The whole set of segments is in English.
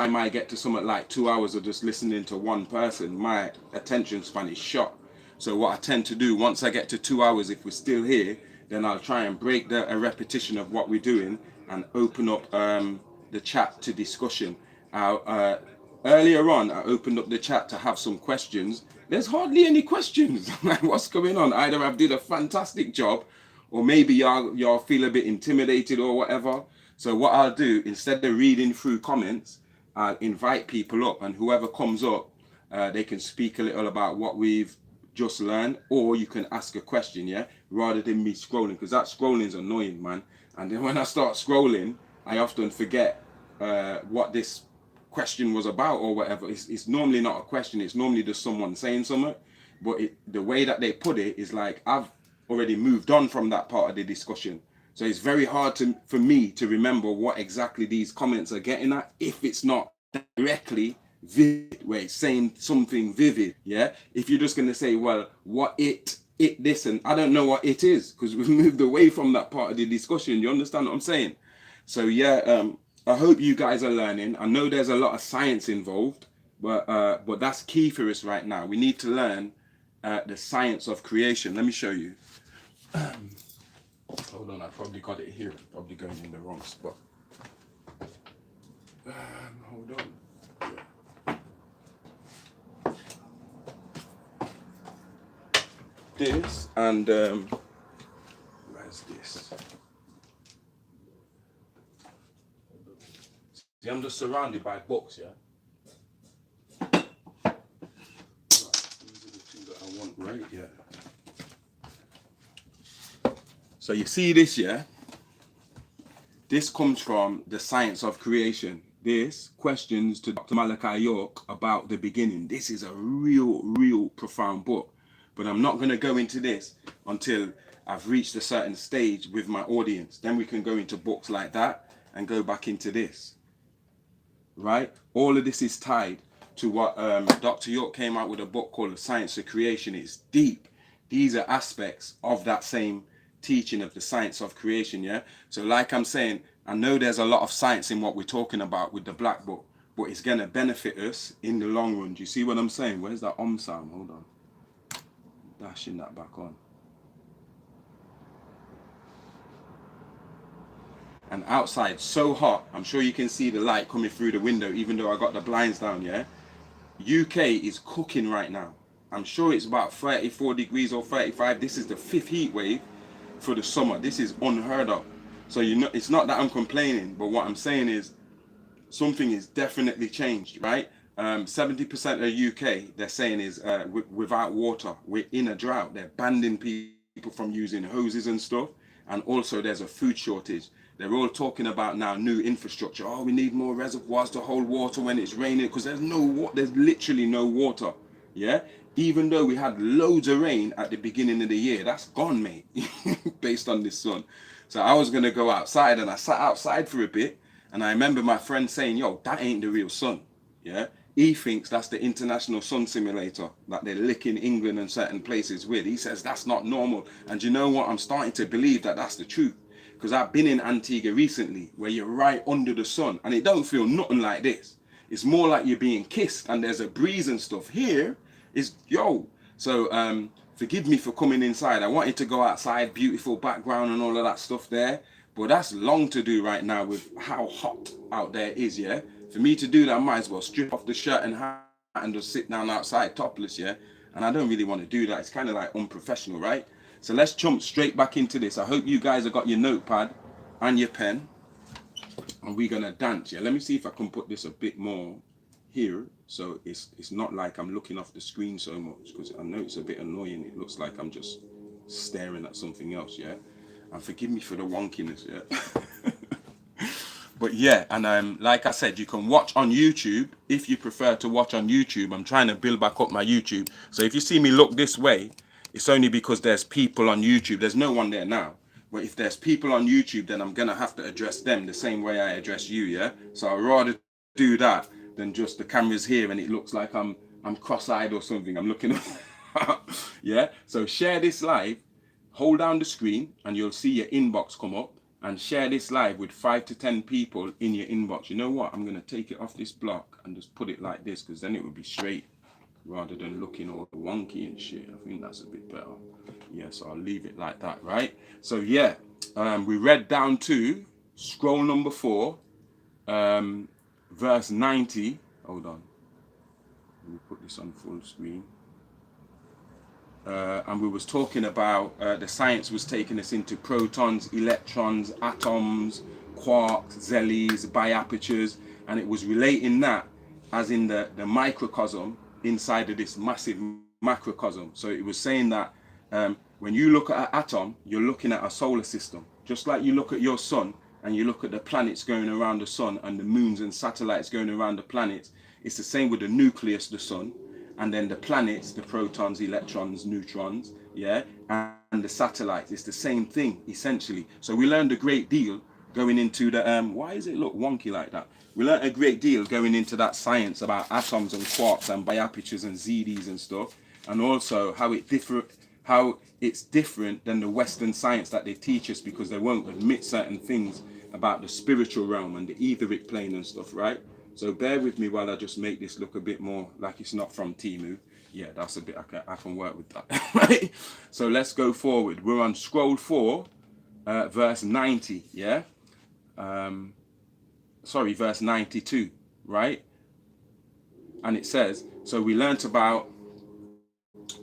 I might get to something like 2 hours of just listening to one person, my attention span is shot. So what I tend to do, once I get to 2 hours, if we're still here, then I'll try and break a repetition of what we're doing and open up the chat to discussion. Earlier on, I opened up the chat to have some questions. There's hardly any questions. Like, what's going on? Either I've did a fantastic job, or maybe y'all feel a bit intimidated or whatever. So what I'll do, instead of reading through comments, I'll invite people up, and whoever comes up, they can speak a little about what we've just learned, or you can ask a question, yeah, rather than me scrolling, because that scrolling is annoying, man. And then when I start scrolling, I often forget what this question was about or whatever. It's normally not a question, it's normally just someone saying something, but the way that they put it is like I've already moved on from that part of the discussion. So it's very hard for me to remember what exactly these comments are getting at if it's not directly vivid, where it's saying something vivid, yeah? If you're just going to say, well, what it this, and I don't know what it is, because we've moved away from that part of the discussion. You understand what I'm saying? So yeah, I hope you guys are learning. I know there's a lot of science involved, but that's key for us right now. We need to learn the science of creation. Let me show you. Hold on, I probably got it here. Probably going in the wrong spot. Hold on. This and where's this? See, I'm just surrounded by books, yeah. Right, these are the two that I want, right? Yeah. So you see this, yeah? This comes from The Science of Creation. This, Questions to Dr. Malachi York About the Beginning. This is a real profound book. But I'm not going to go into this until I've reached a certain stage with my audience. Then we can go into books like that and go back into this. Right? All of this is tied to what Dr. York came out with a book called The Science of Creation. It's deep. These are aspects of that same teaching of the science of creation, yeah? So like I'm saying, I know there's a lot of science in what we're talking about with the black book, but it's going to benefit us in the long run. Do you see what I'm saying? Where's that sound? Hold on. Dashing that back on. And outside, so hot. I'm sure you can see the light coming through the window, even though I got the blinds down, yeah? UK is cooking right now. I'm sure it's about 34 degrees or 35. This is the 5th heat wave for the summer. This is unheard of. So you know, it's not that I'm complaining, but what I'm saying is something is definitely changed, right? 70% of the UK, they're saying is without water. We're in a drought. They're banning people from using hoses and stuff. And also there's a food shortage. They're all talking about now new infrastructure. Oh, we need more reservoirs to hold water when it's raining, because there's literally no water. Yeah, even though we had loads of rain at the beginning of the year, that's gone, mate, based on this sun. So I was gonna go outside, and I sat outside for a bit, and I remember my friend saying, yo, that ain't the real sun. Yeah, he thinks that's the international sun simulator that they're licking England and certain places with. He says that's not normal. And you know what, I'm starting to believe that that's the truth, because I've been in Antigua recently, where you're right under the sun, and it don't feel nothing like this. It's more like you're being kissed, and there's a breeze and stuff. Here is, yo. So forgive me for coming inside. I wanted to go outside, beautiful background and all of that stuff there, but that's long to do right now with how hot out there is, yeah? For me to do that, I might as well strip off the shirt and hat and just sit down outside topless, yeah? And I don't really want to do that. It's kind of like unprofessional, right? So let's jump straight back into this. I hope you guys have got your notepad and your pen, and we're gonna dance. Yeah, let me see if I can put this a bit more here, so it's not like I'm looking off the screen so much, because I know it's a bit annoying. It looks like I'm just staring at something else, yeah? And forgive me for the wonkiness, yeah? But yeah, and like I said, you can watch on YouTube if you prefer to watch on YouTube. I'm trying to build back up my YouTube. So if you see me look this way, it's only because there's people on YouTube. There's no one there now. But if there's people on YouTube, then I'm going to have to address them the same way I address you, yeah? So I'd rather do that than just the camera's here and it looks like I'm cross-eyed or something. I'm looking up. Yeah? So share this live, hold down the screen, and you'll see your inbox come up. and share this live with 5 to 10 people in your inbox. You know what? I'm going to take it off this block and just put it like this, because then it would be straight rather than looking all wonky and shit. I think that's a bit better. Yeah, so I'll leave it like that, right? So yeah, we read down to scroll number 4, verse 90. Hold on. Let me put this on full screen. And we was talking about the science was taking us into protons, electrons, atoms, quarks, zelis, biapertures, and it was relating that as in the microcosm inside of this massive macrocosm. So it was saying that when you look at an atom, you're looking at a solar system. Just like you look at your sun and you look at the planets going around the sun and the moons and satellites going around the planets, it's the same with the nucleus, the sun, and then the planets, the protons, electrons, neutrons, yeah, and the satellites. It's the same thing, essentially. So we learned a great deal going into the, why does it look wonky like that? We learned a great deal going into that science about atoms and quarks and biapertures and ZDs and stuff, and also how it's different than the Western science that they teach us, because they won't admit certain things about the spiritual realm and the etheric plane and stuff, right? So bear with me while I just make this look a bit more like it's not from Timu. Yeah, that's a bit, I can work with that, right? So let's go forward. We're on scroll 4, verse 90, yeah? Sorry, verse 92, right? And it says, so we learnt about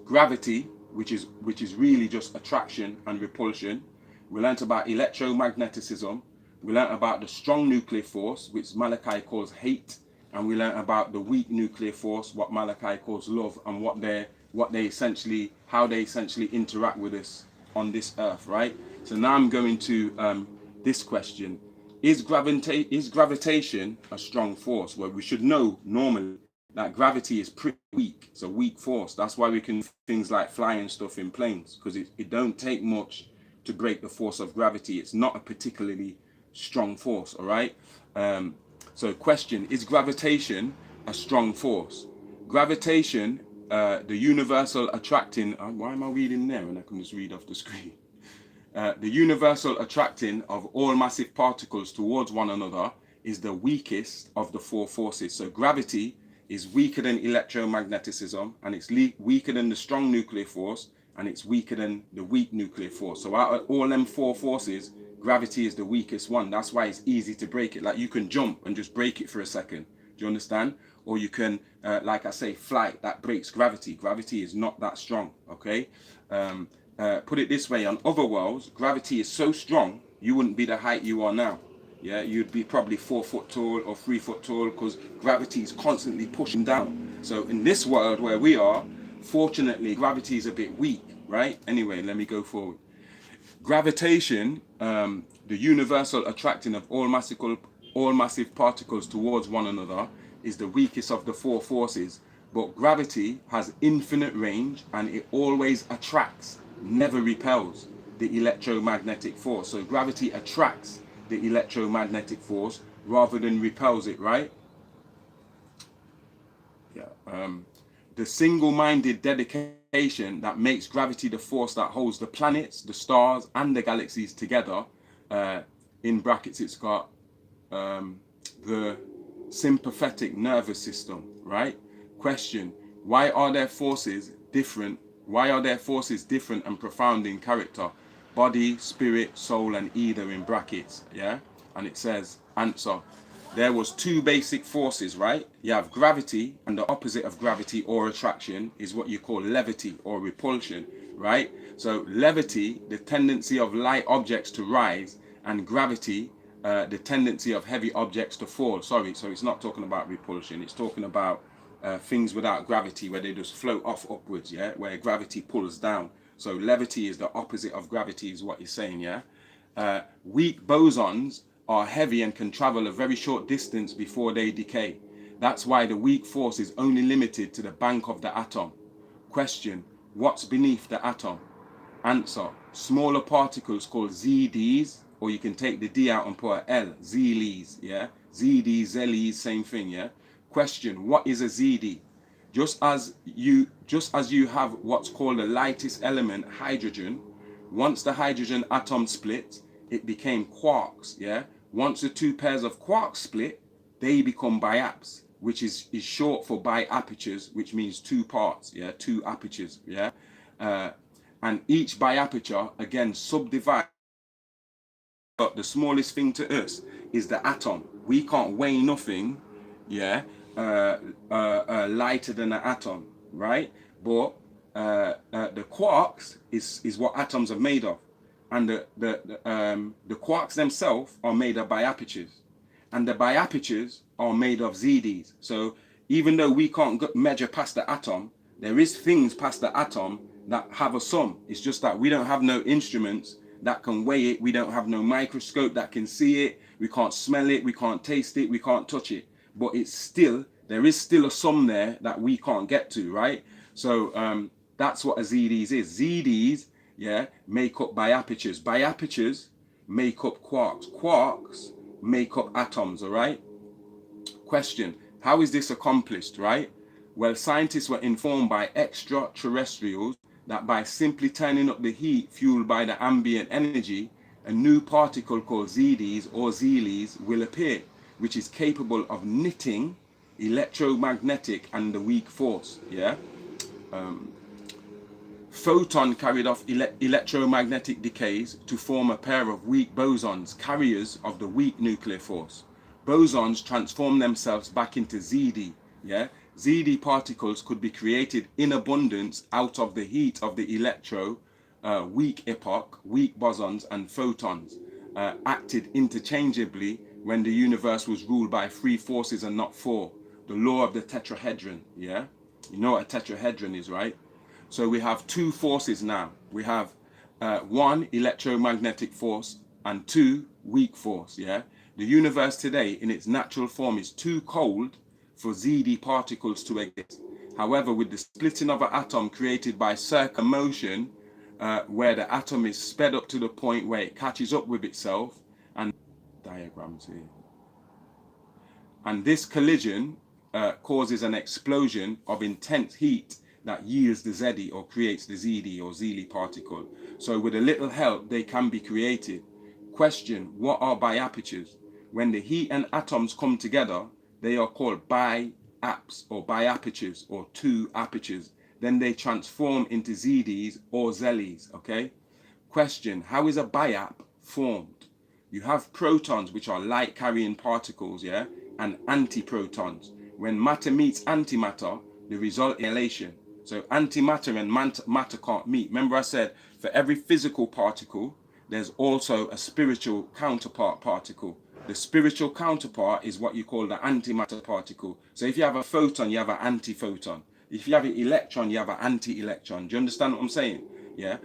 gravity, which is really just attraction and repulsion. We learnt about electromagnetism. We learnt about the strong nuclear force, which Malachi calls hate, and we learnt about the weak nuclear force, what Malachi calls love, and how they essentially interact with us on this earth, right? So now I'm going to this question: Is gravitation a strong force? Well, we should know normally that gravity is pretty weak. It's a weak force. That's why we can do things like fly and stuff in planes, because it don't take much to break the force of gravity. It's not a particularly strong force, all right? So question, is gravitation a strong force? Gravitation, the universal attracting, why am I reading there when I can just read off the screen? The universal attracting of all massive particles towards one another is the weakest of the 4 forces. So gravity is weaker than electromagnetism, and it's weaker than the strong nuclear force, and it's weaker than the weak nuclear force. So out of all them 4 forces, gravity is the weakest one. That's why it's easy to break it. Like you can jump and just break it for a second. Do you understand? Or you can, like I say, flight, that breaks gravity. Gravity is not that strong, okay? Put it this way, on other worlds, gravity is so strong, you wouldn't be the height you are now. Yeah, you'd be probably 4 foot tall or 3 foot tall, because gravity is constantly pushing down. So in this world where we are, fortunately, gravity is a bit weak, right? Anyway, let me go forward. Gravitation, the universal attracting of all massive particles towards one another, is the weakest of the 4 forces. But gravity has infinite range, and it always attracts, never repels the electromagnetic force. So gravity attracts the electromagnetic force rather than repels it, right? Yeah. The single-minded dedication that makes gravity the force that holds the planets, the stars, and the galaxies together, in brackets it's got the sympathetic nervous system, right? Question, why are their forces different? Why are their forces different and profound in character? Body, spirit, soul, and ether in brackets, yeah? And it says, answer, there was 2 basic forces, right? You have gravity, and the opposite of gravity or attraction is what you call levity or repulsion, right? So levity, the tendency of light objects to rise, and gravity, the tendency of heavy objects to fall. Sorry, so it's not talking about repulsion, it's talking about things without gravity, where they just float off upwards, yeah? Where gravity pulls down. So levity is the opposite of gravity, is what you're saying, yeah? Weak bosons are heavy and can travel a very short distance before they decay. That's why the weak force is only limited to the bank of the atom. Question, what's beneath the atom? Answer, smaller particles called ZDs, or you can take the D out and put a L, Zelis, yeah? ZDs, Zelis, same thing, yeah? Question, what is a ZD? Just as you have what's called the lightest element, hydrogen, once the hydrogen atom splits, it became quarks, yeah? Once the two pairs of quarks split, they become biaps, which is short for biapertures, which means two parts, yeah? Two apertures, yeah? And each biaperture, again, subdivides. But the smallest thing to us is the atom. We can't weigh nothing, yeah, lighter than an atom, right? But the quarks is what atoms are made of, and the quarks themselves are made of biapertures, and the biapertures are made of ZDs. So even though we can't measure past the atom, there is things past the atom that have a sum. It's just that we don't have no instruments that can weigh it. We don't have no microscope that can see it. We can't smell it. We can't taste it. We can't touch it. But it's still, there is still a sum there that we can't get to, right? So that's what a ZDs is. ZDs, yeah, make up biapertures. Biapertures make up quarks. Quarks make up atoms, all right? Question, how is this accomplished, right? Well, scientists were informed by extraterrestrials that by simply turning up the heat fueled by the ambient energy, a new particle called ZDs or Zeeles will appear, which is capable of knitting electromagnetic and the weak force, yeah? Photon carried off electromagnetic decays to form a pair of weak bosons, carriers of the weak nuclear force. Bosons transform themselves back into ZD, yeah? ZD particles could be created in abundance out of the heat of the weak epoch. Weak bosons and photons acted interchangeably when the universe was ruled by three forces and not four. The law of the tetrahedron, yeah? You know what a tetrahedron is, right? So we have two forces now. We have one, electromagnetic force, and two, weak force, yeah? The universe today in its natural form is too cold for ZD particles to exist. However, with the splitting of an atom created by circummotion, where the atom is sped up to the point where it catches up with itself, and diagrams here. And this collision causes an explosion of intense heat that yields the ZD or creates the ZD or Zeelee particle. So with a little help, they can be created. Question, what are biapertures? When the heat and atoms come together, they are called biaps or biapertures or two apertures. Then they transform into ZDs or Zeeles, okay? Question, how is a biap formed? You have protons, which are light carrying particles, yeah? And antiprotons. When matter meets antimatter, the result is annihilation. So antimatter and matter can't meet. Remember I said, for every physical particle, there's also a spiritual counterpart particle. The spiritual counterpart is what you call the antimatter particle. So if you have a photon, you have an antiphoton. If you have an electron, you have an anti-electron. Do you understand what I'm saying? Yeah.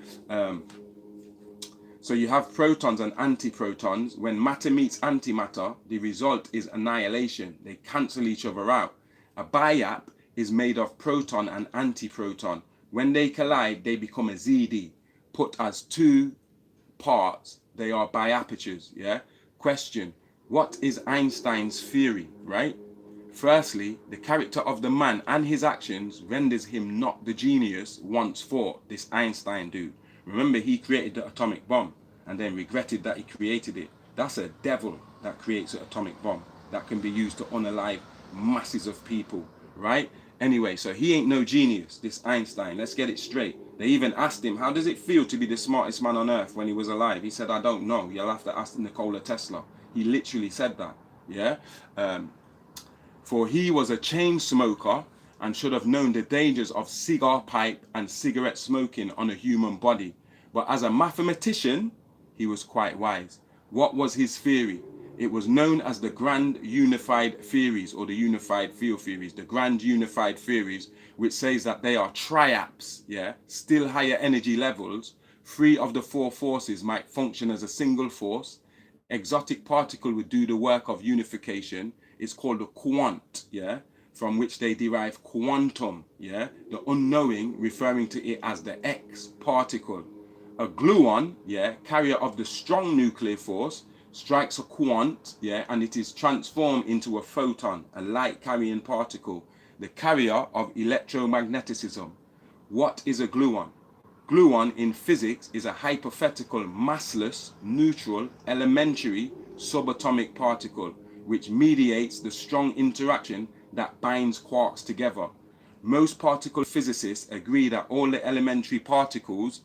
So you have protons and antiprotons. When matter meets antimatter, the result is annihilation. They cancel each other out. A biap is made of proton and antiproton. When they collide, they become a ZD. Put as two parts, they are biapertures, yeah? Question, what is Einstein's theory, right? Firstly, the character of the man and his actions renders him not the genius once thought, this Einstein dude. Remember, he created the atomic bomb and then regretted that he created it. That's a devil that creates an atomic bomb that can be used to unalive masses of people, right? Anyway, so he ain't no genius, this Einstein. Let's get it straight. They even asked him, how does it feel to be the smartest man on earth when he was alive? He said, I don't know. You'll have to ask Nikola Tesla. He literally said that, yeah? For he was a chain smoker and should have known the dangers of cigar pipe and cigarette smoking on a human body. But as a mathematician, he was quite wise. What was his theory? It was known as the Grand Unified Theories or the Unified Field Theories, the Grand Unified Theories, which says that they are triaps, yeah, still higher energy levels. Three of the four forces might function as a single force. Exotic particle would do the work of unification. It's called a quant, yeah, from which they derive quantum, yeah, the unknowing, referring to it as the X particle. A gluon, yeah, carrier of the strong nuclear force, strikes a quant, yeah, and it is transformed into a photon, a light carrying particle, the carrier of electromagnetism. What is a gluon? Gluon in physics is a hypothetical massless, neutral, elementary subatomic particle which mediates the strong interaction that binds quarks together. Most particle physicists agree that all the elementary particles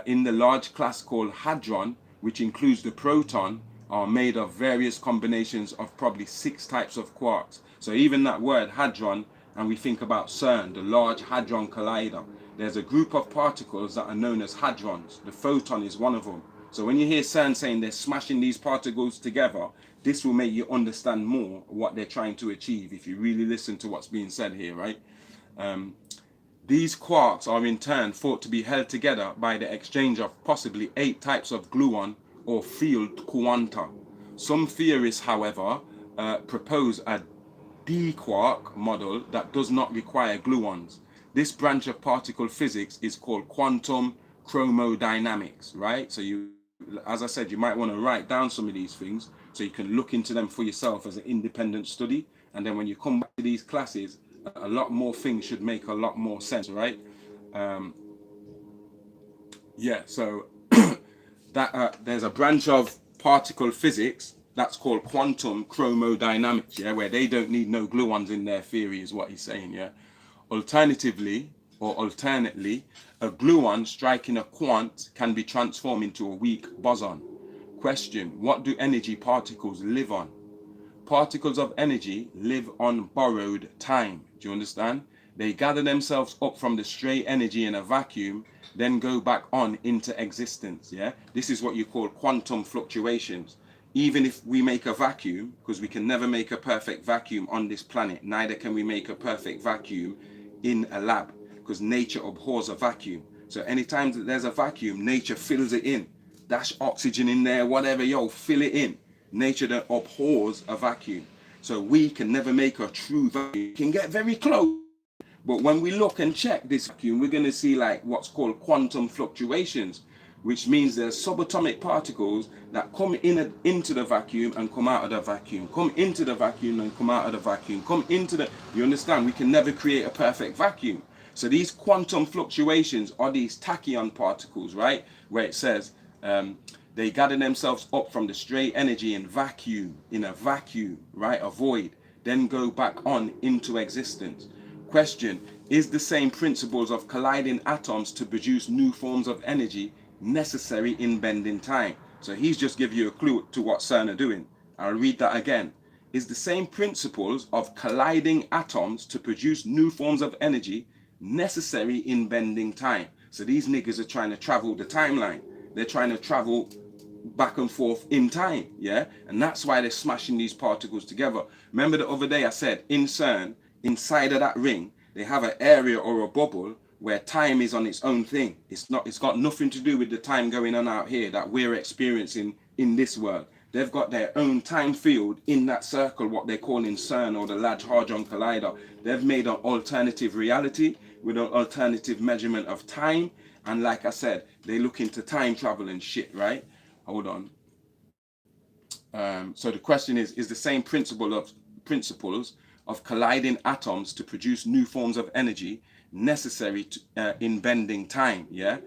in the large class called hadron, which includes the proton, are made of various combinations of probably 6 types of quarks. So even that word hadron, and we think about CERN, the Large Hadron Collider, there's a group of particles that are known as hadrons. The photon is one of them. So when you hear CERN saying they're smashing these particles together, this will make you understand more what they're trying to achieve if you really listen to what's being said here, right? These quarks are in turn thought to be held together by the exchange of possibly 8 types of gluon or field quanta. Some theorists, however, propose a D-quark model that does not require gluons. This branch of particle physics is called quantum chromodynamics, right? So you, as I said, you might want to write down some of these things so you can look into them for yourself as an independent study. And then when you come back to these classes, a lot more things should make a lot more sense, right? Yeah, so that there's a branch of particle physics that's called quantum chromodynamics, yeah, where they don't need no gluons in their theory, is what he's saying, yeah. Alternatively, or alternately, a gluon striking a quant can be transformed into a weak boson. Question: what do energy particles live on? Particles of energy live on borrowed time. Do you understand? They gather themselves up from the stray energy in a vacuum, then go back on into existence. Yeah, this is what you call quantum fluctuations. Even if we make a vacuum, because we can never make a perfect vacuum on this planet, neither can we make a perfect vacuum in a lab, because nature abhors a vacuum. So anytime that there's a vacuum, nature fills it in. Dash oxygen in there, whatever, yo, fill it in. Nature that abhors a vacuum. So we can never make a true vacuum. We can get very close. But when we look and check this vacuum, we're going to see like what's called quantum fluctuations, which means there's subatomic particles that come into the vacuum and come out of the vacuum, come into the vacuum and come out of the vacuum, come into the, you understand, we can never create a perfect vacuum. So these quantum fluctuations are these tachyon particles, right? Where it says they gather themselves up from the stray energy in a vacuum, right? A void, then go back on into existence. Question: is the same principles of colliding atoms to produce new forms of energy necessary in bending time? So he's just give you a clue to what CERN are doing. I'll read that again. Is the same principles of colliding atoms to produce new forms of energy necessary in bending time? So these niggas are trying to travel the timeline. They're trying to travel back and forth in time, yeah? And that's why they're smashing these particles together. Remember the other day I said in CERN, inside of that ring, they have an area or a bubble where time is on its own thing. It's got nothing to do with the time going on out here that we're experiencing in this world. They've got their own time field in that circle, what they're calling CERN or the Large Hadron Collider. They've made an alternative reality with an alternative measurement of time. And like I said, they look into time travel and shit, right? Hold on. So the question is the same principles of colliding atoms to produce new forms of energy necessary to, in bending time, yeah?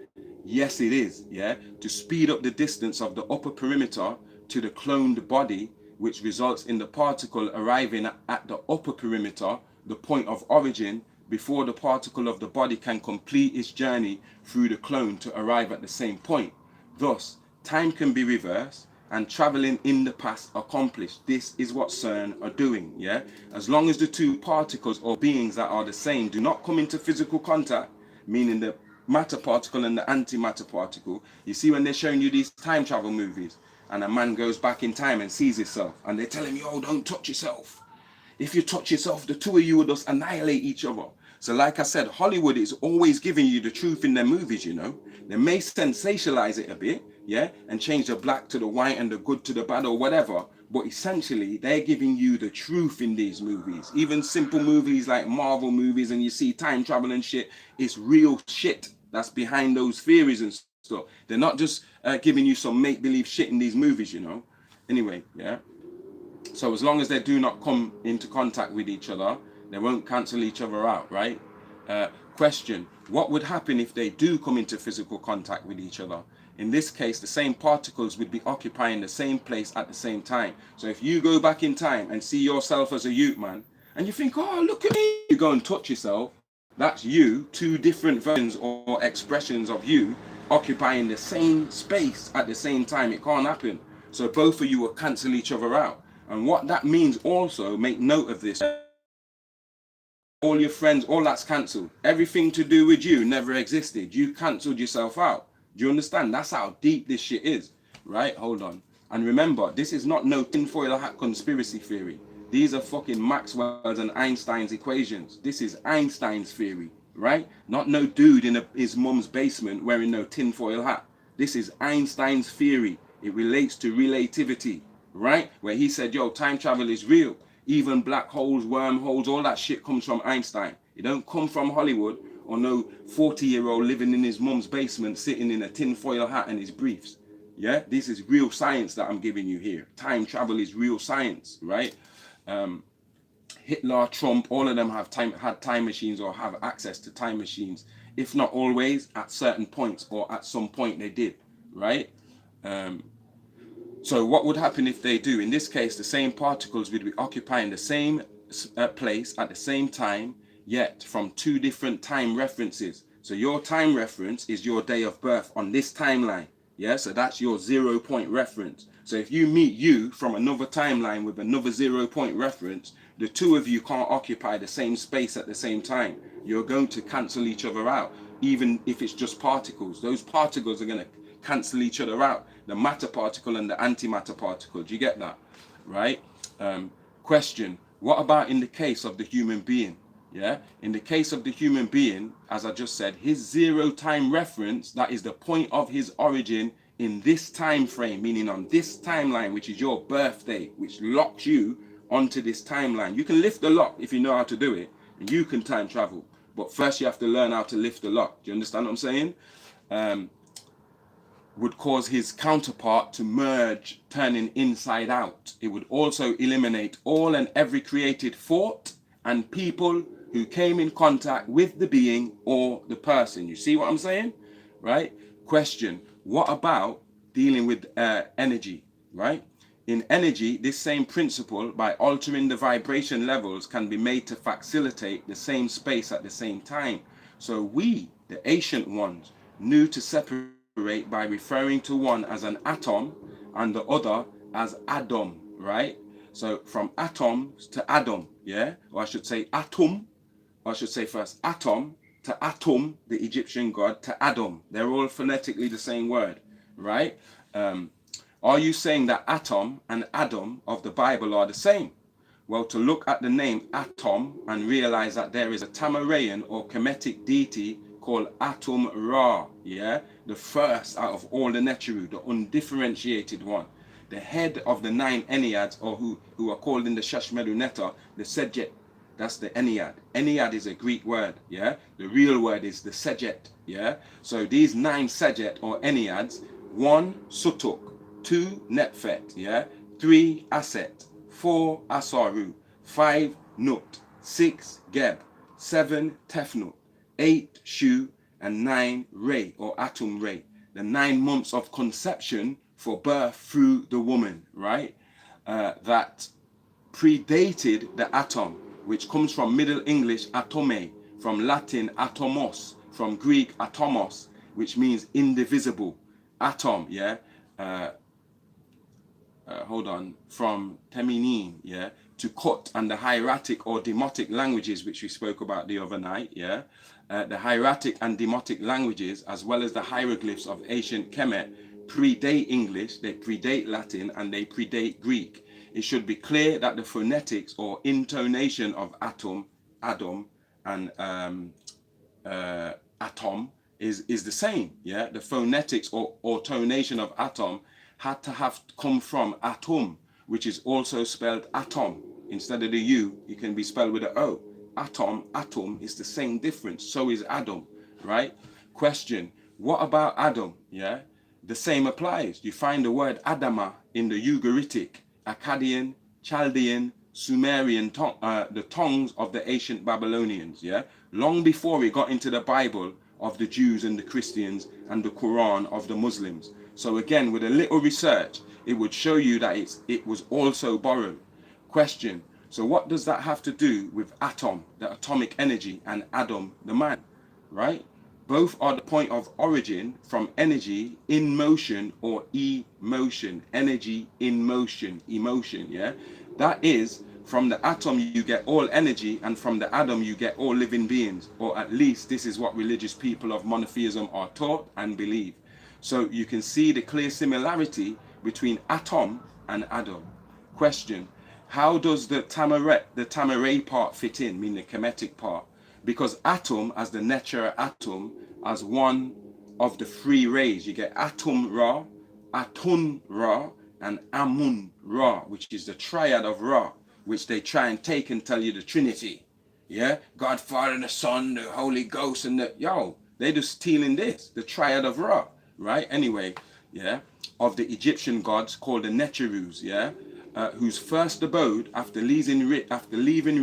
Yes, it is, yeah? To speed up the distance of the upper perimeter to the cloned body, which results in the particle arriving at the upper perimeter, the point of origin, before the particle of the body can complete its journey through the clone to arrive at the same point. Thus, time can be reversed and traveling in the past accomplished. This is what CERN are doing, yeah? As long as the two particles or beings that are the same do not come into physical contact, meaning the matter particle and the antimatter particle, you see when they're showing you these time travel movies and a man goes back in time and sees himself and they're telling you, oh, don't touch yourself. If you touch yourself, the two of you will just annihilate each other. So like I said, Hollywood is always giving you the truth in their movies, you know. They may sensationalize it a bit, yeah, and change the black to the white and the good to the bad or whatever. But essentially, they're giving you the truth in these movies. Even simple movies like Marvel movies and you see time travel and shit, it's real shit that's behind those theories and stuff. They're not just giving you some make-believe shit in these movies, you know. Anyway, yeah. So as long as they do not come into contact with each other, they won't cancel each other out, right? Question, what would happen if they do come into physical contact with each other? In this case, the same particles would be occupying the same place at the same time. So if you go back in time and see yourself as a youth man, and you think, oh, look at me, you go and touch yourself, that's you, two different versions or expressions of you occupying the same space at the same time. It can't happen. So both of you will cancel each other out. And what that means also, make note of this, all your friends, all that's cancelled. Everything to do with you never existed. You cancelled yourself out. Do you understand? That's how deep this shit is, right? Hold on. And remember, this is not no tinfoil hat conspiracy theory. These are fucking Maxwell's and Einstein's equations. This is Einstein's theory, right? Not no dude in his mum's basement wearing no tinfoil hat. This is Einstein's theory. It relates to relativity, right? Where he said, yo, time travel is real. Even black holes, wormholes, all that shit comes from Einstein. It don't come from Hollywood or no 40-year-old living in his mum's basement sitting in a tinfoil hat and his briefs. Yeah, this is real science that I'm giving you here. Time travel is real science, right? Hitler, Trump, all of them had time machines or have access to time machines. If not always, at certain points or at some point they did, right? So what would happen if they do? In this case, the same particles would be occupying the same place at the same time, yet from two different time references. So your time reference is your day of birth on this timeline. Yeah, so that's your 0 point reference. So if you meet you from another timeline with another 0 point reference, the two of you can't occupy the same space at the same time. You're going to cancel each other out, even if it's just particles. Those particles are going to cancel each other out. The matter particle and the antimatter particle. Do you get that? Right? Question, what about in the case of the human being? Yeah, in the case of the human being, as I just said, his 0 time reference, that is the point of his origin in this time frame, meaning on this timeline, which is your birthday, which locks you onto this timeline. You can lift the lock if you know how to do it, and you can time travel. But first you have to learn how to lift the lock. Do you understand what I'm saying? Would cause his counterpart to merge, turning inside out. It would also eliminate all and every created thought and people who came in contact with the being or the person. You see what I'm saying? Right? Question, what about dealing with energy, right? In energy, this same principle, by altering the vibration levels, can be made to facilitate the same space at the same time. So we, the ancient ones, knew to separate by referring to one as an atom and the other as Adam, right? So from atoms to Adam, yeah? Or I should say atom, or I should say first atom to Atum, the Egyptian god, to Adam. They're all phonetically the same word, right? Are you saying that Atom and Adam of the Bible are the same? Well, to look at the name Atom and realize that there is a Tamaraean or Kemetic deity called Atum-Ra, yeah? The first out of all the Neteru, the undifferentiated one. The head of the 9 Enneads, or who are called in the Shashmedu Netta, the Sejet. That's the Ennead. Ennead is a Greek word, yeah? The real word is the Sejet, yeah? So these 9 Sejet or Enneads, 1 Sutuk, 2 Netfet, yeah? 3 Aset, 4 Asaru, 5 Nut, 6 Geb, 7 Tefnut, 8 Shu, and 9 Re or Atum-Ra. The 9 months of conception for birth through the woman, right? That predated the atom, which comes from Middle English atome, from Latin atomos, from Greek atomos, which means indivisible. Atom, yeah? Hold on, from Teminin, yeah? To cut, and the hieratic or demotic languages, which we spoke about the other night, yeah? The hieratic and demotic languages, as well as the hieroglyphs of ancient Kemet, predate English, they predate Latin, and they predate Greek. It should be clear that the phonetics or intonation of atom, Adam, and atom is the same, yeah? The phonetics or tonation of atom had to have come from atom, which is also spelled atom. Instead of the U, it can be spelled with an O. Atom is the same difference. So is Adam, right? Question, what about Adam, yeah? The same applies. You find the word Adama in the Ugaritic, Akkadian, Chaldean, Sumerian the tongues of the ancient Babylonians, yeah, long before it got into the Bible of the Jews and the Christians and the Quran of the Muslims. So again, with a little research, it would show you that it was also borrowed. Question: so what does that have to do with atom, the atomic energy, and Adam, the man? Right? Both are the point of origin from energy in motion or emotion. Energy in motion, emotion, yeah? That is, from the atom you get all energy, and from the atom you get all living beings. Or at least this is what religious people of monotheism are taught and believe. So you can see the clear similarity between atom and Adam. Question: how does the Tamaray part fit in, meaning the Kemetic part? Because atom, as the natural atom, as one of the three rays, you get Atum-Ra, Atum-Ra, and Amun-Ra, which is the triad of Ra, which they try and take and tell you the Trinity. Yeah? God, Father, the Son, the Holy Ghost, and they just stealing this, the triad of Ra, right? Anyway, yeah, of the Egyptian gods called the Necherus, yeah, whose first abode after leaving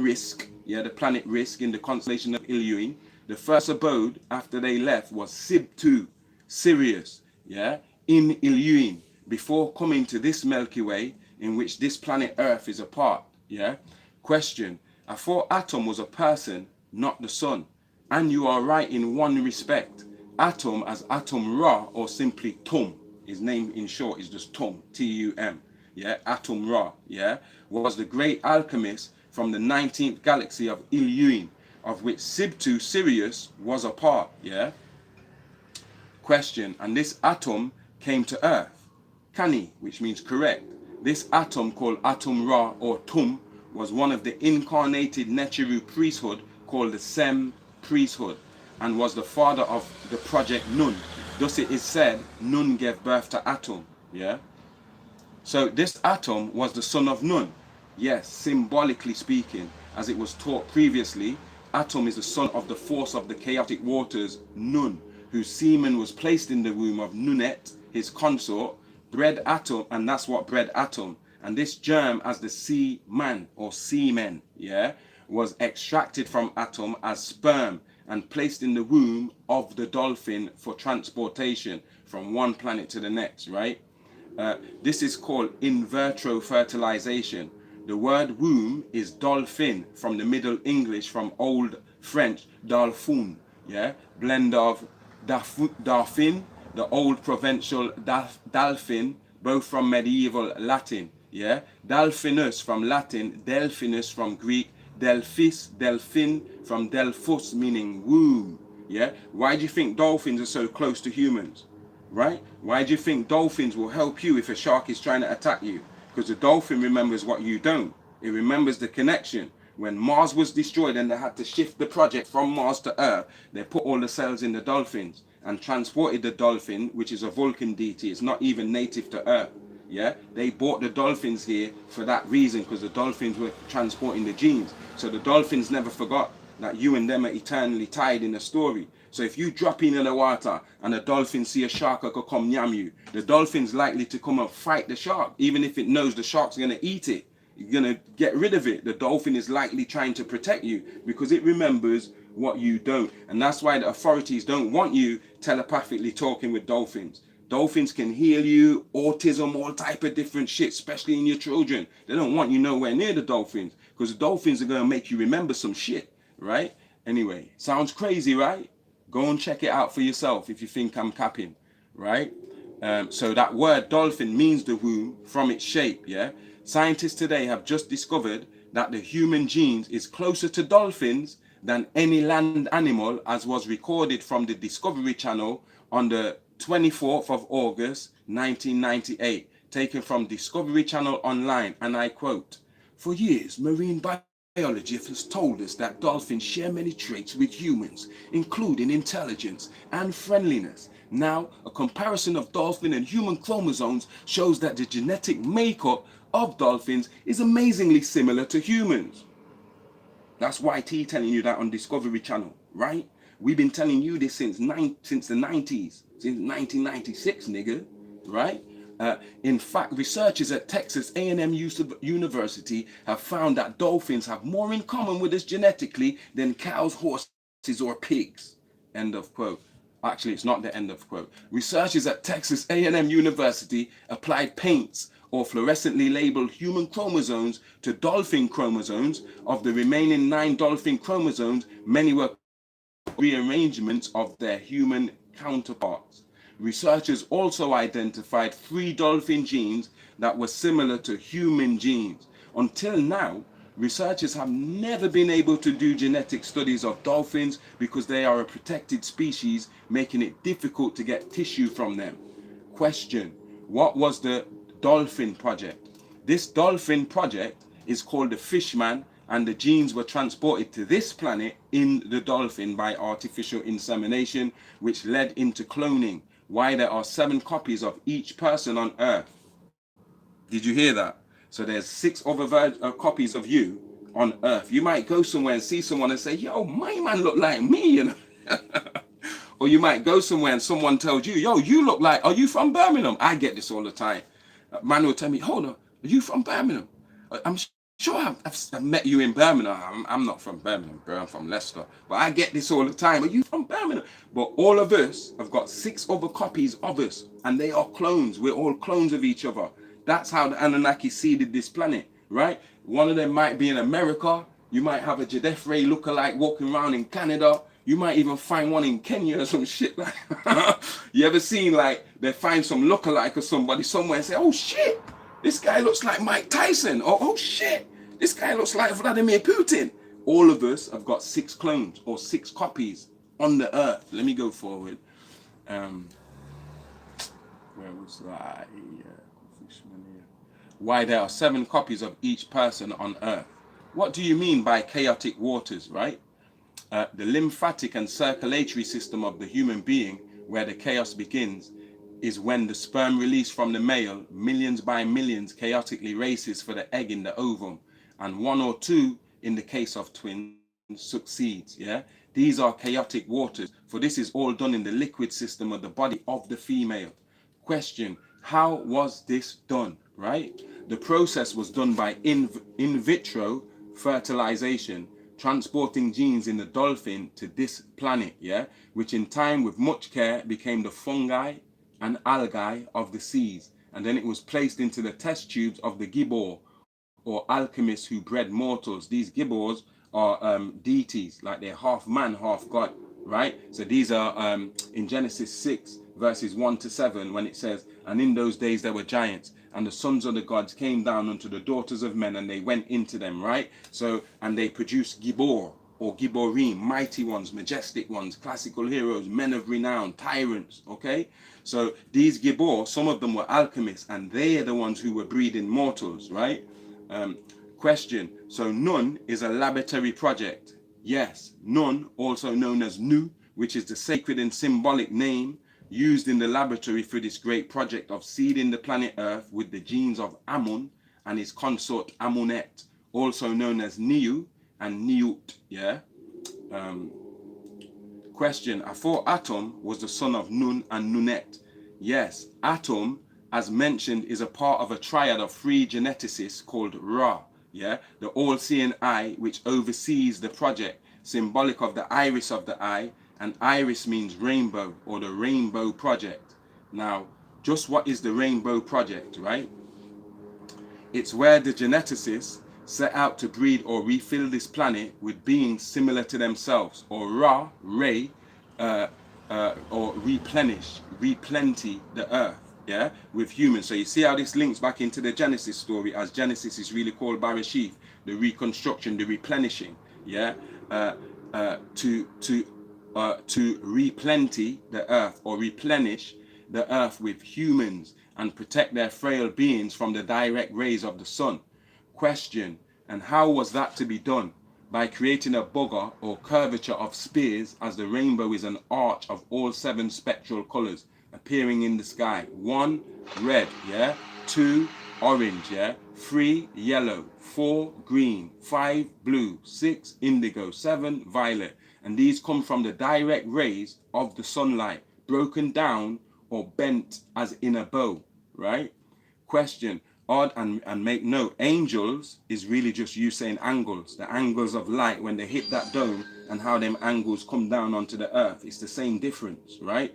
Risk, yeah, the planet Risk in the constellation of Ilyuin, the first abode after they left was Sib-2, Sirius, yeah, in Ilyuin, before coming to this Milky Way, in which this planet Earth is a part, yeah. Question: I thought Atom was a person, not the sun. And you are right in one respect. Atom, as Atum-Ra, or simply Tum, his name in short is just Tum, T-U-M, yeah, Atum-Ra, yeah, was the great alchemist from the 19th galaxy of Ilyuin, of which Sib-2 Sirius was a part, yeah. Question: and this atom came to Earth. Kani, which means correct. This atom called Atum-Ra or Tum was one of the incarnated Necheru priesthood called the Sem priesthood, and was the father of the project Nun. Thus it is said, Nun gave birth to Atum, yeah. So this Atom was the son of Nun. Yes, symbolically speaking, as it was taught previously, Atom is the son of the force of the chaotic waters, Nun, whose semen was placed in the womb of Nunet, his consort, bred Atom, and that's what bred Atom. And this germ, as the sea man or semen, yeah, was extracted from Atom as sperm and placed in the womb of the dolphin for transportation from one planet to the next, right? This is called in vitro fertilization. The word womb is dolphin from the Middle English, from Old French dolphin, yeah, blend of dolphin, the Old Provençal dolphin, both from medieval Latin, yeah, Delphinus from Latin, Delphinus from Greek, Delphis, Delphin from Delphus, meaning womb, yeah. Why do you think dolphins are so close to humans? Right? Why do you think dolphins will help you if a shark is trying to attack you? Because the dolphin remembers what you don't. It remembers the connection. When Mars was destroyed and they had to shift the project from Mars to Earth, they put all the cells in the dolphins and transported the dolphin, which is a Vulcan deity. It's not even native to Earth. Yeah, they brought the dolphins here for that reason, because the dolphins were transporting the genes. So the dolphins never forgot that you and them are eternally tied in a story. So if you drop in the water and a dolphin see a shark that could come yam you, the dolphin's likely to come and fight the shark, even if it knows the shark's going to eat it. You're going to get rid of it. The dolphin is likely trying to protect you because it remembers what you don't. And that's why the authorities don't want you telepathically talking with dolphins. Dolphins can heal you, autism, all type of different shit, especially in your children. They don't want you nowhere near the dolphins, because the dolphins are going to make you remember some shit, right? Anyway, sounds crazy, right? Go and check it out for yourself if you think I'm capping, right? So that word dolphin means the womb from its shape, yeah? Scientists today have just discovered that the human genes is closer to dolphins than any land animal, as was recorded from the Discovery Channel on the 24th of August 1998, taken from Discovery Channel Online, and I quote, "For years, marine biology has told us that dolphins share many traits with humans, including intelligence and friendliness. Now, a comparison of dolphin and human chromosomes shows that the genetic makeup of dolphins is amazingly similar to humans." That's YT telling you that on Discovery Channel, right? We've been telling you this since the 90s, since 1996, nigga, right? In fact, researchers at Texas A&M University have found that dolphins have more in common with us genetically than cows, horses, or pigs. End of quote. Actually, it's not the end of quote. Researchers at Texas A&M University applied paints or fluorescently labeled human chromosomes to dolphin chromosomes. Of the remaining 9 dolphin chromosomes, many were rearrangements of their human counterparts. Researchers also identified 3 dolphin genes that were similar to human genes. Until now, researchers have never been able to do genetic studies of dolphins because they are a protected species, making it difficult to get tissue from them. Question: what was the Dolphin Project? This Dolphin Project is called the Fishman, and the genes were transported to this planet in the dolphin by artificial insemination, which led into cloning. Why there are 7 copies of each person on Earth. Did you hear that? So there's 6 other copies of you on Earth. You might go somewhere and see someone and say, yo, my man look like me, you know. Or you might go somewhere and someone tells you, yo, you look like, are you from Birmingham? I get this all the time. Man will tell me, hold on, are you from Birmingham? I'm sure I've met you in Birmingham. I'm not from Birmingham, bro. I'm from Leicester. But I get this all the time. Are you from Birmingham? But all of us have got 6 other copies of us. And they are clones. We're all clones of each other. That's how the Anunnaki seeded this planet, right? One of them might be in America. You might have a Jedefre lookalike walking around in Canada. You might even find one in Kenya or some shit like you ever seen like they find some lookalike or somebody somewhere and say, oh shit, this guy looks like Mike Tyson. Or oh shit, this guy looks like Vladimir Putin. All of us have got 6 clones or 6 copies on the Earth. Let me go forward. Where was that? Why there are 7 copies of each person on Earth. What do you mean by chaotic waters, right? The lymphatic and circulatory system of the human being, where the chaos begins, is when the sperm released from the male, millions by millions, chaotically races for the egg in the ovum, and 1 or 2, in the case of twins, succeeds. Yeah, these are chaotic waters, for this is all done in the liquid system of the body of the female. Question: how was this done? Right, the process was done by in vitro fertilization, transporting genes in the dolphin to this planet, yeah, which in time with much care became the fungi and algae of the seas, and then it was placed into the test tubes of the gibbor, or alchemists who bred mortals. These gibbors are deities, like they're half man, half God, right? So these are in Genesis 6 verses 1 to 7, when it says, and in those days there were giants, and the sons of the gods came down unto the daughters of men, and they went into them, right? So, and they produced Gibor, or Giborim, mighty ones, majestic ones, classical heroes, men of renown, tyrants, okay? So these Gibor, some of them were alchemists, and they are the ones who were breeding mortals, right? Question: so Nun is a laboratory project? Yes, Nun, also known as Nu, which is the sacred and symbolic name used in the laboratory for this great project of seeding the planet Earth with the genes of Amun and his consort Amunet, also known as Niu and Niut, yeah? Question: I thought Atum was the son of Nun and Nunet. Yes, Atum, as mentioned, is a part of a triad of 3 geneticists called Ra, yeah? The all-seeing eye, which oversees the project, symbolic of the iris of the eye, and iris means rainbow, or the Rainbow Project. Now, just what is the Rainbow Project, right? It's where the geneticists set out to breed or refill this planet with beings similar to themselves, or Ra, Ray, or replenty the Earth, yeah, with humans. So you see how this links back into the Genesis story, as Genesis is really called Bereshith, the reconstruction, the replenishing, yeah, to replenty the Earth, or replenish the Earth with humans and protect their frail beings from the direct rays of the sun. Question: and how was that to be done? By creating a bugger or curvature of spears, as the rainbow is an arch of all 7 spectral colors appearing in the sky. 1, red, yeah? 2, orange, yeah? 3, yellow. 4, green. 5, blue. 6, indigo. 7, violet. And these come from the direct rays of the sunlight, broken down or bent as in a bow, right? Question, odd, and make note, angels is really just you saying angles, the angles of light when they hit that dome and how them angles come down onto the earth. It's the same difference, right?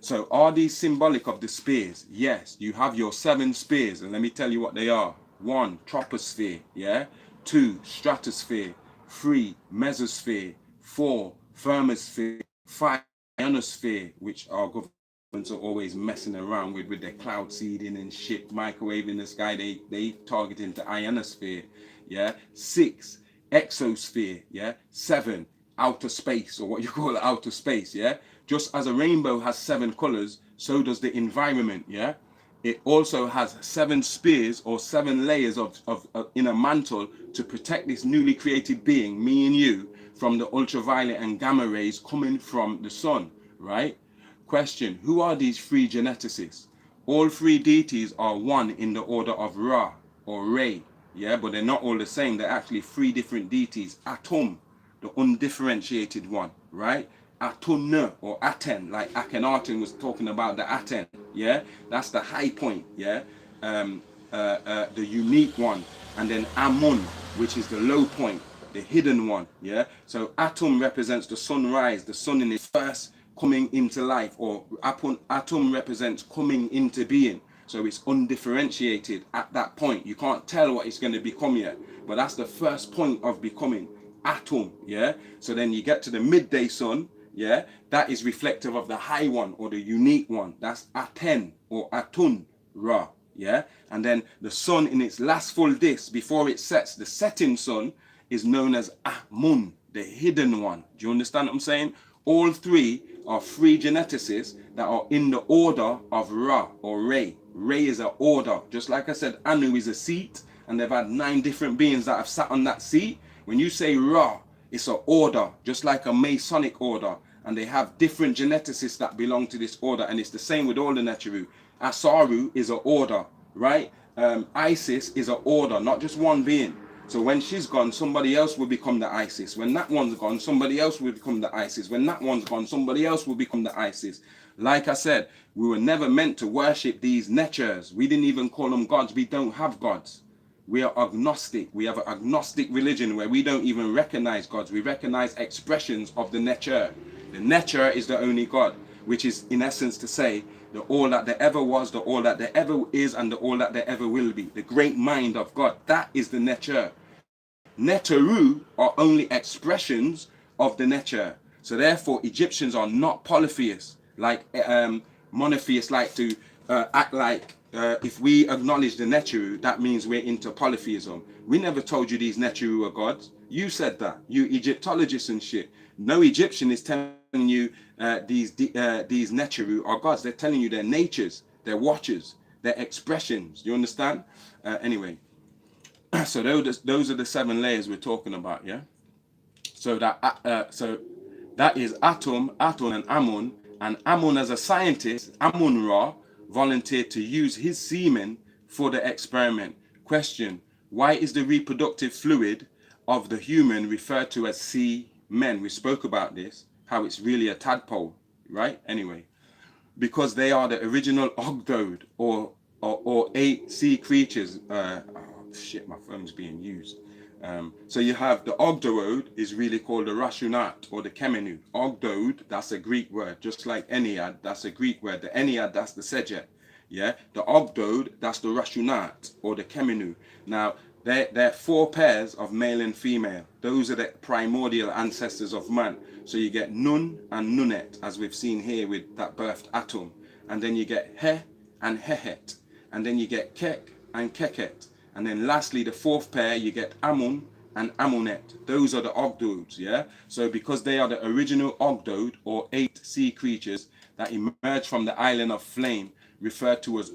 So are these symbolic of the spheres? Yes, you have your 7 spheres, and let me tell you what they are. 1, troposphere, yeah? 2, stratosphere. 3, mesosphere. 4, thermosphere. 5, ionosphere, which our governments are always messing around with their cloud seeding and shit, microwaving the sky. They target into ionosphere, yeah? 6, exosphere, yeah? 7, outer space, or what you call outer space, yeah? Just as a rainbow has 7 colors, so does the environment, yeah? It also has 7 spheres or 7 layers of in a mantle to protect this newly created being, me and you, from the ultraviolet and gamma rays coming from the sun, right? Question, who are these 3 geneticists? All 3 deities are one in the order of Ra or Re, yeah, but they're not all the same. They're actually 3 different deities. Atum, the undifferentiated one, right? Atum or Aten, like Akhenaten was talking about the Aten, yeah? That's the high point, yeah? The unique one. And then Amun, which is the low point, the hidden one, yeah? So Atum represents the sunrise, the sun in its first coming into life, or Atum represents coming into being. So it's undifferentiated at that point. You can't tell what it's going to become yet, but that's the first point of becoming. Atum, yeah? So then you get to the midday sun, yeah? That is reflective of the high one or the unique one. That's Aten or Atum-Ra, yeah? And then the sun in its last full disk before it sets, the setting sun, is known as Amun, the hidden one. Do you understand what I'm saying? All 3 are 3 geneticists that are in the order of Ra or Re. Re is an order. Just like I said, Anu is a seat, and they've had 9 different beings that have sat on that seat. When you say Ra, it's an order, just like a Masonic order, and they have different geneticists that belong to this order, and it's the same with all the Neteru. Asaru is an order, right? Isis is an order, not just one being. So when she's gone, somebody else will become the Isis. When that one's gone, somebody else will become the Isis. When that one's gone, somebody else will become the Isis. Like I said, we were never meant to worship these Netchers. We didn't even call them gods. We don't have gods. We are agnostic. We have an agnostic religion where we don't even recognize gods. We recognize expressions of the Netcher. The Netcher is the only God, which is in essence to say the all that there ever was, the all that there ever is, and the all that there ever will be. The great mind of God. That is the Netcher. Neteru are only expressions of the Netcher. So therefore, Egyptians are not polytheists, like monotheists like to act like if we acknowledge the Neteru, that means we're into polytheism. We never told you these Neteru are gods. You said that, you Egyptologists and shit. No Egyptian is telling you these Neteru are gods. They're telling you their natures, their watchers, their expressions. You understand? Anyway. So those are the 7 layers we're talking about, yeah. So that is Atum, and Amun. And Amun, as a scientist, Amun-Ra volunteered to use his semen for the experiment. Question: why is the reproductive fluid of the human referred to as semen? We spoke about this, how it's really a tadpole, right? Anyway, because they are the original Ogdode or 8 sea creatures. Shit, my phone's being used. So you have the Ogdoad is really called the Rashunat or the Kemenu. Ogdoad, that's a Greek word, just like Ennead, that's a Greek word. The Ennead, that's the Sejet. Yeah, the Ogdoad, that's the Rashunat or the Kemenu. Now, they're 4 pairs of male and female. Those are the primordial ancestors of man. So you get Nun and Nunet, as we've seen here with that birthed Atum. And then you get He and Hehet. And then you get Kek and Keket. And then lastly, the 4th pair, you get Amun and Amunet. Those are the Ogdoads, yeah? So because they are the original Ogdoad, or 8 sea creatures that emerged from the island of flame, referred to as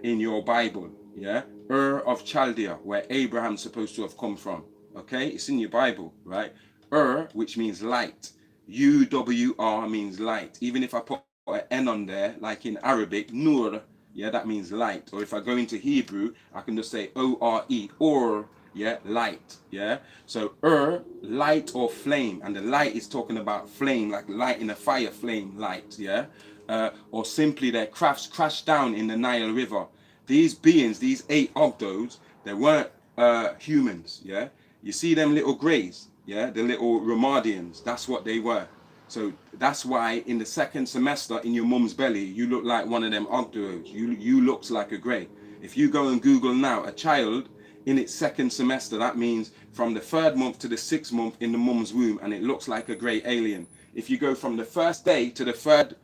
in your Bible, yeah? Of Chaldea, where Abraham's supposed to have come from, okay? It's in your Bible, right? Which means light. UWR means light. Even if I put an N on there, like in Arabic, Nur, yeah, that means light. Or if I go into Hebrew, I can just say O-R-E, or, yeah, light, yeah. So light or flame, and the light is talking about flame, like light in a fire, flame, light, yeah. or simply their crafts crashed down in the Nile River. These beings, these 8 Ogdos, they weren't humans, yeah? You see them little greys, yeah? The little Ramadians, that's what they were. So that's why in the second semester in your mum's belly, you look like one of them Ogdos. You looks like a grey. If you go and Google now, a child in its second semester, that means from the 3rd month to the 6th month in the mum's womb, and it looks like a grey alien. If you go from the first day to the third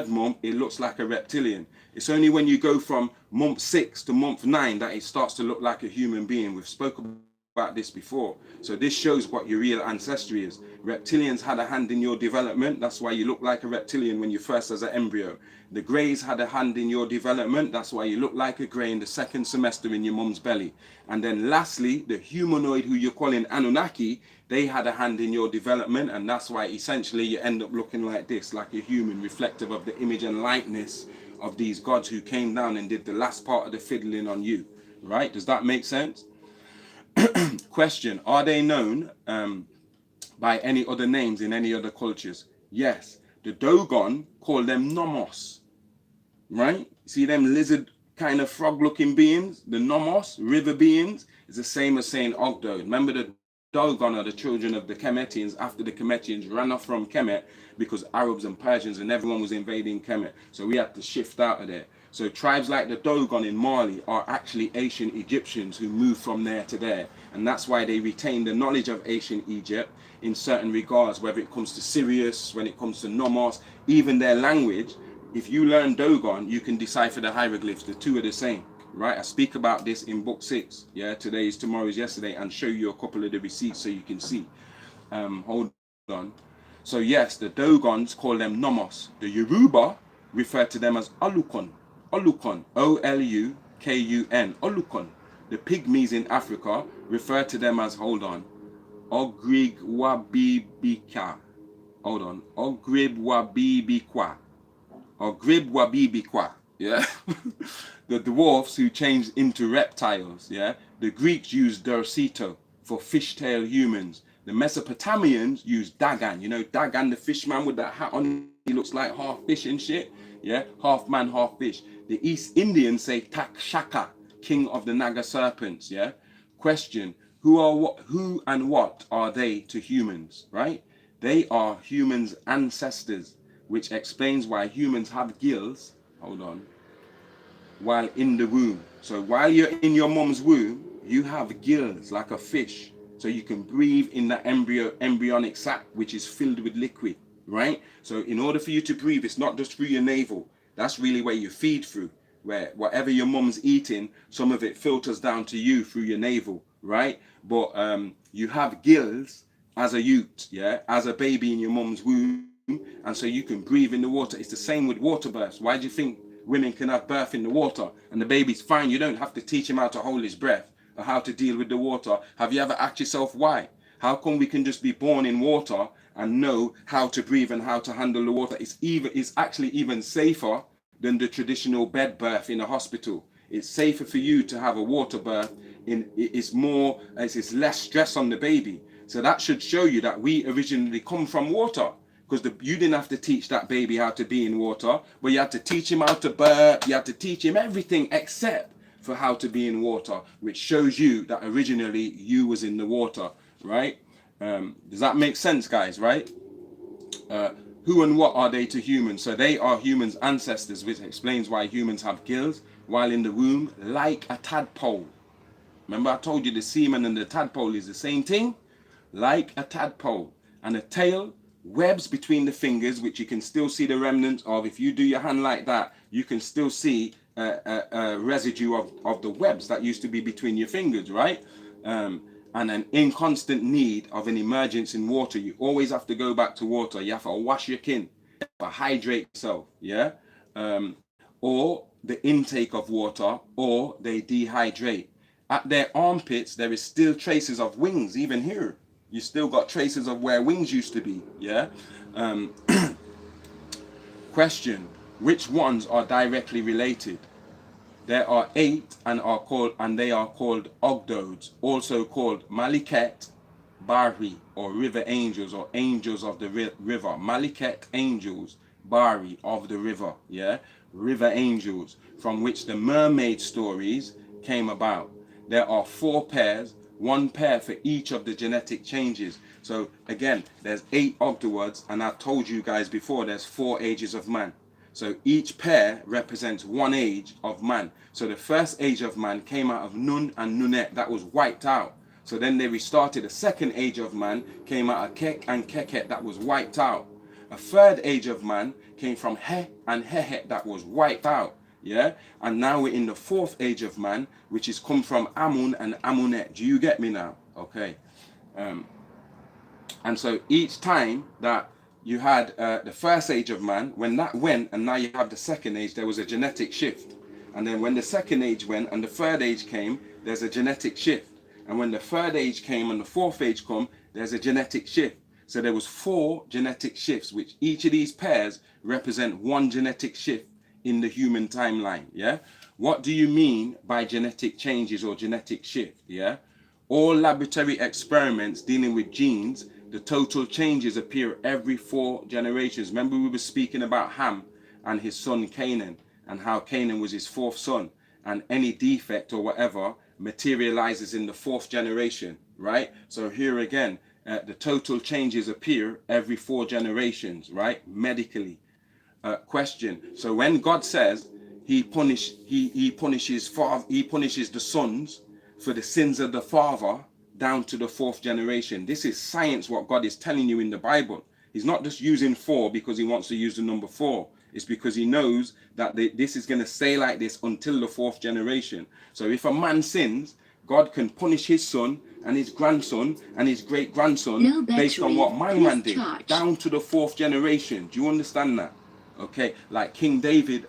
month, it looks like a reptilian. It's only when you go from month 6 to month 9 that it starts to look like a human being. We've spoken about this before. So this shows what your real ancestry is. Reptilians had a hand in your development. That's why you look like a reptilian when you first as an embryo. The greys had a hand in your development. That's why you look like a grey in the second semester in your mum's belly. And then lastly, the humanoid who you're calling Anunnaki, they had a hand in your development, and that's why essentially you end up looking like this, like a human, reflective of the image and likeness of these gods who came down and did the last part of the fiddling on you. Right? Does that make sense? Question, are they known by any other names in any other cultures? Yes. The Dogon call them Nomos. Right? See them lizard kind of frog looking beings? The Nomos, river beings, is the same as saying Ogdo. Remember the Dogon are the children of the Kemetians after the Kemetians ran off from Kemet because Arabs and Persians and everyone was invading Kemet. So we had to shift out of there. So tribes like the Dogon in Mali are actually ancient Egyptians who moved from there to there. And that's why they retain the knowledge of ancient Egypt in certain regards, whether it comes to Sirius, when it comes to Nomos, even their language. If you learn Dogon, you can decipher the hieroglyphs. The two are the same, right? I speak about this in book 6. Yeah, today is tomorrow's yesterday, and show you a couple of the receipts so you can see. Hold on. So yes, the Dogons call them Nomos. The Yoruba refer to them as Olukon. Olukon, O-L-U-K-U-N, Olukon. The Pygmies in Africa refer to them as, hold on, Ogrigwabibika. Hold on, Ogribwabibikwa. Ogribwabibikwa, yeah? The dwarfs who changed into reptiles, yeah? The Greeks used Dorsito for fishtail humans. The Mesopotamians used Dagan. You know Dagan, the fishman with that hat on, he looks like half fish and shit, yeah? Half man, half fish. The East Indians say Takshaka, king of the Naga serpents, yeah? Question, who and what are they to humans, right? They are humans' ancestors, which explains why humans have gills, hold on, while in the womb. So while you're in your mom's womb, you have gills like a fish. So you can breathe in that embryonic sac, which is filled with liquid, right? So in order for you to breathe, it's not just through your navel. That's really where you feed through, where whatever your mom's eating, some of it filters down to you through your navel, right? But you have gills as a youth, yeah, as a baby in your mom's womb, and so you can breathe in the water. It's the same with water births. Why do you think women can have birth in the water and the baby's fine? You don't have to teach him how to hold his breath or how to deal with the water. Have you ever asked yourself why? How come we can just be born in water and know how to breathe and how to handle the water? It's actually even safer than the traditional bed birth in a hospital. It's safer for you to have a water birth. It's less stress on the baby. So that should show you that we originally come from water, because you didn't have to teach that baby how to be in water, but you had to teach him how to burp. You had to teach him everything except for how to be in water, which shows you that originally you was in the water, right? Does that make sense, guys, right? Who and what are they to humans? So they are humans' ancestors, which explains why humans have gills while in the womb, like a tadpole. Remember I told you the semen and the tadpole is the same thing? Like a tadpole. And a tail, webs between the fingers, which you can still see the remnants of. If you do your hand like that, you can still see a residue of the webs that used to be between your fingers, right? And an inconstant need of an emergence in water. You always have to go back to water. You have to wash your kin, you have to hydrate yourself, yeah? Or the intake of water, or they dehydrate. At their armpits, there is still traces of wings, even here. You still got traces of where wings used to be, yeah? Question, which ones are directly related? There are 8 and they are called Ogdods, also called Maliket, Barhi, or river angels, or angels of the river. Maliket angels, Bari, of the river, yeah, river angels, from which the mermaid stories came about. There are 4 pairs, 1 pair for each of the genetic changes. So again, there's 8 octawords, and I've told you guys before there's 4 ages of man. So each pair represents 1 age of man. So the first age of man came out of Nun and Nunet, that was wiped out. So then they restarted. The second age of man came out of Kek and Keket, that was wiped out. A third age of man came from He and Hehet, that was wiped out. Yeah, and now we're in the 4th age of man, which is come from Amun and Amunet. Do you get me now? Okay. And so each time that you had the first age of man, when that went and now you have the second age, there was a genetic shift. And then when the second age went and the third age came, there's a genetic shift. And when the third age came and the 4th age come, there's a genetic shift. So there was 4 genetic shifts, which each of these pairs represent 1 genetic shift in the human timeline. Yeah, what do you mean by genetic changes or genetic shift? Yeah, all laboratory experiments dealing with genes, the total changes appear every 4 generations. Remember we were speaking about Ham and his son Canaan, and how Canaan was his 4th son, and any defect or whatever materializes in the 4th generation, right? So here again, the total changes appear every 4 generations, right? Medically. Question. So when God says he punishes the sons for the sins of the father down to the 4th generation. This is science, what God is telling you in the Bible. He's not just using 4 because he wants to use the number 4. It's because he knows that this is going to stay like this until the 4th generation. So if a man sins, God can punish his son and his grandson and his great grandson based on what my man did down to the 4th generation. Do you understand that? Okay, like King David,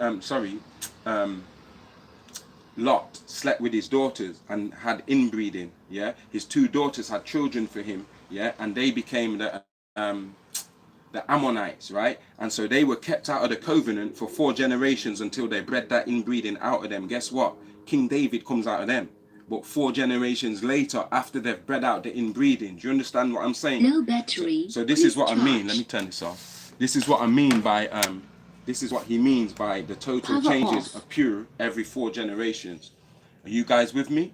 Lot slept with his daughters and had inbreeding. Yeah, his 2 daughters had children for him. Yeah, and they became the Ammonites, right? And so they were kept out of the covenant for 4 generations until they bred that inbreeding out of them. Guess what? King David comes out of them. But 4 generations later, after they've bred out the inbreeding, do you understand what I'm saying? No battery. So this is what I mean. Let me turn this off. This is what I mean by this is what he means by the total changes occur every 4 generations. Are you guys with me?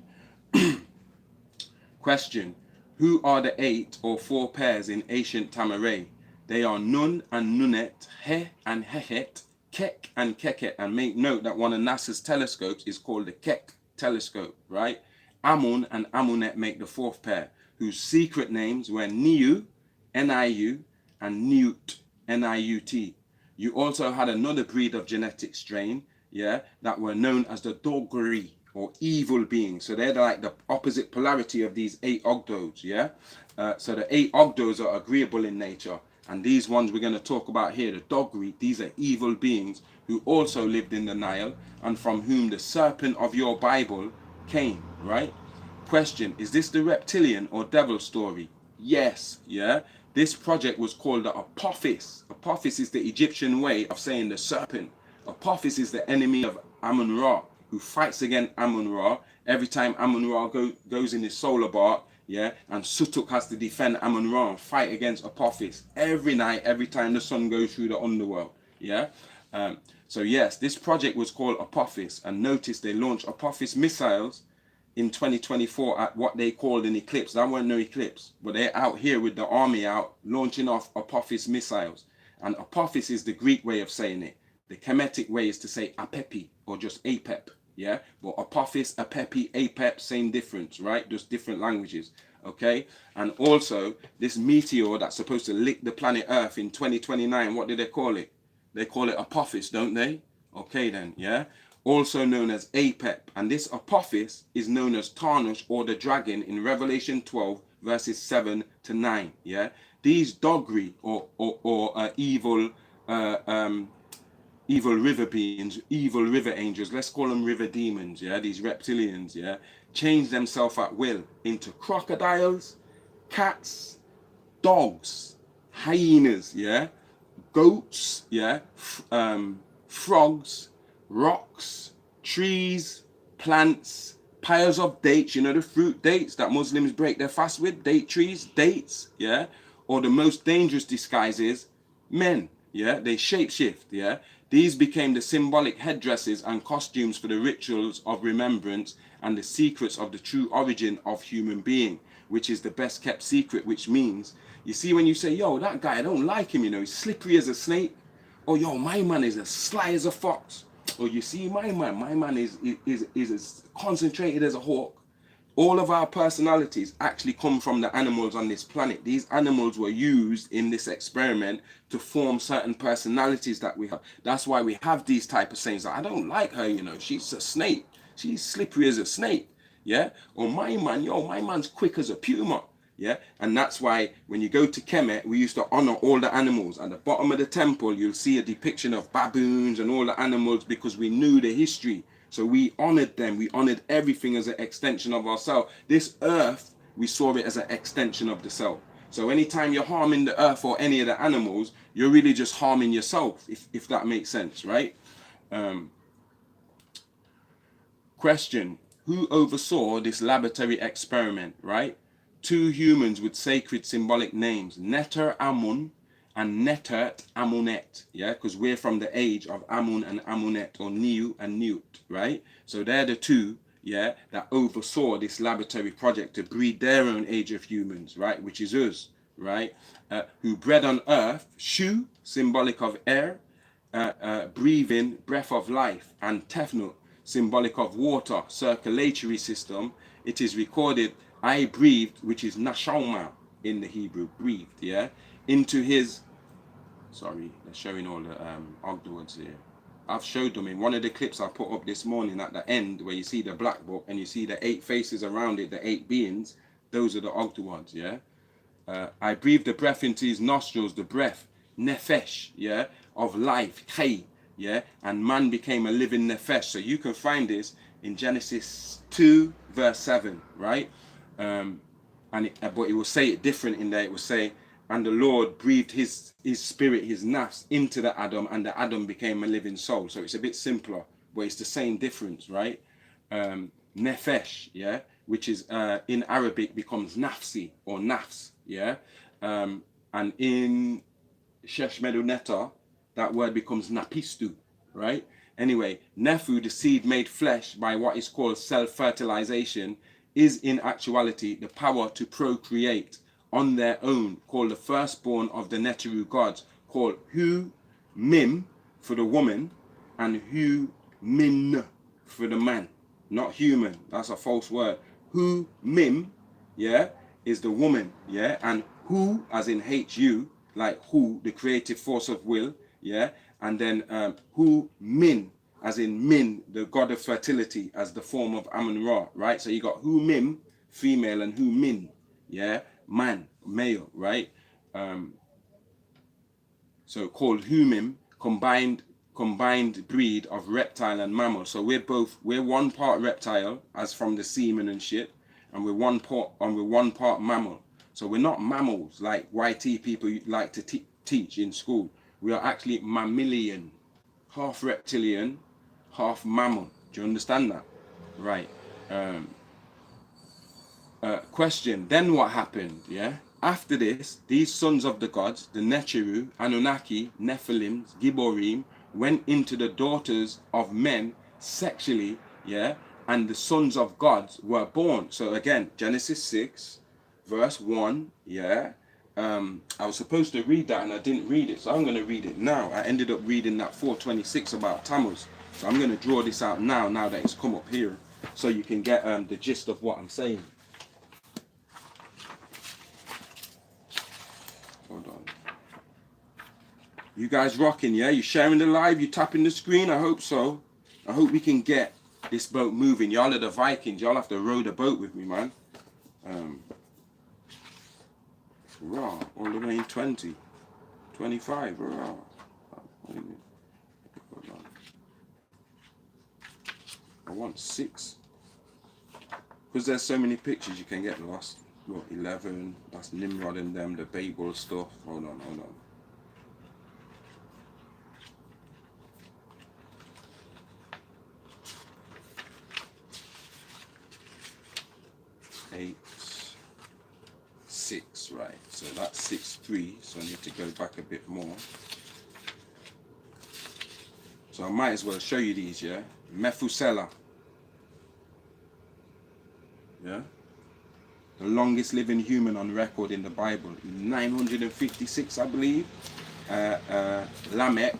Question. Who are the 8 or 4 pairs in ancient Tamaray? They are Nun and Nunet, He and Hehet, Kek and Keket. And make note that one of NASA's telescopes is called the Keck telescope, right? Amun and Amunet make the 4th pair, whose secret names were Niu, Niu, and Newt, Niut. You also had another breed of genetic strain, yeah, that were known as the Dogri, or evil beings. So they're like the opposite polarity of these 8 ogdos, yeah? So the 8 ogdos are agreeable in nature. And these ones we're going to talk about here, the Dogri, these are evil beings who also lived in the Nile and from whom the serpent of your Bible came, right? Question, is this the reptilian or devil story? Yes, yeah? This project was called the Apophis. Apophis is the Egyptian way of saying the serpent. Apophis is the enemy of Amun-Ra, who fights against Amun-Ra every time Amun-Ra goes in his solar bark, yeah, and Sutuk has to defend Amun-Ra and fight against Apophis every night, every time the sun goes through the underworld, yeah. So yes, this project was called Apophis, and notice they launched Apophis missiles in 2024 at what they called an eclipse. That weren't no eclipse, but they're out here with the army out launching off Apophis missiles. And Apophis is the Greek way of saying it. The Kemetic way is to say Apepi or just Apep, yeah? But Apophis, Apepi, Apep, same difference, right? Just different languages, okay? And also, this meteor that's supposed to lick the planet Earth in 2029, what do they call it? They call it Apophis, don't they? Okay then, yeah? Also known as Apep. And this Apophis is known as Tarnush or the dragon in Revelation 12, verses 7 to 9, yeah? These Dogri or evil river beings, evil river angels, let's call them river demons, yeah, these reptilians, yeah, change themselves at will into crocodiles, cats, dogs, hyenas, yeah, goats, yeah, frogs, rocks, trees, plants, piles of dates, you know, the fruit dates that Muslims break their fast with, date trees, dates, yeah, or the most dangerous disguise is men, Yeah, they shapeshift. Yeah, these became the symbolic headdresses and costumes for the rituals of remembrance and the secrets of the true origin of human being, which is the best kept secret. Which means, you see, when you say, "Yo, that guy, I don't like him," you know, he's slippery as a snake, or "Yo, my man is as sly as a fox," or "You see, my man is as concentrated as a hawk." All of our personalities actually come from the animals on this planet. These animals were used in this experiment to form certain personalities that we have. That's why we have these type of sayings like, "I don't like her, you know, she's a snake. She's slippery as a snake." Yeah. Or "My man, yo, my man's quick as a puma." Yeah. And that's why when you go to Kemet, we used to honor all the animals. At the bottom of the temple, you'll see a depiction of baboons and all the animals, because we knew the history. So we honored them. We honored everything as an extension of ourselves. This earth, we saw it as an extension of the self. So anytime you're harming the earth or any of the animals, you're really just harming yourself, if that makes sense, right? Question: who oversaw this laboratory experiment, right? Two humans with sacred symbolic names, Neter Amun and Netert Amunet, yeah, because we're from the age of Amun and Amunet, or Niu and Newt, right? So they're the two, yeah, that oversaw this laboratory project to breed their own age of humans, right, which is us, right? Who bred on earth Shu, symbolic of air, breathing, breath of life, and Tefnut, symbolic of water, circulatory system. It is recorded, I breathed, which is Nashama in the Hebrew, breathed, yeah, into his, sorry, they're showing all the Ogdoads here. I've showed them in one of the clips I put up this morning at the end, where you see the black book and you see the 8 faces around it, the 8 beings. Those are the Ogdoads, yeah. I breathed the breath into his nostrils, the breath, nefesh, yeah, of life, khay, yeah, and man became a living nefesh. So you can find this in Genesis 2, verse 7, right? But it will say it different in there. It will say, "And the Lord breathed his spirit, his nafs, into the Adam, and the Adam became a living soul." So it's a bit simpler, but it's the same difference, right? Nefesh, yeah, which is in Arabic becomes nafsi or nafs, yeah, and in Shesh Meduneta, that word becomes napistu, right? Anyway, Nephu, the seed made flesh by what is called self-fertilization, is in actuality the power to procreate on their own, called the firstborn of the Neteru gods, called Hu Mim for the woman and Hu Min for the man. Not human, that's a false word. Hu Mim, yeah, is the woman, yeah, and Hu, as in Hu, like Hu, the creative force of will, yeah, and then Hu Min, as in Min, the god of fertility, as the form of Amun-Ra, right? So you got Hu Mim, female, and Hu Min, yeah, man, male, right? So called Humim, combined breed of reptile and mammal. So we're one part reptile, as from the semen and shit, and we're one part mammal. So we're not mammals like YT people like to teach in school. We are actually mammalian, half reptilian, half mammal. Do you understand that? Right. Question, then what happened, yeah? After this, these sons of the gods, the Necheru, Anunnaki, Nephilim, Gibborim, went into the daughters of men sexually, yeah? And the sons of gods were born. So again, Genesis 6, verse 1, yeah? I was supposed to read that and I didn't read it, so I'm going to read it now. I ended up reading that 426 about Tammuz. So I'm going to draw this out now that it's come up here, so you can get the gist of what I'm saying. Hold on. You guys rocking, yeah? You sharing the live? You tapping the screen? I hope so. I hope we can get this boat moving. Y'all are the Vikings. Y'all have to row the boat with me, man. Raw, all the way in 20. 25, raw. Hold on. I want 6. Because there's so many pictures, you can get lost. Look, 11. That's Nimrod and them, the Babel stuff. Hold on. 8, 6, right? So that's 6, 3. So I need to go back a bit more. So I might as well show you these, yeah? Methuselah, yeah? The longest living human on record in the Bible, 956, I believe. Lamech,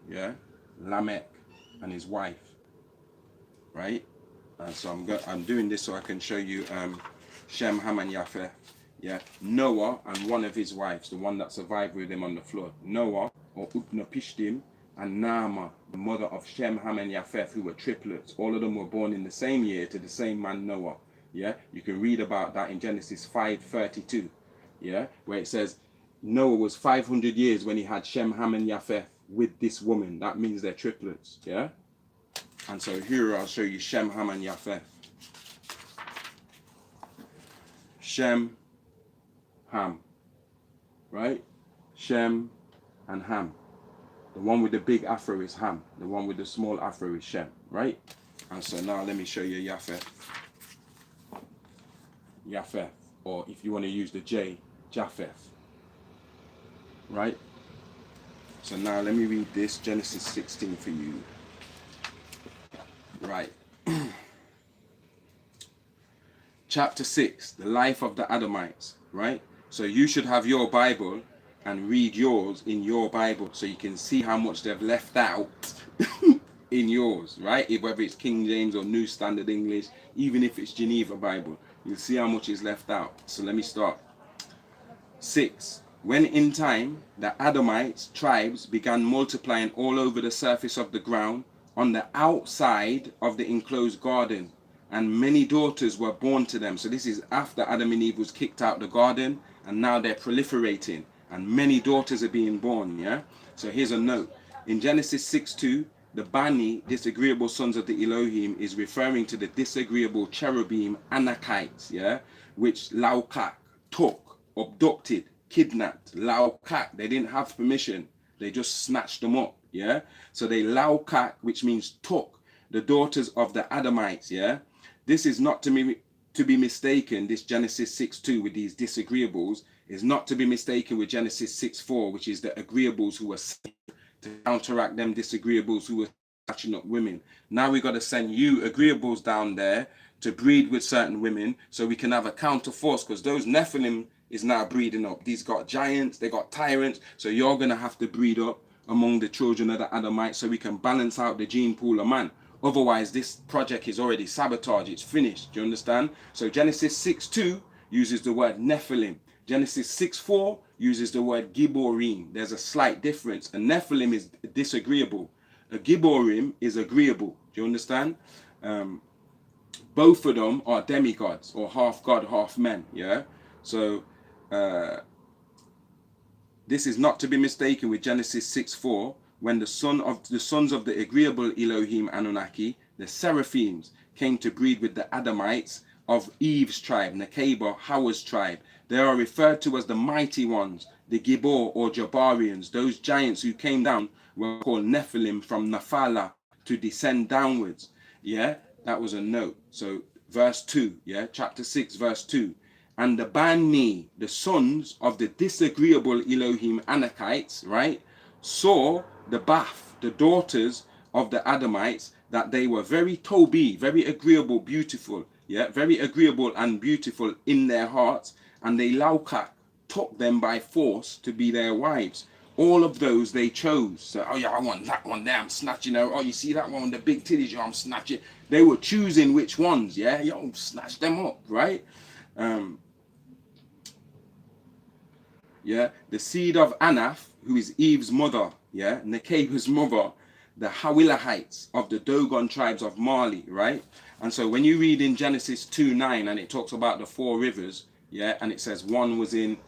yeah? Lamech and his wife, right? So I'm doing this so I can show you Shem, Ham, and Japheth. Yeah, Noah and one of his wives, the one that survived with him on the flood. Noah, or Utnapishtim, and Naamah, the mother of Shem, Ham, and Japheth, who were triplets. All of them were born in the same year to the same man Noah. Yeah, you can read about that in Genesis 5:32. Yeah, where it says Noah was 500 years when he had Shem, Ham, and Japheth with this woman. That means they're triplets. Yeah, and so here I'll show you Shem, Ham, and Japheth. Shem, Ham, right? Shem and Ham. The one with the big afro is Ham. The one with the small afro is Shem, right? And so now let me show you Japheth. Japheth, or if you want to use the J, Japheth, right? So now let me read this, Genesis 16 for you. Right. Chapter 6, the life of the Adamites, right? So you should have your Bible and read yours in your Bible so you can see how much they've left out in yours, right? Whether it's King James or New Standard English, even if it's Geneva Bible, you'll see how much is left out. So let me start. 6. When in time the Adamites tribes began multiplying all over the surface of the ground on the outside of the enclosed garden, and many daughters were born to them. So this is after Adam and Eve was kicked out the garden, and now they're proliferating, and many daughters are being born, yeah? So here's a note. In Genesis 6:2, the Bani, disagreeable sons of the Elohim, is referring to the disagreeable cherubim Anakites, yeah? Which Laukak took, abducted, kidnapped. Laukak, they didn't have permission. They just snatched them up, yeah? So they Laukak, which means took, the daughters of the Adamites, yeah? This is not to be mistaken, this Genesis 6:2 with these disagreeables is not to be mistaken with Genesis 6:4, which is the agreeables who were sent to counteract them disagreeables who were catching up women. Now we got to send you agreeables down there to breed with certain women so we can have a counter force, because those Nephilim is now breeding up. These got giants, they got tyrants, so you're going to have to breed up among the children of the Adamites so we can balance out the gene pool of man. Otherwise, this project is already sabotaged. It's finished. Do you understand? So Genesis 6:2 uses the word Nephilim. Genesis 6:4 uses the word Gibborim. There's a slight difference. A Nephilim is disagreeable. A Gibborim is agreeable. Do you understand? Both of them are demigods, or half God, half men. Yeah. So this is not to be mistaken with Genesis 6:4. When the sons of the agreeable Elohim Anunnaki, the Seraphims, came to breed with the Adamites of Eve's tribe, Nekeba, Hawa's tribe. They are referred to as the mighty ones, the Gibbor or Jabarians. Those giants who came down were called Nephilim from Naphala, to descend downwards. Yeah, that was a note. So verse 2, yeah, chapter 6, verse 2. And the Bani, the sons of the disagreeable Elohim Anakites, right, saw the Bath, the daughters of the Adamites, that they were very Tobi, very agreeable, beautiful, yeah, very agreeable and beautiful in their hearts, and they Laukak took them by force to be their wives. All of those they chose. So, oh yeah, I want that one there, I'm snatching her. Oh, you see that one with the big titties, I'm snatching. They were choosing which ones, yeah, yo, snatch them up, right? Yeah, the seed of Anath, who is Eve's mother, yeah, Nekeba's mother, the Hawilahites of the Dogon tribes of Mali, right? And so when you read in Genesis 2:9 and it talks about the 4 rivers, yeah, and it says one was in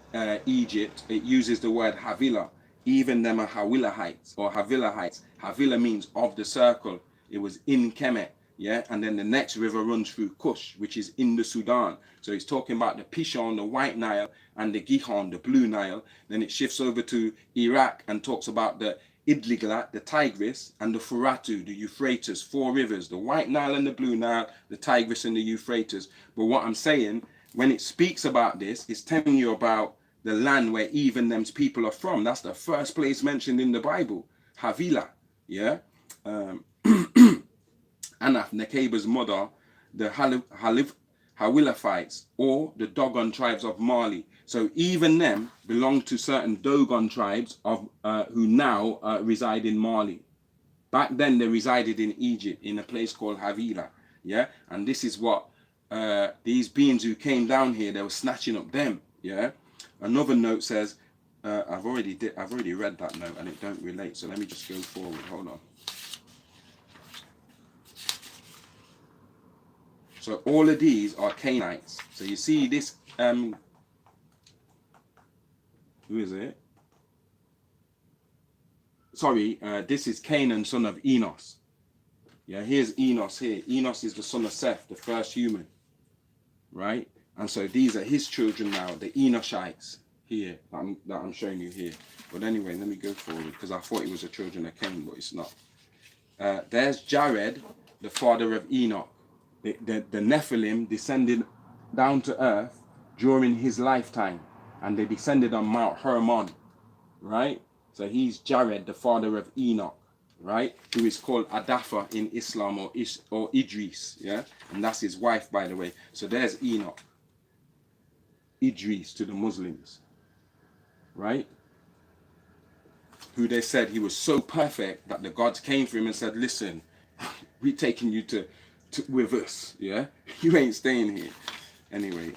Egypt, it uses the word Havilah. Even them are Hawilahites or Havilahites. Havilah means of the circle. It was in Kemet, yeah, and then the next river runs through Kush, which is in the Sudan. So he's talking about the Pishon, the White Nile, and the Gihon, the Blue Nile. Then it shifts over to Iraq and talks about the Idligla, the Tigris, and the Furatu, the Euphrates, 4 rivers, the White Nile and the Blue Nile, the Tigris and the Euphrates. But what I'm saying, when it speaks about this, it's telling you about the land where even them's people are from. That's the first place mentioned in the Bible, Havilah. Yeah. Anath, Nekeba's mother, the Hawilaphites, or the Dogon tribes of Mali. So even them belong to certain Dogon tribes of who now reside in Mali. Back then they resided in Egypt in a place called Havilah. Yeah, and this is what these beings who came down here, they were snatching up them. Yeah. Another note says, I've already read that note and it don't relate. So let me just go forward. Hold on. So all of these are Canaanites. So you see this, who is it? Sorry, this is Canaan, son of Enos. Yeah, here's Enos here. Enos is the son of Seth, the first human. Right? And so these are his children now, the Enoshites here, that I'm showing you here. But anyway, let me go forward, because I thought it was the children of Cain, but it's not. There's Jared, the father of Enoch. The Nephilim descended down to earth during his lifetime, and they descended on Mount Hermon, right? So he's Jared, the father of Enoch, right? Who is called Adapha in Islam, or Idris, yeah? And that's his wife, by the way. So there's Enoch, Idris to the Muslims, right? Who they said he was so perfect that the gods came for him and said, listen, we're taking you to with us, yeah? You ain't staying here. Anyway,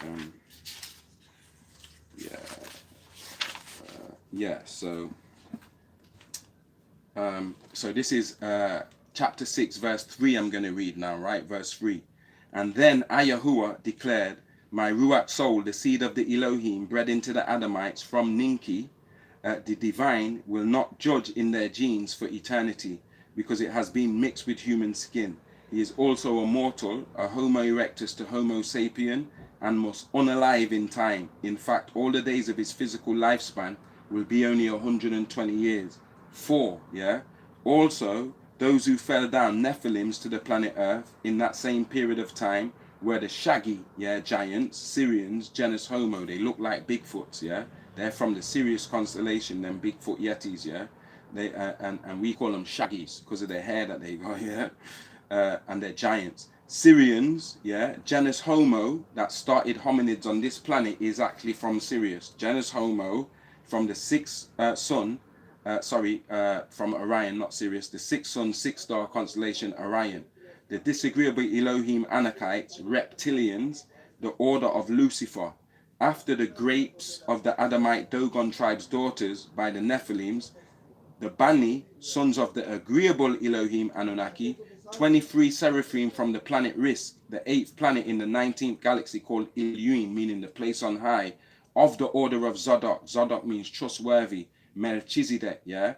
so this is chapter 6, verse 3 I'm going to read now, right? Verse 3. And then Ayahuah declared, my Ruach soul, the seed of the Elohim, bred into the Adamites from Ninki, the divine, will not judge in their genes for eternity, because it has been mixed with human skin. He is also a mortal, a Homo erectus to Homo sapien, and must unalive in time. In fact, all the days of his physical lifespan will be only 120 years. 4, yeah? Also, those who fell down, Nephilims, to the planet Earth in that same period of time were the shaggy, yeah, giants, Syrians, genus Homo. They look like Bigfoots, yeah? They're from the Sirius constellation, them Bigfoot Yetis, yeah? They and we call them shaggies because of their hair that they got, yeah? And they're giants. Syrians, yeah, genus Homo, that started hominids on this planet, is actually from Sirius. Genus Homo, from the sixth sun, from Orion, not Sirius, the sixth sun, sixth star constellation Orion. The disagreeable Elohim Anakites, reptilians, the order of Lucifer. After the grapes of the Adamite Dogon tribe's daughters by the Nephilims, the Bani, sons of the agreeable Elohim Anunnaki, 23 seraphim from the planet Risk, the 8th planet in the 19th galaxy called Iluim, meaning the place on high, of the order of Zadok. Zadok means trustworthy. Melchizedek, yeah,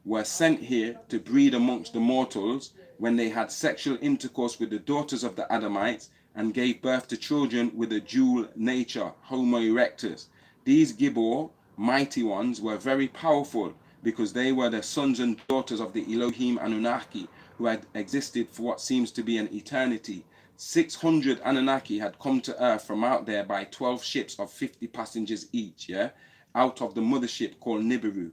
were sent here to breed amongst the mortals when they had sexual intercourse with the daughters of the Adamites and gave birth to children with a dual nature, Homo erectus. These Gibor, mighty ones, were very powerful because they were the sons and daughters of the Elohim Anunnaki, who had existed for what seems to be an eternity. 600 Anunnaki had come to Earth from out there by 12 ships of 50 passengers each, yeah, out of the mothership called Nibiru.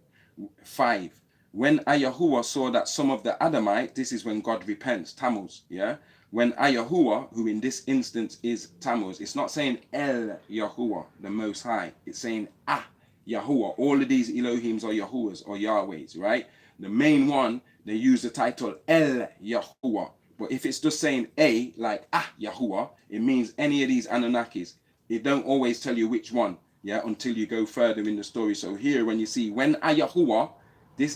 5. When Ayahuah saw that some of the Adamites, this is when God repents, Tammuz, yeah? When Ayahuah, who in this instance is Tammuz, it's not saying El Yahuwah, the Most High. It's saying Yahuwah. All of these Elohims are Yahuwahs or Yahwehs, right? The main one, they use the title El Yahuwah. But if it's just saying A, like Yahuwah, it means any of these Anunnakis. It don't always tell you which one, yeah, until you go further in the story. So here, when you see when Ayahuah,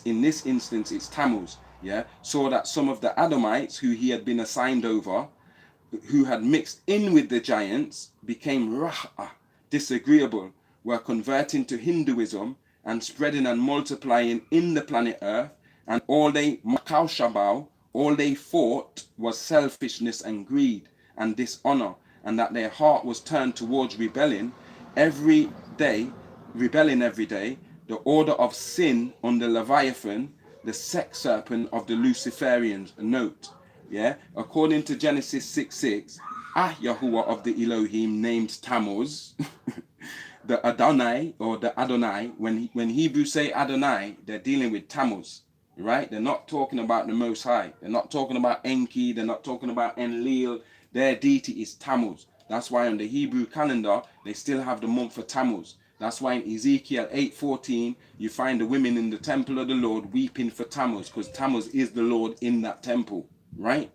in this instance, it's Tammuz, yeah, saw that some of the Adamites who he had been assigned over, who had mixed in with the giants, became Ra'ah, disagreeable, were converting to Hinduism and spreading and multiplying in the planet Earth, and all they fought was selfishness and greed and dishonor, and that their heart was turned towards rebelling every day, the order of sin under Leviathan, the sex serpent of the Luciferians. Note, yeah, according to Genesis 6:6, Yahuwah of the Elohim named Tammuz, the Adonai or the Adonai, when Hebrews say Adonai, they're dealing with Tammuz, right? They're not talking about the Most High. They're not talking about Enki. They're not talking about Enlil. Their deity is Tammuz. That's why on the Hebrew calendar, they still have the month for Tammuz. That's why in Ezekiel 8:14, you find the women in the temple of the Lord weeping for Tammuz, because Tammuz is the Lord in that temple, right?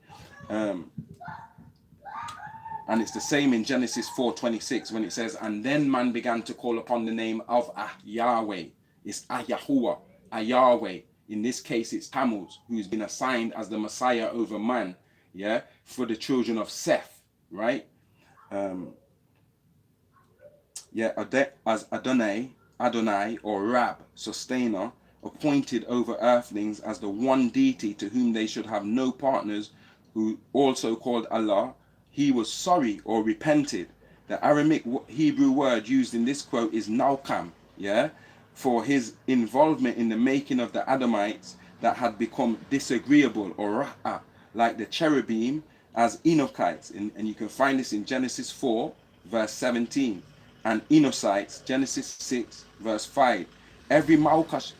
And it's the same in Genesis 4:26 when it says, and then man began to call upon the name of Yahweh. It's Yahuwah, Yahweh. In this case, it's Tammuz, who's been assigned as the Messiah over man, yeah, for the children of Seth, right? As Adonai or Rab, sustainer, appointed over earthlings as the one deity to whom they should have no partners, who also called Allah, he was sorry or repented. The Aramaic Hebrew word used in this quote is naukam, yeah, for his involvement in the making of the Adamites that had become disagreeable or ra'a, like the cherubim as Enochites, and you can find this in Genesis 4 verse 17, and Enosites, Genesis 6 verse 5. Every thought,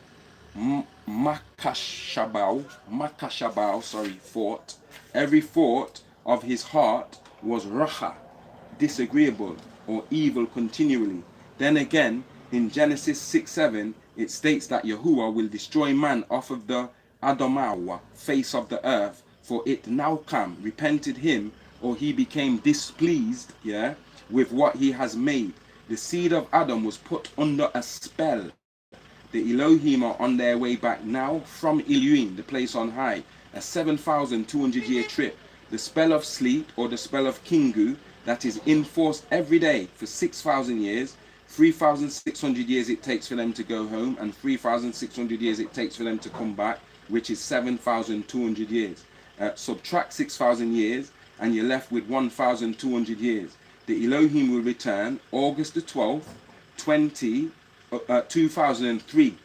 every thought of his heart was racha, disagreeable or evil continually. Then again, in Genesis 6:7, it states that Yahuwah will destroy man off of the Atum-Ra, face of the earth, for it now come, repented him, or he became displeased, yeah, with what he has made. The seed of Adam was put under a spell. The Elohim are on their way back now from Elohim, the place on high, a 7,200 year trip. The spell of sleep, or the spell of Kingu, that is enforced every day for 6,000 years. 3,600 years it takes for them to go home, and 3,600 years it takes for them to come back, which is 7,200 years. Subtract 6,000 years, and you're left with 1,200 years. The Elohim will return August the 12th, 2003.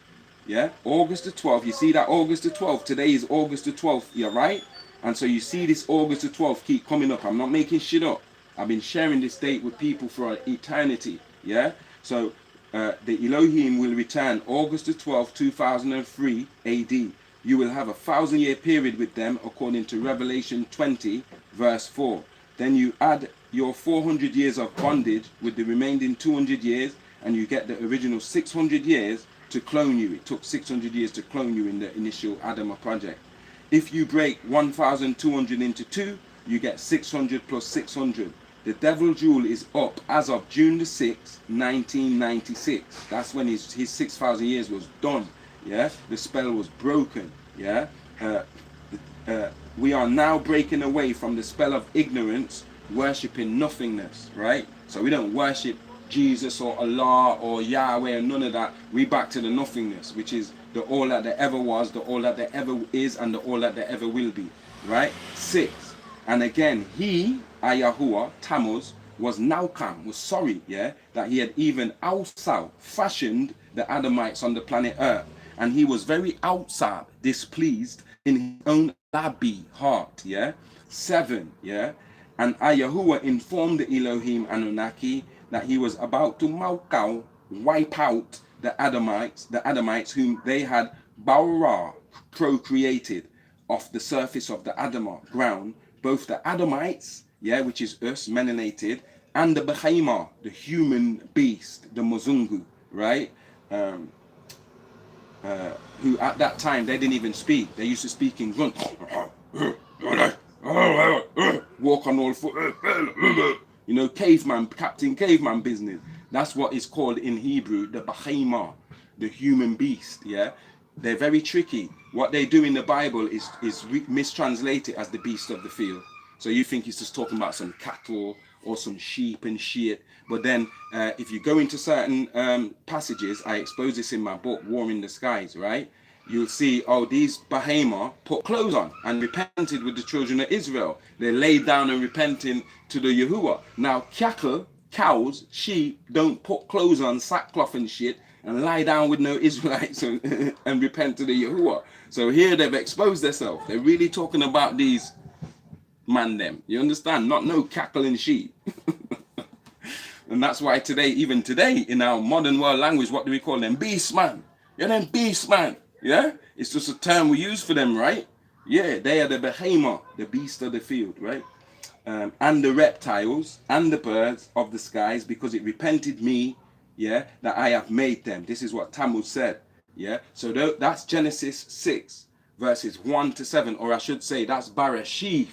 Yeah, August the 12th. You see that August the 12th. Today is August the 12th. Yeah, right? And so you see this August the 12th keep coming up. I'm not making shit up. I've been sharing this date with people for eternity. Yeah. So the Elohim will return August the 12th, 2003 AD. You will have a 1,000-year period with them according to Revelation 20 verse 4. Then you add your 400 years of bondage with the remaining 200 years, and you get the original 600 years to clone you. It took 600 years to clone you in the initial Adama project. If you break 1,200 into 2, you get 600 plus 600. The devil jewel is up as of June the 6th, 1996. That's when his 6,000 years was done. Yeah, the spell was broken. Yeah, we are now breaking away from the spell of ignorance, worshipping nothingness. Right? So we don't worship Jesus or Allah or Yahweh or none of that. We back to the nothingness, which is the all that there ever was, the all that there ever is, and the all that there ever will be. Right? 6. And again, he, Yahuwah, Tammuz, was Naukam, was sorry, yeah, that he had even outside fashioned the Adamites on the planet Earth. And he was very outside displeased in his own Labi heart, yeah. 7, yeah. And Yahuwah informed the Elohim Anunnaki that he was about to Maukau, wipe out the Adamites whom they had Baura procreated off the surface of the Adamah ground, both the Adamites, yeah, which is us, melanated, and the Behemoth, the human beast, the Muzungu, right? Who at that time, they didn't even speak. They used to speak in grunt. Walk on all four. You know, caveman, Captain Caveman business. That's what is called in Hebrew, the Behemoth, the human beast, yeah? They're very tricky. What they do in the Bible is mistranslated as the beast of the field. So you think he's just talking about some cattle or some sheep and shit. But then if you go into certain passages, I expose this in my book, War in the Skies, right? You'll see, oh, these Behemoth put clothes on and repented with the children of Israel. They laid down and repenting to the Yahuwah. Now, cattle, cows, sheep don't put clothes on, sackcloth and shit, and lie down with no Israelites and repent to the Yahuwah. So here they've exposed themselves. They're really talking about these man them. You understand? Not no cackle and sheep. And that's why today, even today, in our modern world language, what do we call them? Beast man. Yeah, them beast man. Yeah? It's just a term we use for them, right? Yeah, they are the behemoth, the beast of the field, right? And the reptiles and the birds of the skies, because it repented me, yeah, that I have made them. This is what Tammuz said, yeah. So that's Genesis 6, verses 1 to 7, or I should say that's Bereshith,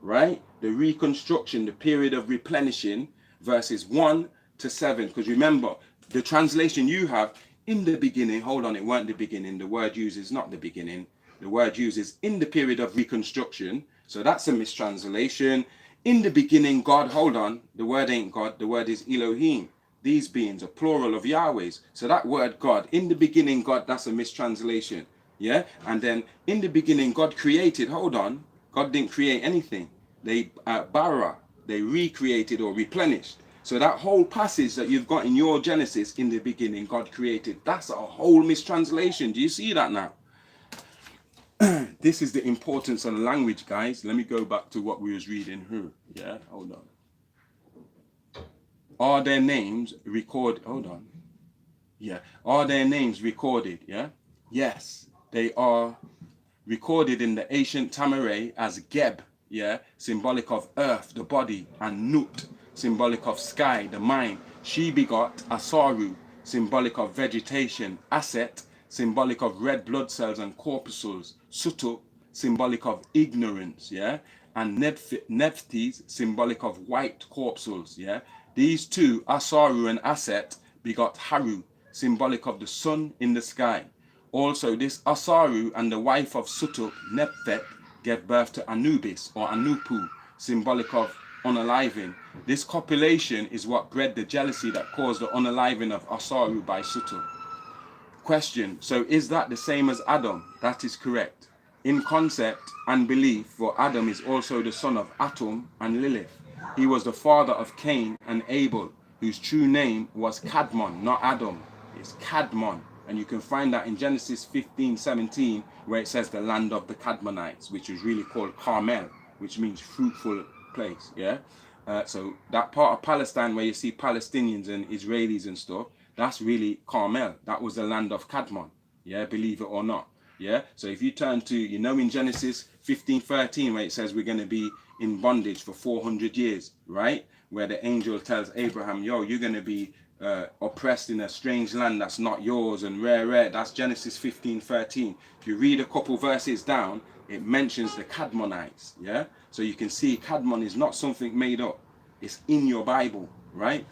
right? The reconstruction, the period of replenishing, verses 1 to 7. Because remember, the translation you have, in the beginning, hold on, it weren't the beginning. The word used is not the beginning. The word used is in the period of reconstruction. So that's a mistranslation. In the beginning, God, hold on, the word ain't God, the word is Elohim. These beings, a plural of Yahwehs. So that word God, in the beginning, God, that's a mistranslation. Yeah? And then in the beginning, God created, hold on, God didn't create anything. They bara, they recreated or replenished. So that whole passage that you've got in your Genesis, in the beginning, God created, that's a whole mistranslation. Do you see that now? This is the importance of language, guys. Let me go back to what we was reading here. Yeah, hold on. Are their names recorded? Hold on. Yeah. Are their names recorded? Yeah. Yes, they are recorded in the ancient Tamaray as Geb, yeah, symbolic of earth, the body, and Nut, symbolic of sky, the mind. She begot Asaru, symbolic of vegetation, Aset, symbolic of red blood cells and corpuscles, Sutu, symbolic of ignorance, yeah, and Nephthys, symbolic of white corpuscles, yeah. These two, Asaru and Aset, begot Haru, symbolic of the sun in the sky. Also, this Asaru and the wife of Sutuk, Nephet, gave birth to Anubis or Anupu, symbolic of unaliving. This copulation is what bred the jealousy that caused the unaliving of Asaru by Sutuk. Question, so is that the same as Adam? That is correct. In concept and belief, for Adam is also the son of Atum and Lilith. He was the father of Cain and Abel, whose true name was Cadmon, not Adam. It's Cadmon. And you can find that in Genesis 15:17, where it says the land of the Cadmonites, which is really called Carmel, which means fruitful place, yeah? So that part of Palestine where you see Palestinians and Israelis and stuff, that's really Carmel. That was the land of Cadmon, yeah, believe it or not, yeah? So if you turn to, you know, in Genesis 15:13, where it says we're going to be in bondage for 400 years, right? Where the angel tells Abraham, yo, you're going to be oppressed in a strange land that's not yours and rare. That's Genesis 15:13. If you read a couple verses down, it mentions the Cadmonites, yeah? So you can see Cadmon is not something made up. It's in your Bible, right?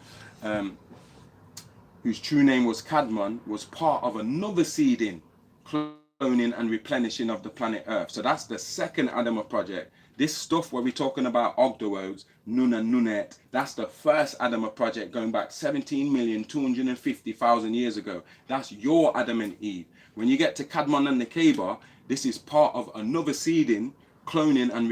Whose true name was Cadmon, was part of another seeding, cloning and replenishing of the planet Earth. So that's the second Adama project. This stuff where we're talking about Ogdoads, Nun and Nunet, that's the first Adama project going back 17,250,000 years ago. That's your Adam and Eve. When you get to Cadmon and the Kaaba, this is part of another seeding, cloning and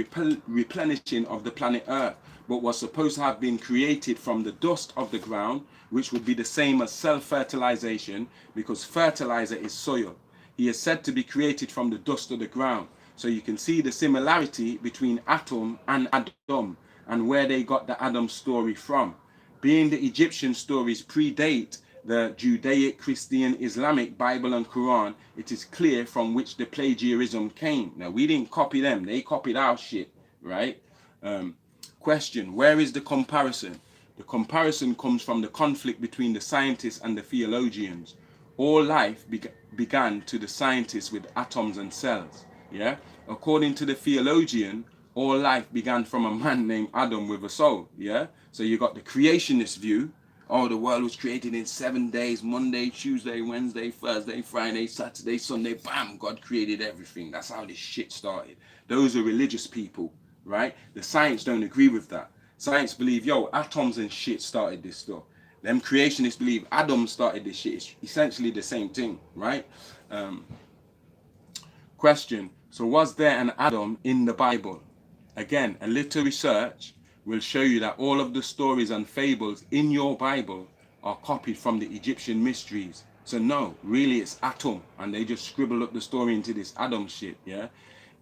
replenishing of the planet Earth, but was supposed to have been created from the dust of the ground, which would be the same as self-fertilization, because fertilizer is soil. He is said to be created from the dust of the ground. So you can see the similarity between Atum and Adam and where they got the Adam story from. Being the Egyptian stories predate the Judaic, Christian, Islamic Bible and Quran, it is clear from which the plagiarism came. Now, we didn't copy them. They copied our shit, right? Question, where is the comparison? The comparison comes from the conflict between the scientists and the theologians. All life began to the scientists with atoms and cells. Yeah, according to the theologian, all life began from a man named Adam with a soul. Yeah, so you got the creationist view. Oh, the world was created in 7 days: Monday, Tuesday, Wednesday, Thursday, Friday, Saturday, Sunday. Bam, God created everything. That's how this shit started. Those are religious people, right? The science don't agree with that. Science believe, yo, atoms and shit started this stuff. Them creationists believe Adam started this shit. It's essentially the same thing, right? Question. So was there an Adam in the Bible? Again, a little research will show you that all of the stories and fables in your Bible are copied from the Egyptian mysteries. So no, really it's Atum, and they just scribble up the story into this Adam shit, yeah?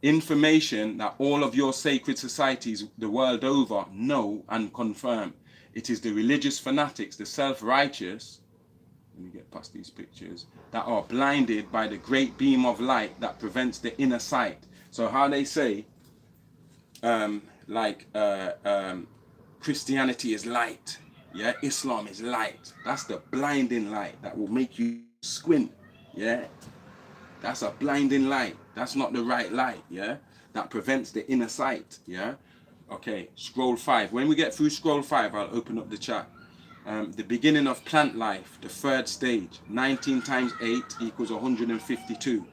Information that all of your sacred societies the world over know and confirm. It is the religious fanatics, the self-righteous, let me get past these pictures, that are blinded by the great beam of light that prevents the inner sight. So how they say, Christianity is light, yeah, Islam is light. That's the blinding light that will make you squint, yeah. That's a blinding light. That's not the right light, yeah. That prevents the inner sight, yeah. Okay, scroll 5. When we get through scroll 5, I'll open up the chat. The beginning of plant life, the third stage. 19 times 8 equals 152.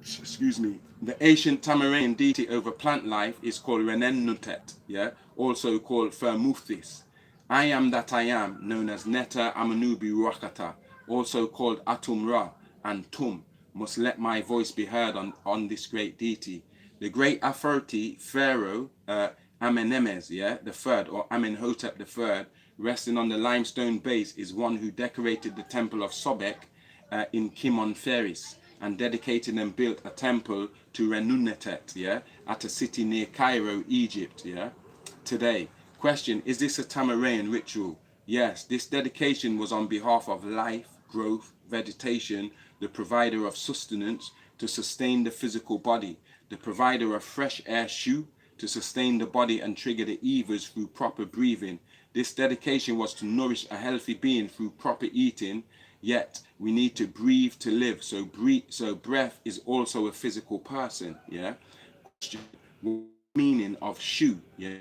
Excuse me. The ancient Tamarian deity over plant life is called Renennutet, yeah, also called Firmuthis. I am that I am, known as Neta Amanubi Ruakata, also called Atum-Ra and Tum, must let my voice be heard on this great deity. The great Aferti Pharaoh Amenemez, yeah, the third, or Amenhotep the third, resting on the limestone base, is one who decorated the temple of Sobek in Kimon Ferris, and dedicated and built a temple to Renunnetet, yeah, at a city near Cairo, Egypt, yeah, today. Question, is this a Tamaraean ritual? Yes, this dedication was on behalf of life, growth, vegetation, the provider of sustenance to sustain the physical body, the provider of fresh air shu to sustain the body and trigger the evas through proper breathing. This dedication was to nourish a healthy being through proper eating. Yet we need to breathe to live. So breath is also a physical person. Yeah. Question, what meaning of shu? Yeah.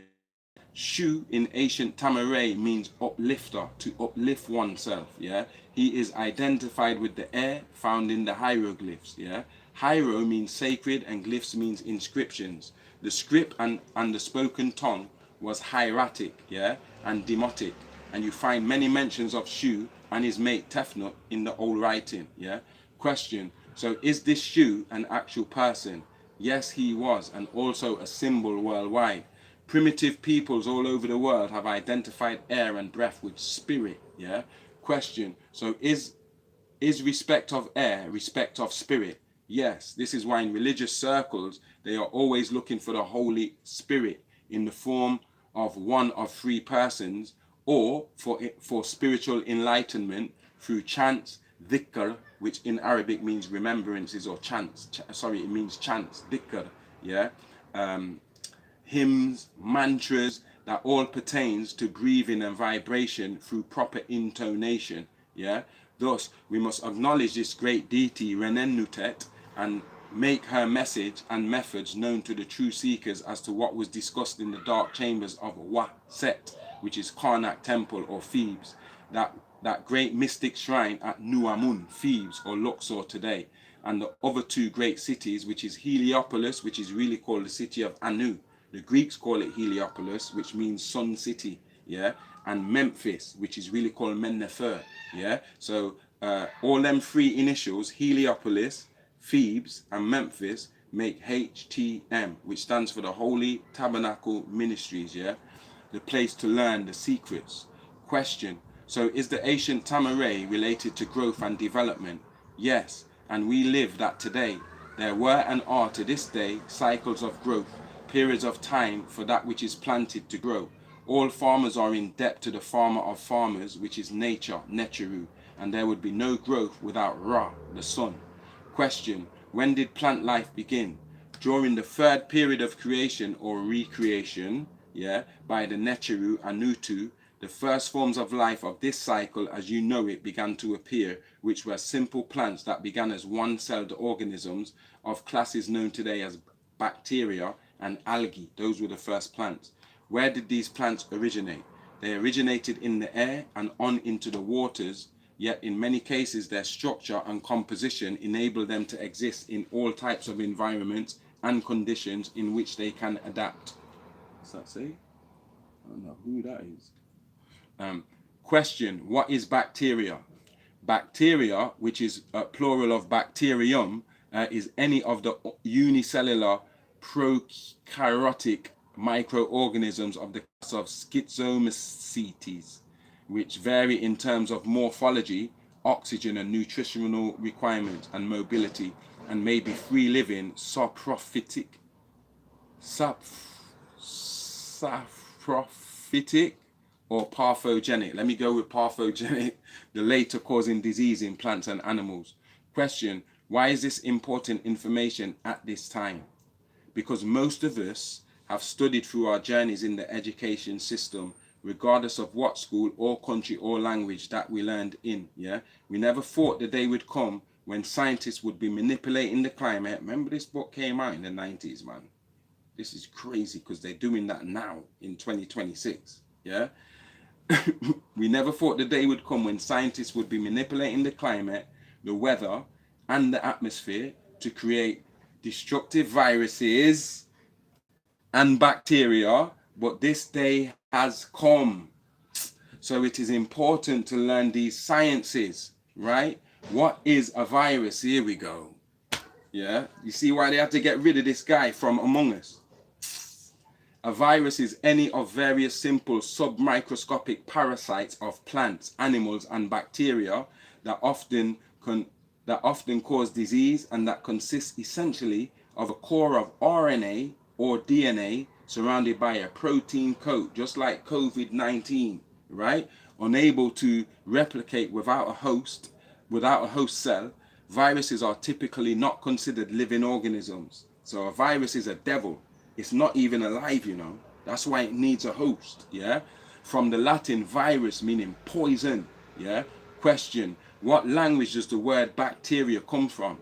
Shu in ancient Tamaray means uplifter, to uplift oneself. Yeah. He is identified with the air found in the hieroglyphs. Yeah. Hiero means sacred and glyphs means inscriptions. The script and the spoken tongue was hieratic, yeah, and demotic. And you find many mentions of Shu and his mate Tefnut in the old writing, yeah. Question, so is this Shu an actual person? Yes, he was, and also a symbol worldwide. Primitive peoples all over the world have identified air and breath with spirit, yeah. Question, so is respect of air respect of spirit? Yes, this is why in religious circles they are always looking for the Holy Spirit in the form of one of three persons, or for spiritual enlightenment through chants, dhikr, which in Arabic means remembrances or chants. It means chants, dhikr, yeah. Hymns, mantras, that all pertains to breathing and vibration through proper intonation, yeah. Thus, we must acknowledge this great deity Renennutet and make her message and methods known to the true seekers as to what was discussed in the dark chambers of Wa Set, which is Karnak Temple or Thebes, that great mystic shrine at Nuamun, Thebes or Luxor today, and the other two great cities, which is Heliopolis, which is really called the city of Anu. The Greeks call it Heliopolis, which means sun city, yeah, and Memphis, which is really called Mennefer, yeah. So all them three initials, Heliopolis, Thebes, and Memphis, make HTM, which stands for the Holy Tabernacle Ministries, yeah, the place to learn the secrets. Question, so is the ancient Tamaray related to growth and development? Yes, and we live that today. There were and are to this day cycles of growth, periods of time for that which is planted to grow. All farmers are in debt to the farmer of farmers, which is nature, Neteru, and there would be no growth without Ra, the sun. Question, when did plant life begin? During the third period of creation or recreation, yeah, by the Neteru Anutu, the first forms of life of this cycle as you know it began to appear, which were simple plants that began as one-celled organisms of classes known today as bacteria and algae. Those were the first plants. Where did these plants originate? They originated in the air and on into the waters, yet in many cases their structure and composition enable them to exist in all types of environments and conditions in which they can adapt. What's that say? I don't know who that is. Question, what is bacteria? Bacteria, which is a plural of bacterium, is any of the unicellular prokaryotic microorganisms of the class of Schizomycetes, which vary in terms of morphology, oxygen and nutritional requirements and mobility, and may be free-living, saprophytic, or pathogenic? Let me go with pathogenic, the later causing disease in plants and animals. Question, why is this important information at this time? Because most of us have studied through our journeys in the education system, regardless of what school or country or language that we learned in. Yeah, we never thought the day would come when scientists would be manipulating the climate. Remember, this book came out in the 90s, man. This is crazy because they're doing that now in 2026. Yeah, we never thought the day would come when scientists would be manipulating the climate, the weather, and the atmosphere to create destructive viruses and bacteria, but this day has come. So it is important to learn these sciences, right? What is a virus? Here we go. Yeah, you see why they had to get rid of this guy from among us. A virus is any of various simple submicroscopic parasites of plants, animals, and bacteria that often cause disease and that consists essentially of a core of RNA or DNA surrounded by a protein coat, just like COVID-19, right? Unable to replicate without a host cell. Viruses are typically not considered living organisms. So a virus is a devil. It's not even alive, you know. That's why it needs a host, yeah? From the Latin virus, meaning poison, yeah? Question, what language does the word bacteria come from?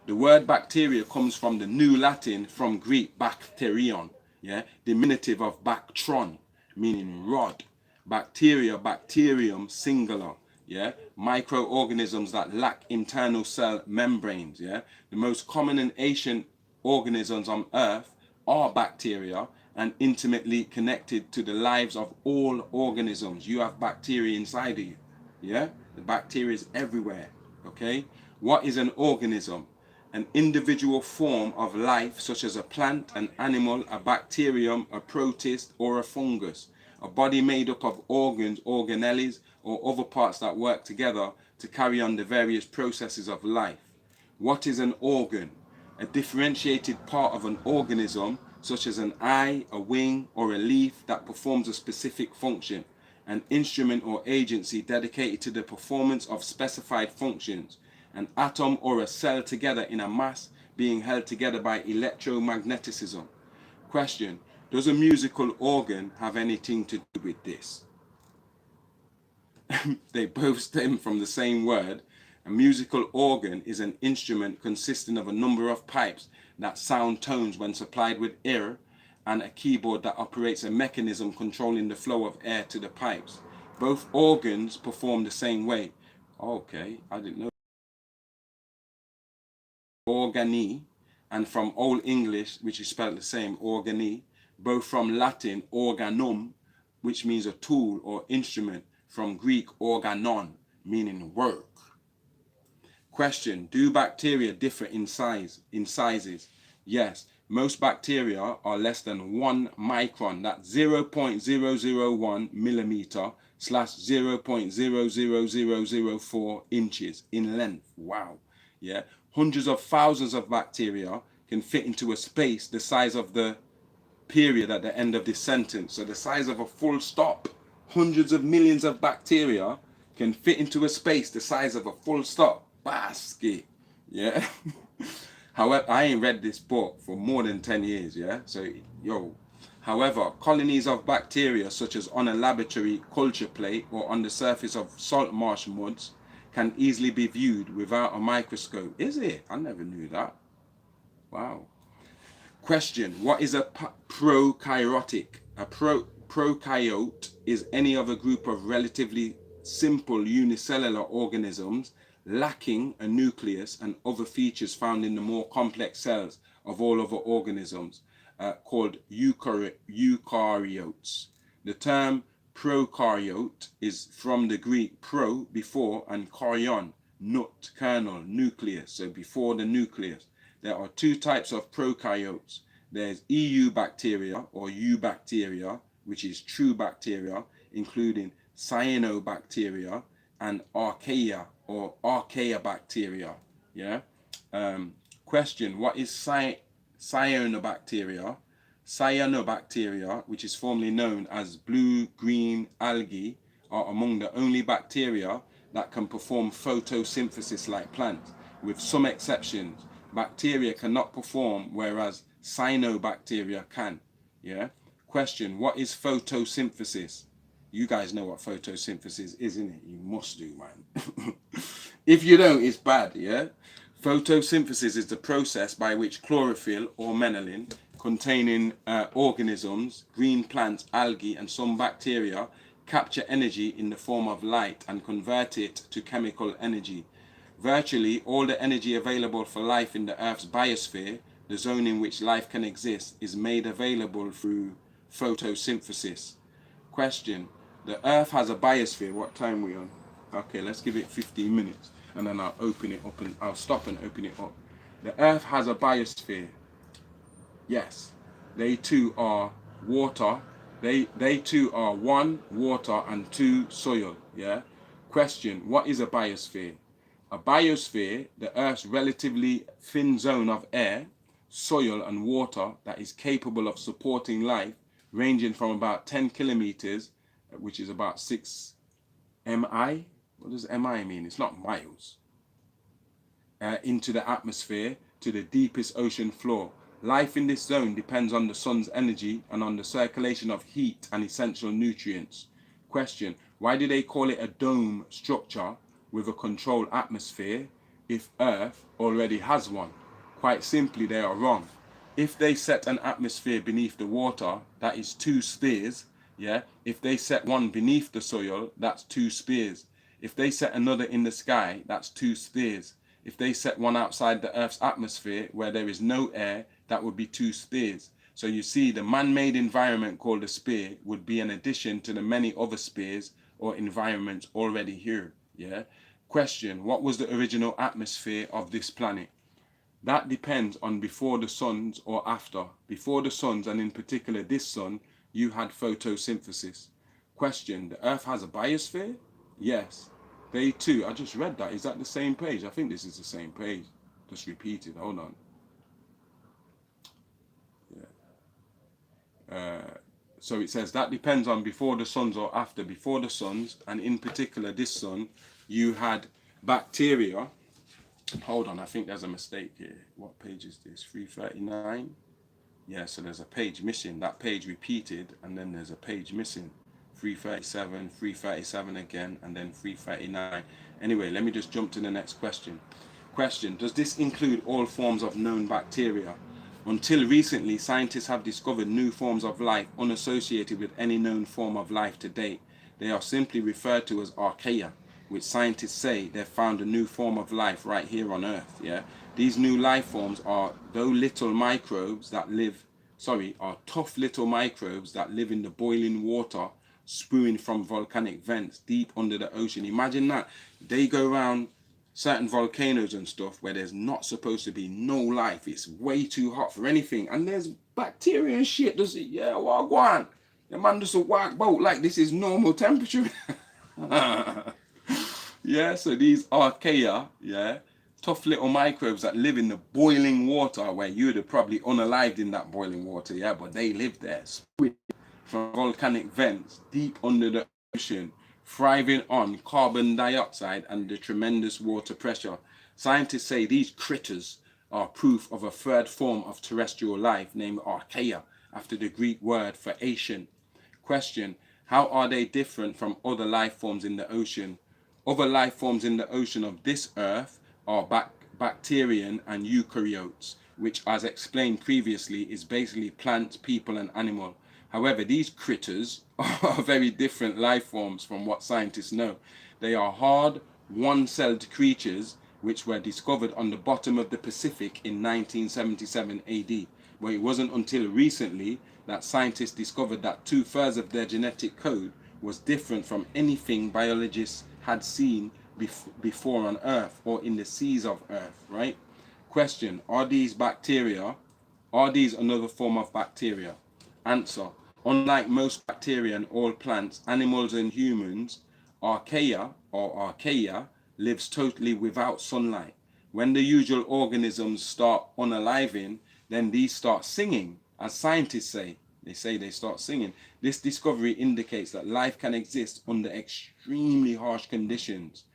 The word bacteria comes from the New Latin from Greek bacterion, yeah? Diminutive of bactron, meaning rod. Bacteria, bacterium, singular, yeah? Microorganisms that lack internal cell membranes, yeah? The most common and ancient organisms on Earth are bacteria and intimately connected to the lives of all organisms. You have bacteria inside of you, yeah? The bacteria is everywhere, okay? What is an organism? An individual form of life such as a plant, an animal, a bacterium, a protist, or a fungus. A body made up of organs, organelles, or other parts that work together to carry on the various processes of life. What is an organ? A differentiated part of an organism, such as an eye, a wing, or a leaf that performs a specific function. An instrument or agency dedicated to the performance of specified functions. An atom or a cell together in a mass being held together by electromagnetism. Question, does a musical organ have anything to do with this? They both stem from the same word. A musical organ is an instrument consisting of a number of pipes that sound tones when supplied with air, and a keyboard that operates a mechanism controlling the flow of air to the pipes. Both organs perform the same way. Okay, I didn't know. Organi, and from Old English, which is spelled the same, organi, both from Latin organum, which means a tool or instrument, from Greek organon, meaning work. Question, do bacteria differ in sizes? Yes, most bacteria are less than 1 micron, that's 0.001 millimeter / 0.00004 inches in length. Wow. Yeah, hundreds of thousands of bacteria can fit into a space the size of the period at the end of this sentence. So the size of a full stop. Hundreds of millions of bacteria can fit into a space the size of a full stop. Basket. Yeah. However, I ain't read this book for more than 10 years, yeah? So, yo. However, colonies of bacteria, such as on a laboratory culture plate or on the surface of salt marsh muds, can easily be viewed without a microscope. Is it? I never knew that. Wow. Question, what is a prokaryotic? A prokaryote is any other group of relatively simple unicellular organisms lacking a nucleus and other features found in the more complex cells of all other organisms, called eukaryotes. The term prokaryote is from the Greek pro, before, and karyon, nut, kernel, nucleus, so before the nucleus. There are two types of prokaryotes. There's EU bacteria or eubacteria, which is true bacteria, including cyanobacteria and archaea or archaeobacteria. Yeah. Question, what is cyanobacteria? Cyanobacteria, which is formerly known as blue-green algae, are among the only bacteria that can perform photosynthesis like plants. With some exceptions, bacteria cannot perform, whereas cyanobacteria can. Yeah? Question, what is photosynthesis? You guys know what photosynthesis is, innit? You must do, man. If you don't, it's bad, yeah? Photosynthesis is the process by which chlorophyll or melanin containing organisms, green plants, algae, and some bacteria capture energy in the form of light and convert it to chemical energy. Virtually all the energy available for life in the Earth's biosphere, the zone in which life can exist, is made available through photosynthesis. Question, the Earth has a biosphere. What time are we on? Okay, let's give it 15 minutes and then I'll open it up and I'll stop and open it up. The Earth has a biosphere. Yes, they too are water. They too are one, water, and two, soil. Yeah. Question, what is a biosphere? A biosphere, the Earth's relatively thin zone of air, soil, and water that is capable of supporting life, ranging from about 10 kilometers, which is about 6 mi. What does mi mean? It's not miles. Into the atmosphere to the deepest ocean floor. Life in this zone depends on the sun's energy and on the circulation of heat and essential nutrients. Question, why do they call it a dome structure with a controlled atmosphere if Earth already has one? Quite simply, they are wrong. If they set an atmosphere beneath the water, that is 2 spheres. Yeah. If they set one beneath the soil, that's 2 spheres. If they set another in the sky, that's 2 spheres. If they set one outside the Earth's atmosphere where there is no air, that would be 2 spheres. So you see, the man-made environment called a sphere would be an addition to the many other spheres or environments already here. Yeah. Question, what was the original atmosphere of this planet? That depends on before the suns or after. Before the suns, and in particular this sun, you had photosynthesis. Question, the Earth has a biosphere? Yes. They too, I just read that. Is that the same page? I think this is the same page. Just repeated. Hold on. Yeah. So it says that depends on before the suns or after. Before the suns, and in particular this sun, you had bacteria. Hold on, I think there's a mistake here. What page is this? 339? Yeah, so there's a page missing. That page repeated, and then there's a page missing. 337, 337 again, and then 339. Anyway, let me just jump to the next question. Question, does this include all forms of known bacteria? Until recently, scientists have discovered new forms of life unassociated with any known form of life to date. They are simply referred to as archaea, which scientists say they've found a new form of life right here on Earth. Yeah, these new life forms are tough little microbes that live in the boiling water spewing from volcanic vents deep under the ocean. Imagine that. They go around certain volcanoes and stuff where there's not supposed to be no life. It's way too hot for anything, and there's bacteria and shit. Does it? Yeah, well, go on. The man does a walk boat like this is normal temperature. Yeah, so these archaea, yeah, tough little microbes that live in the boiling water where you'd have probably unalived in that boiling water, yeah, but they live there, from volcanic vents deep under the ocean, thriving on carbon dioxide and the tremendous water pressure. Scientists say these critters are proof of a third form of terrestrial life named archaea, after the Greek word for ancient. Question, how are they different from other life forms in the ocean? Other life forms in the ocean of this Earth are bacterian and eukaryotes, which, as explained previously, is basically plants, people, and animal. However, these critters are very different life forms from what scientists know. They are hard, one-celled creatures which were discovered on the bottom of the Pacific in 1977 AD. But it wasn't until recently that scientists discovered that 2/3 of their genetic code was different from anything biologists had seen before on Earth or in the seas of Earth, right? Question, are these another form of bacteria? Answer, unlike most bacteria and all plants, animals and humans, archaea lives totally without sunlight. When the usual organisms start unaliving, then these start singing As scientists say, they start singing. This discovery indicates that life can exist under extremely harsh conditions.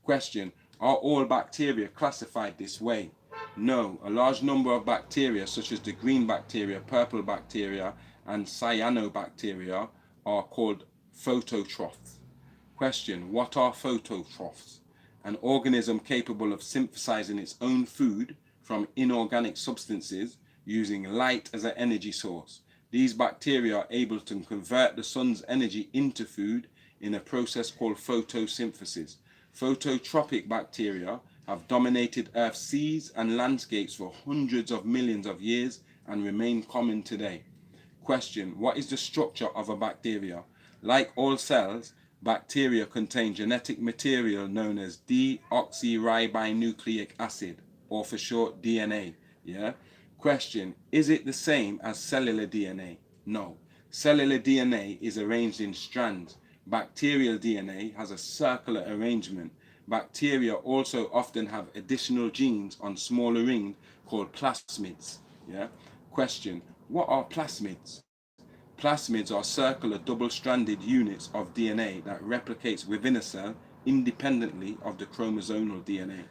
Question: are all bacteria classified this way? No. A large number of bacteria, such as the green bacteria, purple bacteria, and cyanobacteria, are called phototrophs. Question: what are phototrophs? An organism capable of synthesizing its own food from inorganic substances using light as an energy source. These bacteria are able to convert the sun's energy into food in a process called photosynthesis. Phototrophic bacteria have dominated Earth's seas and landscapes for hundreds of millions of years and remain common today. Question: what is the structure of a bacteria? Like all cells, bacteria contain genetic material known as deoxyribonucleic acid, or for short DNA. Yeah? Question: is it the same as cellular DNA? No. Cellular DNA is arranged in strands. Bacterial DNA has a circular arrangement. Bacteria also often have additional genes on smaller rings called plasmids. Yeah? Question: what are plasmids? Plasmids are circular double-stranded units of DNA that replicates within a cell independently of the chromosomal DNA.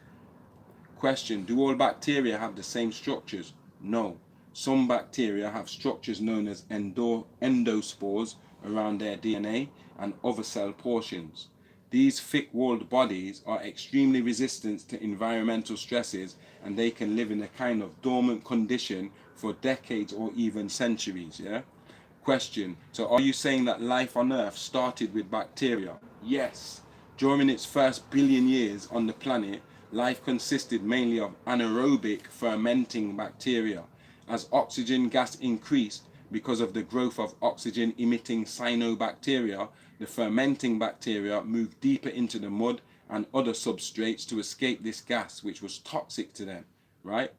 Question: do all bacteria have the same structures? No. Some bacteria have structures known as endospores around their DNA and other cell portions. These thick-walled bodies are extremely resistant to environmental stresses, and they can live in a kind of dormant condition for decades or even centuries. Yeah? Question: so are you saying that life on Earth started with bacteria? Yes. During its first billion years on the planet, life consisted mainly of anaerobic fermenting bacteria. As oxygen gas increased because of the growth of oxygen emitting cyanobacteria, the fermenting bacteria moved deeper into the mud and other substrates to escape this gas, which was toxic to them, right?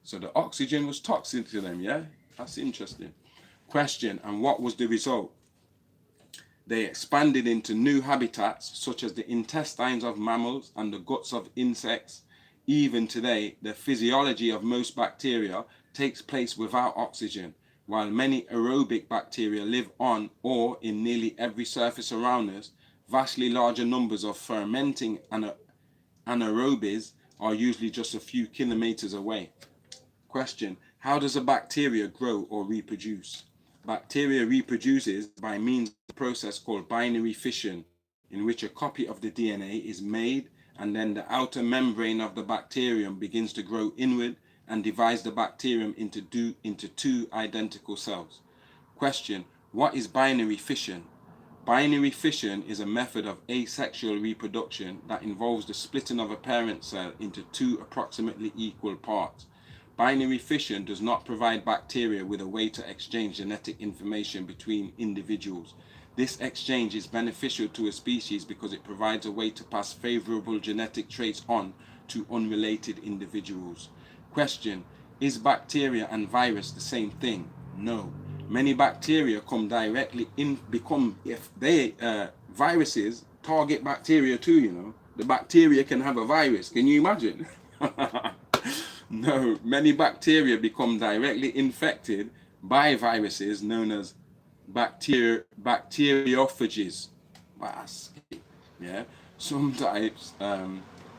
So the oxygen was toxic to them, yeah? That's interesting. Question: and what was the result? They expanded into new habitats, such as the intestines of mammals and the guts of insects. Even today, the physiology of most bacteria takes place without oxygen, while many aerobic bacteria live on or in nearly every surface around us. Vastly larger numbers of fermenting anaerobes are usually just a few kilometers away. Question: how does a bacteria grow or reproduce? Bacteria reproduces by means of a process called binary fission, in which a copy of the DNA is made, and then the outer membrane of the bacterium begins to grow inward and divides the bacterium into two identical cells. Question: what is binary fission? Binary fission is a method of asexual reproduction that involves the splitting of a parent cell into two approximately equal parts. Binary fission does not provide bacteria with a way to exchange genetic information between individuals. This exchange is beneficial to a species because it provides a way to pass favorable genetic traits on to unrelated individuals. Question: is bacteria and virus the same thing? No. Many bacteria viruses target bacteria too, you know. The bacteria can have a virus. Can you imagine? No, many bacteria become directly infected by viruses known as bacteriophages. Yeah, some types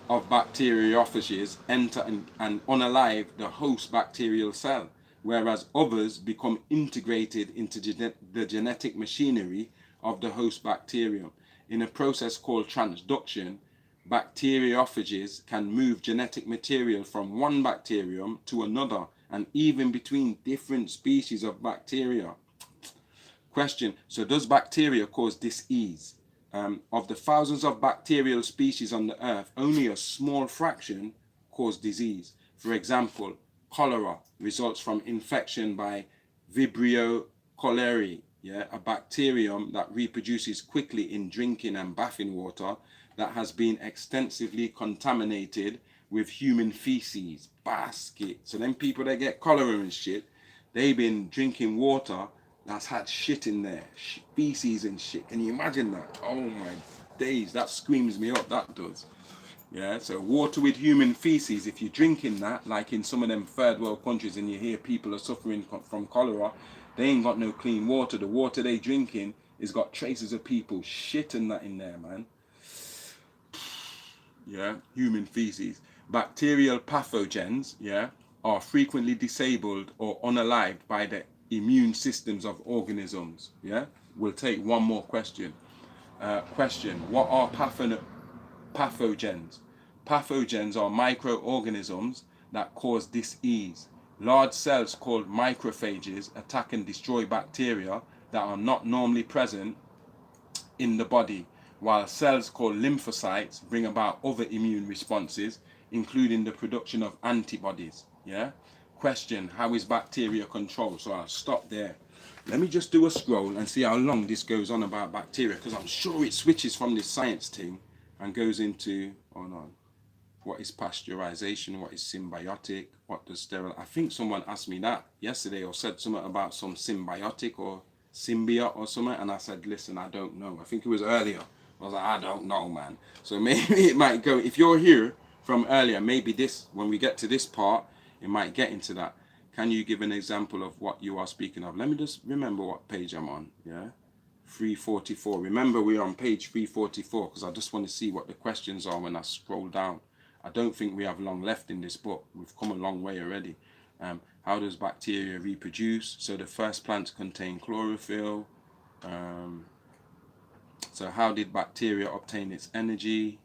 of bacteriophages enter and unalive the host bacterial cell, whereas others become integrated into the genetic machinery of the host bacterium. In a process called transduction, bacteriophages can move genetic material from one bacterium to another and even between different species of bacteria. Question: so does bacteria cause disease? Of the thousands of bacterial species on the earth, only a small fraction cause disease. For example, cholera results from infection by Vibrio cholerae, a bacterium that reproduces quickly in drinking and bathing water that has been extensively contaminated with human feces. Basket. So them people that get cholera and shit, they've been drinking water that's had shit in there, feces and shit. Can you imagine that? Oh my days, that screams me up, that does. Yeah, so water with human feces, if you're drinking that, like in some of them third world countries and you hear people are suffering from cholera, they ain't got no clean water. The water they drinking has got traces of people shit and that in there, man. Yeah, human feces. Bacterial pathogens, yeah, are frequently disabled or unalived by the immune systems of organisms. Yeah, we'll take one more question. Question: what are pathogens? Pathogens are microorganisms that cause disease. Large cells called macrophages attack and destroy bacteria that are not normally present in the body, while cells called lymphocytes bring about other immune responses, including the production of antibodies. Yeah? Question: how is bacteria controlled? So I'll stop there. Let me just do a scroll and see how long this goes on about bacteria, because I'm sure it switches from this science thing and goes into, hold on, what is pasteurization, what is symbiotic, what does sterile. I think someone asked me that yesterday or said something about some symbiotic or symbiote or something, and I said, listen, I don't know. I think it was earlier. I was like, I don't know, man. So maybe it might go, if you're here from earlier, maybe this, when we get to this part, it might get into that. Can you give an example of what you are speaking of? Let me just remember what page I'm on. Yeah, 344. Remember, we're on page 344 because I just want to see what the questions are when I scroll down. I don't think we have long left in this book. We've come a long way already. How does bacteria reproduce? So the first plants contain chlorophyll. So how did bacteria obtain its energy?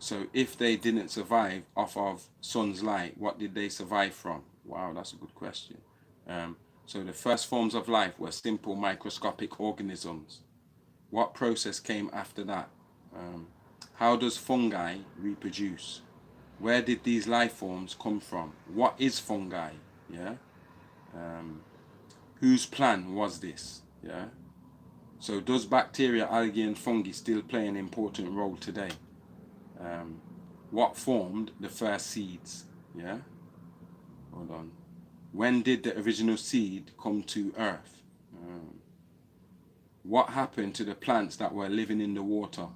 So if they didn't survive off of sun's light, what did they survive from? Wow, that's a good question. So the first forms of life were simple microscopic organisms. What process came after that? How does fungi reproduce? Where did these life forms come from? What is fungi? Yeah. Whose plan was this? Yeah. So does bacteria, algae, and fungi still play an important role today? What formed the first seeds? Yeah. Hold on. When did the original seed come to Earth? What happened to the plants that were living in the water?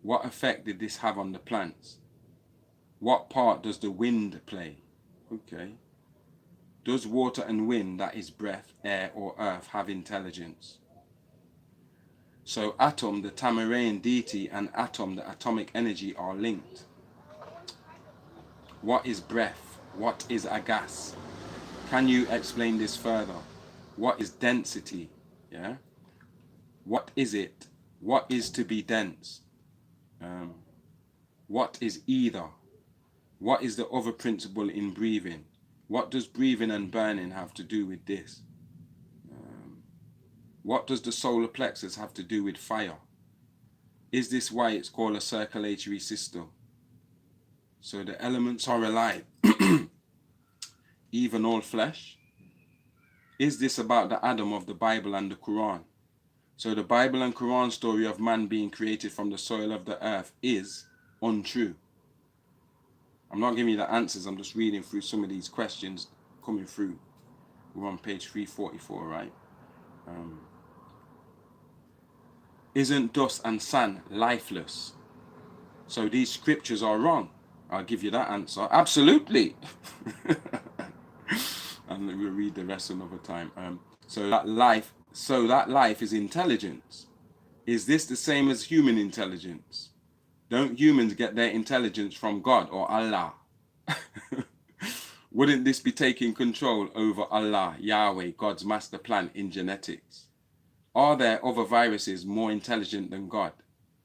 What effect did this have on the plants? What part does the wind play? Okay. Does water and wind, that is breath, air, or earth, have intelligence? So Atum, the Tamaraean deity, and Atom, the atomic energy, are linked. What is breath? What is a gas? Can you explain this further? What is density? Yeah. What is it? What is to be dense? What is either? What is the other principle in breathing? What does breathing and burning have to do with this? What does the solar plexus have to do with fire? Is this why it's called a circulatory system? So the elements are alive, even all flesh. Is this about the Adam of the Bible and the Quran? So the Bible and Quran story of man being created from the soil of the earth is untrue. I'm not giving you the answers, I'm just reading through some of these questions coming through. We're on page 344, right? Isn't dust and sand lifeless? So these scriptures are wrong. I'll give you that answer. Absolutely. And we'll read the rest another time. So that life is intelligence. Is this the same as human intelligence? Don't humans get their intelligence from God or Allah? Wouldn't this be taking control over Allah, Yahweh, God's master plan in genetics? Are there other viruses more intelligent than God?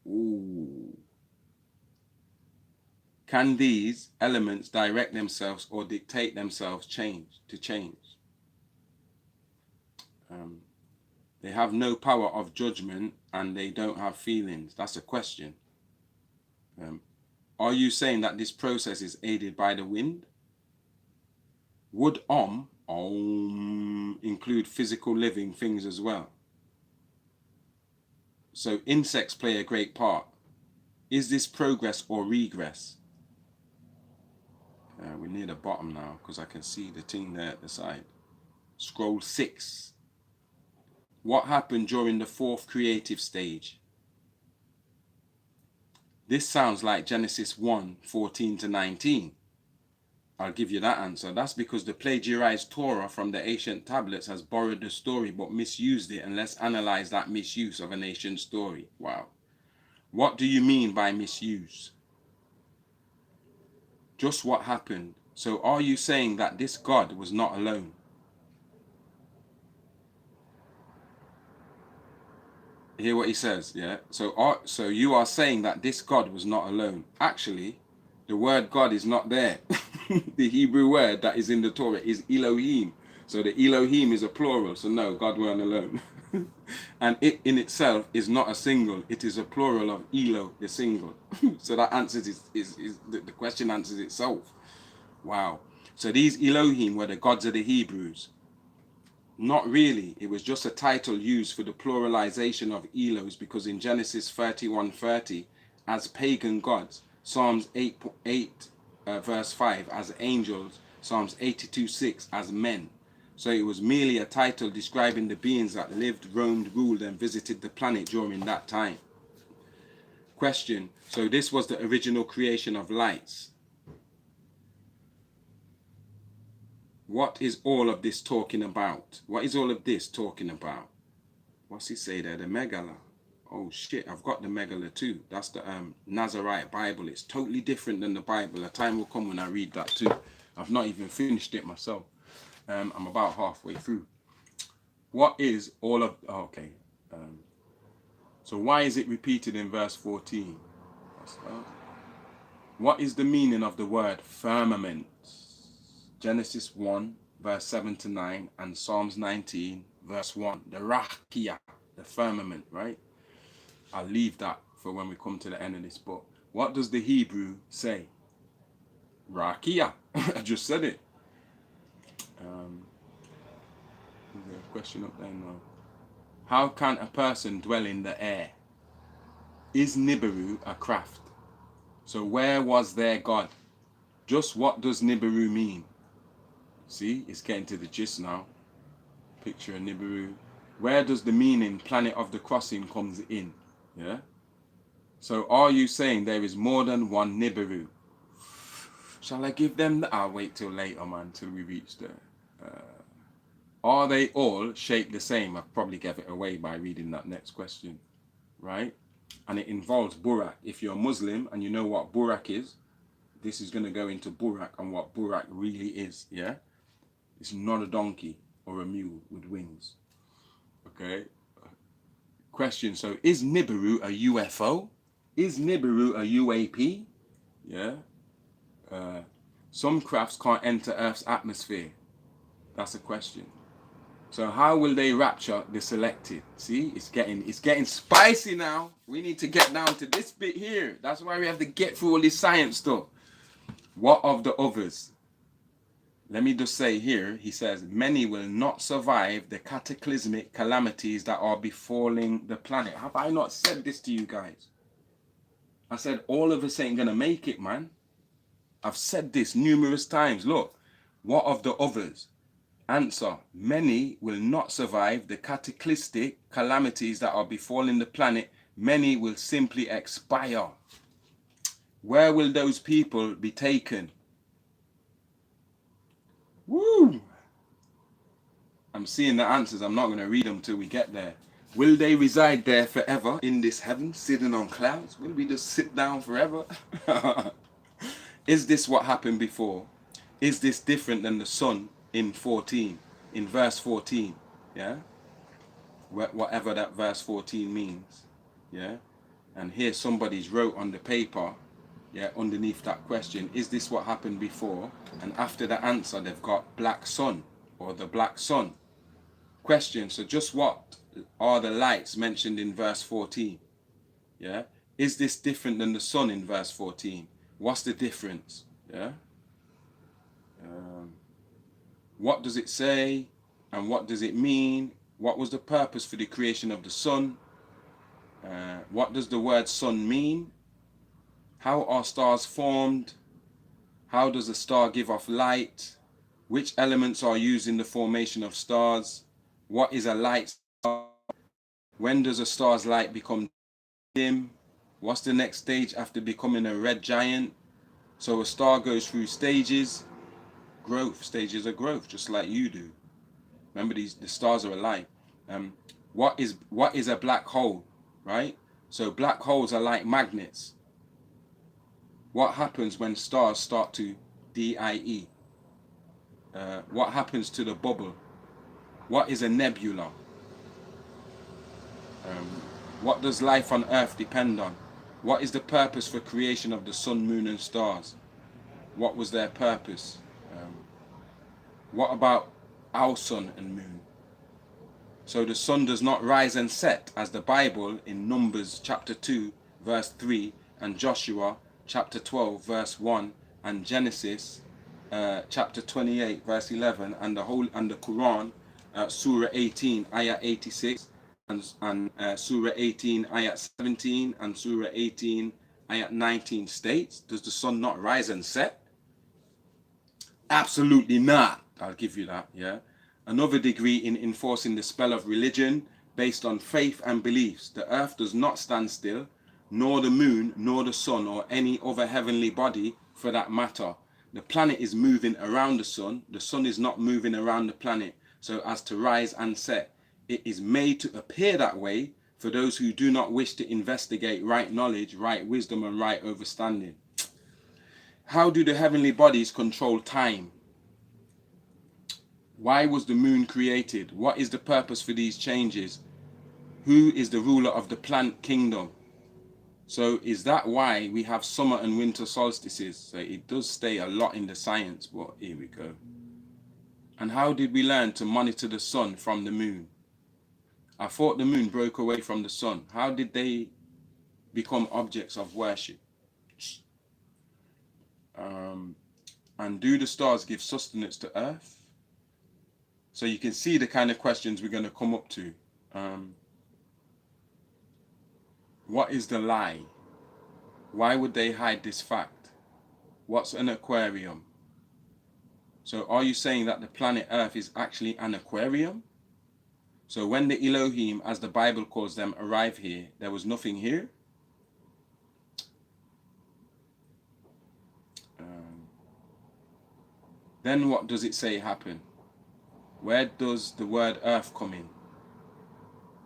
Ooh. Can these elements direct themselves or dictate themselves to change? They have no power of judgment and they don't have feelings. That's a question. Are you saying that this process is aided by the wind? Would include physical living things as well? So insects play a great part. Is this progress or regress? We're near the bottom now because I can see the thing there at the side. Scroll 6. What happened during the fourth creative stage? This sounds like Genesis 1:14-19. I'll give you that answer. That's because the plagiarized Torah from the ancient tablets has borrowed the story but misused it, and let's analyze that misuse of an ancient story. Wow. What do you mean by misuse? Just what happened? So are you saying that this God was not alone? Hear what he says, yeah? So you are saying that this God was not alone. Actually, the word God is not there. The Hebrew word that is in the Torah is Elohim. So the Elohim is a plural. So no, God weren't alone. And it in itself is not a single. It is a plural of Elo, the single. So that answers the question answers itself. Wow. So these Elohim were the gods of the Hebrews. Not really. It was just a title used for the pluralization of Elos, because in Genesis 31:30, as pagan gods, Psalms 8 verse 5 as angels, Psalms 82:6 as men. So it was merely a title describing the beings that lived, roamed, ruled, and visited the planet during that time. Question. So this was the original creation of lights. What is all of this talking about? What is all of this talking about? What's he say there? The Megillah. Oh shit, I've got the Megillah too. That's the Nazarite Bible. It's totally different than the Bible. A time will come when I read that too. I've not even finished it myself. I'm about halfway through. What is all of... Oh, okay. So why is it repeated in verse 14? What is the meaning of the word firmament? Genesis 1 verse 7-9 and Psalms 19 verse 1. The Rakia, the firmament, right? I'll leave that for when we come to the end of this book. What does the Hebrew say? Rakia. I just said it. Is there a question up there? No. How can a person dwell in the air? Is Nibiru a craft? So where was their God? Just what does Nibiru mean? See, it's getting to the gist now. Picture of Nibiru. Where does the meaning planet of the crossing comes in? Yeah. So are you saying there is more than one Nibiru? Shall I give them the... I'll wait till later, man, till we reach there. Are they all shaped the same? I probably gave it away by reading that next question, right? And it involves Burak. If you're a Muslim and you know what Burak is, this is going to go into Burak and what Burak really is, yeah? It's not a donkey or a mule with wings, okay? Question, so is Nibiru a UFO? Is Nibiru a UAP? Yeah? Some crafts can't enter Earth's atmosphere. That's a question. So how will they rapture the selected? See, it's getting spicy now. We need to get down to this bit here. That's why we have to get through all this science stuff. What of the others? Let me just say here, he says, many will not survive the cataclysmic calamities that are befalling the planet. Have I not said this to you guys? I said all of us ain't gonna make it, man. I've said this numerous times. Look, what of the others? Answer, many will not survive the cataclysmic calamities that are befalling the planet. Many will simply expire. Where will those people be taken? Woo! I'm seeing the answers. I'm not going to read them till we get there. Will they reside there forever in this heaven, sitting on clouds? Will we just sit down forever? Is this what happened before? Is this different than the sun in verse 14? Yeah? Whatever that verse 14 means. Yeah? And here somebody's wrote on the paper, yeah, underneath that question, is this what happened before? And after the answer, they've got black sun or the black sun. Question, so just what are the lights mentioned in verse 14? Yeah? Is this different than the sun in verse 14? What's the difference? Yeah? What does it say? And what does it mean? What was the purpose for the creation of the sun? What does the word sun mean? How are stars formed? How does a star give off light? Which elements are used in the formation of stars? What is a light star? When does a star's light become dim? What's the next stage after becoming a red giant? So a star goes through stages, stages of growth, just like you do. Remember, the stars are alive. Um, what is a black hole, right? So black holes are like magnets. What happens when stars start to die? What happens to the bubble? What is a nebula? What does life on Earth depend on? What is the purpose for creation of the sun, moon, and stars? What was their purpose? Um, what about our sun and moon? So the sun does not rise and set, as the Bible in Numbers chapter 2 verse 3, and Joshua chapter 12 verse 1, and Genesis chapter 28 verse 11, and the Quran, Surah 18 ayah 86, and Surah 18 ayah 17, and Surah 18 ayah 19 states. Does the sun not rise and set? Absolutely not. I'll give you that, yeah. Another degree in enforcing the spell of religion based on faith and beliefs. The earth does not stand still, nor the moon, nor the sun, or any other heavenly body for that matter. The planet is moving around the sun. The sun is not moving around the planet so as to rise and set. It is made to appear that way for those who do not wish to investigate right knowledge, right wisdom, and right understanding. How do the heavenly bodies control time? Why was the moon created? What is the purpose for these changes? Who is the ruler of the plant kingdom? So is that why we have summer and winter solstices? So it does stay a lot in the science, but here we go. And how did we learn to monitor the sun from the moon? I thought the moon broke away from the sun. How did they become objects of worship? And do the stars give sustenance to earth? So you can see the kind of questions we're going to come up to. What is the lie? Why would they hide this fact? What's an aquarium? So are you saying that the planet Earth is actually an aquarium? So when the Elohim, as the Bible calls them, arrived here, there was nothing here? Then what does it say happened? Where does the word earth come in?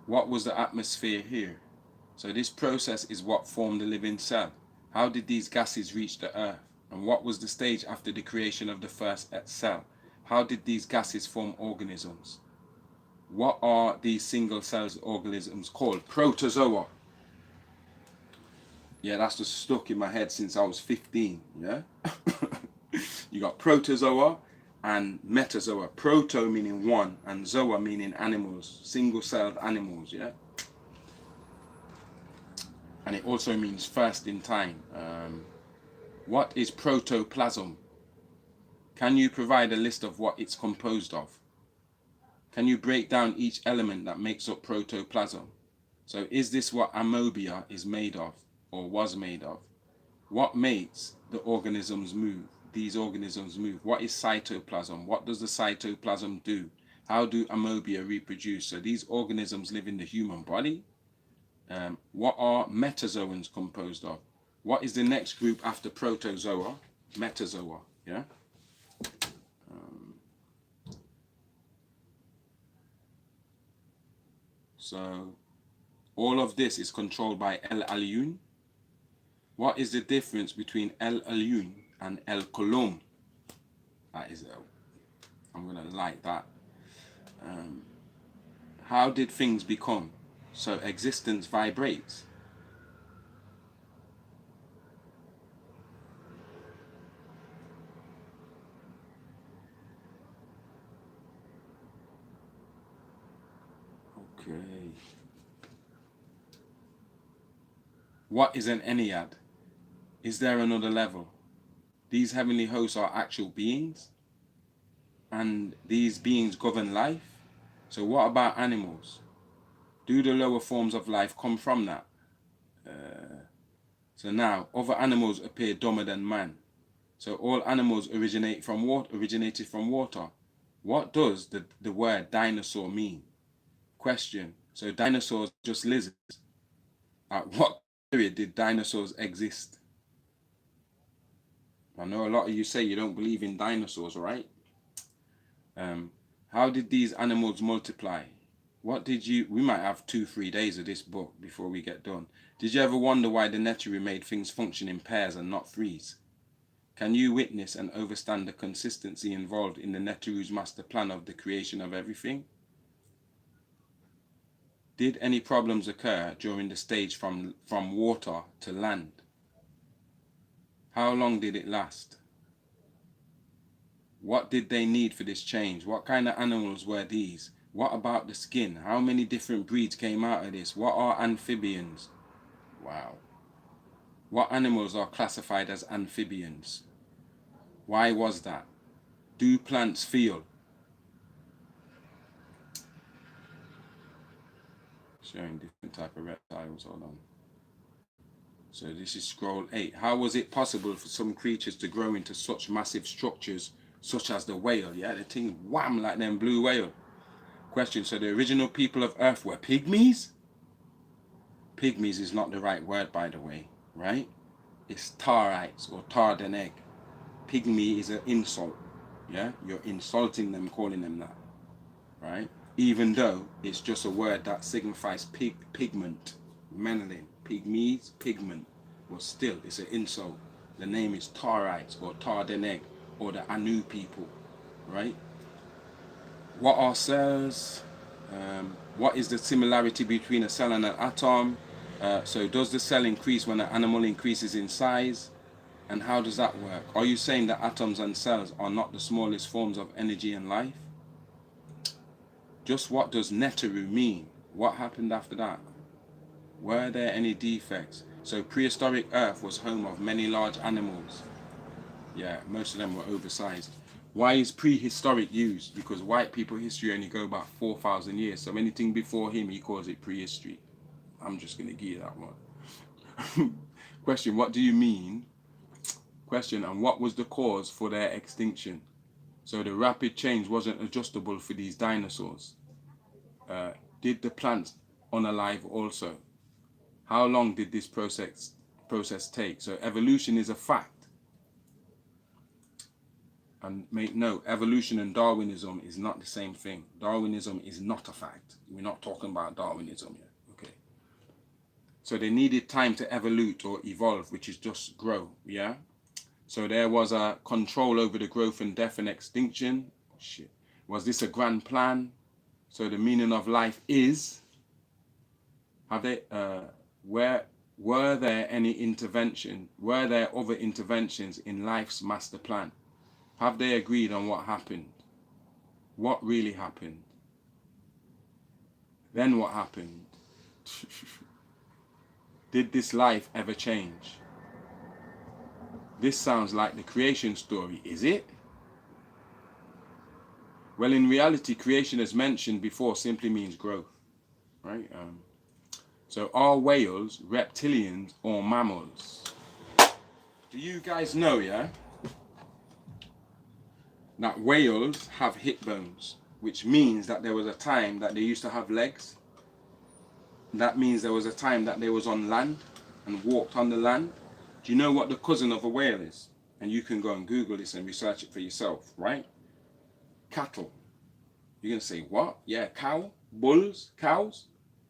What was the atmosphere here? So this process is what formed the living cell. How did these gases reach the earth? And what was the stage after the creation of the first cell? How did these gases form organisms? What are these single celled organisms called? Protozoa. Yeah, that's just stuck in my head since I was 15, yeah? You got protozoa and metazoa. Proto meaning one, and zoa meaning animals, single-celled animals, yeah? And it also means first in time. What is protoplasm? Can you provide a list of what it's composed of? Can you break down each element that makes up protoplasm? So is this what amobia is made of, or was made of? What makes the organisms move? These organisms move. What is cytoplasm? What does the cytoplasm do? How do amobia reproduce? So these organisms live in the human body. What are metazoans composed of? What is the next group after protozoa? Metazoa, yeah? So all of this is controlled by El Elyon. What is the difference between El Elyon and El Kolom? That is, I'm gonna like that. How did things become? So existence vibrates. Okay. What is an Ennead? Is there another level? These heavenly hosts are actual beings, and these beings govern life. So what about animals? Do the lower forms of life come from that? So now, other animals appear dumber than man. So all animals originated from water. What does the word dinosaur mean? Question. So dinosaurs just lizards. At what period did dinosaurs exist? I know a lot of you say you don't believe in dinosaurs, right? How did these animals multiply? We might have 2-3 days of this book before we get done. Did you ever wonder why the Neteru made things function in pairs and not threes? Can you witness and understand the consistency involved in the Neteru's master plan of the creation of everything? Did any problems occur during the stage from water to land? How long did it last? What did they need for this change? What kind of animals were these? What about the skin? How many different breeds came out of this? What are amphibians? Wow. What animals are classified as amphibians? Why was that? Do plants feel? Showing different type of reptiles. Hold on. So this is scroll 8. How was it possible for some creatures to grow into such massive structures, such as the whale? Yeah, the thing wham like them blue whale. Question, so the original people of Earth were pygmies? Pygmies is not the right word, by the way, right? It's tarites or tar than egg. Pygmy is an insult, yeah? You're insulting them, calling them that, right? Even though it's just a word that signifies pigment, melanin. Pygmies, pigment, but still it's an insult. The name is tarites or tar than egg or the Anu people, right? What are cells? What is the similarity between a cell and an atom? So does the cell increase when an animal increases in size? And how does that work? Are you saying that atoms and cells are not the smallest forms of energy and life? Just what does Neteru mean? What happened after that? Were there any defects? So prehistoric Earth was home of many large animals. Yeah, most of them were oversized. Why is prehistoric used? Because white people history only go about 4,000 years. So anything before him, he calls it prehistory. I'm just going to give you that one. Question, what do you mean? Question, and what was the cause for their extinction? So the rapid change wasn't adjustable for these dinosaurs. Did the plants unalive also? How long did this process take? So evolution is a fact. And make note, evolution and Darwinism is not the same thing. Darwinism is not a fact. We're not talking about Darwinism yet. Okay. So they needed time to evolve or evolve, which is just grow. Yeah. So there was a control over the growth and death and extinction. Shit. Was this a grand plan? So the meaning of life is. Have they? Were there any intervention? Were there other interventions in life's master plan? Have they agreed on what happened? What really happened? Then what happened? Did this life ever change? This sounds like the creation story, is it? Well, in reality, creation, as mentioned before, simply means growth, right? So are whales reptilians or mammals? Do you guys know, yeah, that whales have hip bones, which means that there was a time that they used to have legs. That means there was a time that they was on land and walked on the land. Do you know what the cousin of a whale is? And you can go and Google this and research it for yourself, right? Cattle. You're going to say, what? Yeah, cow? Bulls? Cows?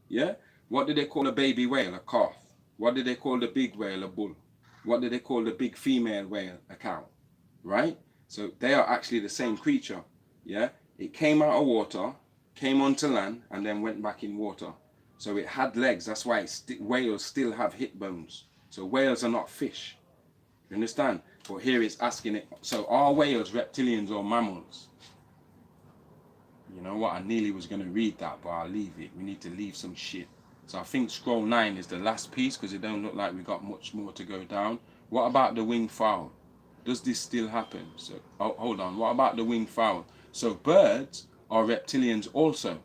Yeah? What do they call a baby whale? A calf. What do they call the big whale? A bull. What do they call the big female whale? A cow. Right? So they are actually the same creature. Yeah? It came out of water, came onto land, and then went back in water. So it had legs. That's why whales still have hip bones. So whales are not fish. You understand? But here it's asking it. So are whales reptilians or mammals? You know what? I nearly was going to read that, but I'll leave it. We need to leave some shit. So I think scroll 9 is the last piece because it don't look like we got much more to go down. What about the winged fowl? Does this still happen? So hold on. What about the winged fowl? So birds are reptilians also.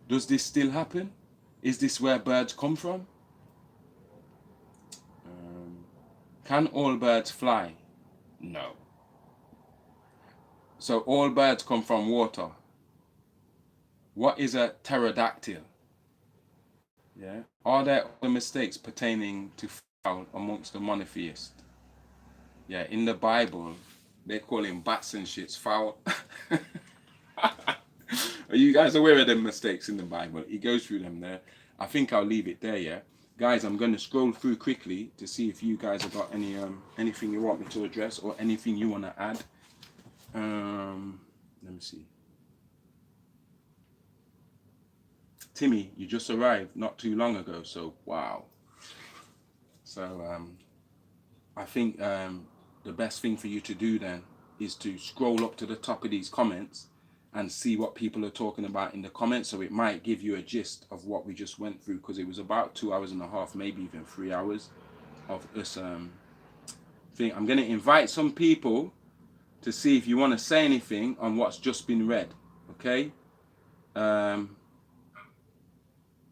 Does this still happen? Is this where birds come from? Can all birds fly? No. So all birds come from water. What is a pterodactyl? Yeah. Are there other mistakes pertaining to foul amongst the monotheists? Yeah, in the Bible, they call him bats and shits foul. Are you guys aware of them mistakes in the Bible? He goes through them there. I think I'll leave it there, yeah? Guys, I'm going to scroll through quickly to see if you guys have got any anything you want me to address or anything you want to add. Let me see. Timmy, you just arrived not too long ago, so wow. So I think the best thing for you to do then is to scroll up to the top of these comments and see what people are talking about in the comments. So it might give you a gist of what we just went through, because it was about 2.5 hours, maybe even 3 hours of us thing. I'm going to invite some people to see if you want to say anything on what's just been read. Okay.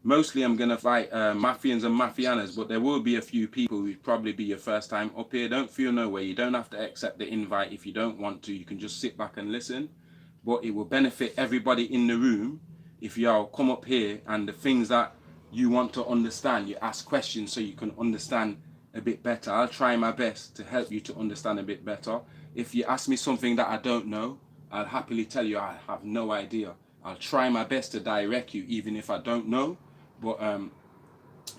Mostly I'm going to invite Mafians and Mafianas, but there will be a few people who'd probably be your first time up here. Don't feel no way. You don't have to accept the invite if you don't want to. You can just sit back and listen. But it will benefit everybody in the room if y'all come up here and the things that you want to understand, you ask questions so you can understand a bit better. I'll try my best to help you to understand a bit better. If you ask me something that I don't know, I'll happily tell you I have no idea. I'll try my best to direct you even if I don't know. But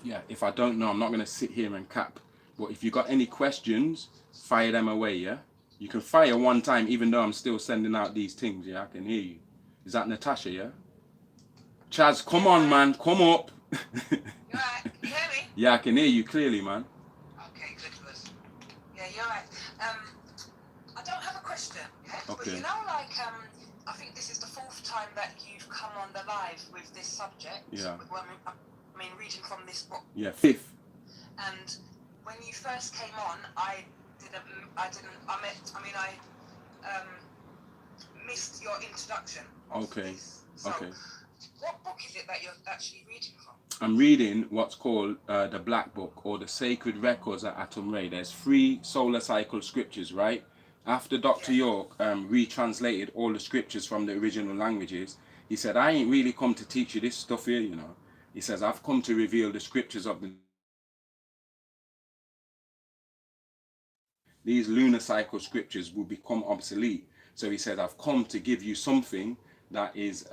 yeah, if I don't know, I'm not going to sit here and cap. But if you got any questions, fire them away, yeah? You can fire one time, even though I'm still sending out these things, yeah? I can hear you. Is that Natasha, yeah? Chaz, come on, man. Come up. You alright? Can you hear me? Yeah, I can hear you clearly, man. Okay, good. Yeah, you're right. I don't have a question, yeah? Okay. But you know, like, I think this is the 4th time that you've come on the live with this subject. Yeah. I mean, reading from this book. Yeah, 5th. And when you first came on, I missed your introduction. Okay. So, Okay. what book is it that you're actually reading from? I'm reading what's called the Black Book, or the Sacred Records at Atum-Ra. There's 3 solar cycle scriptures, right? After Dr. York retranslated all the scriptures from the original languages, he said, I ain't really come to teach you this stuff here, you know. He says, I've come to reveal the scriptures of these lunar cycle scriptures will become obsolete. So he said, I've come to give you something that is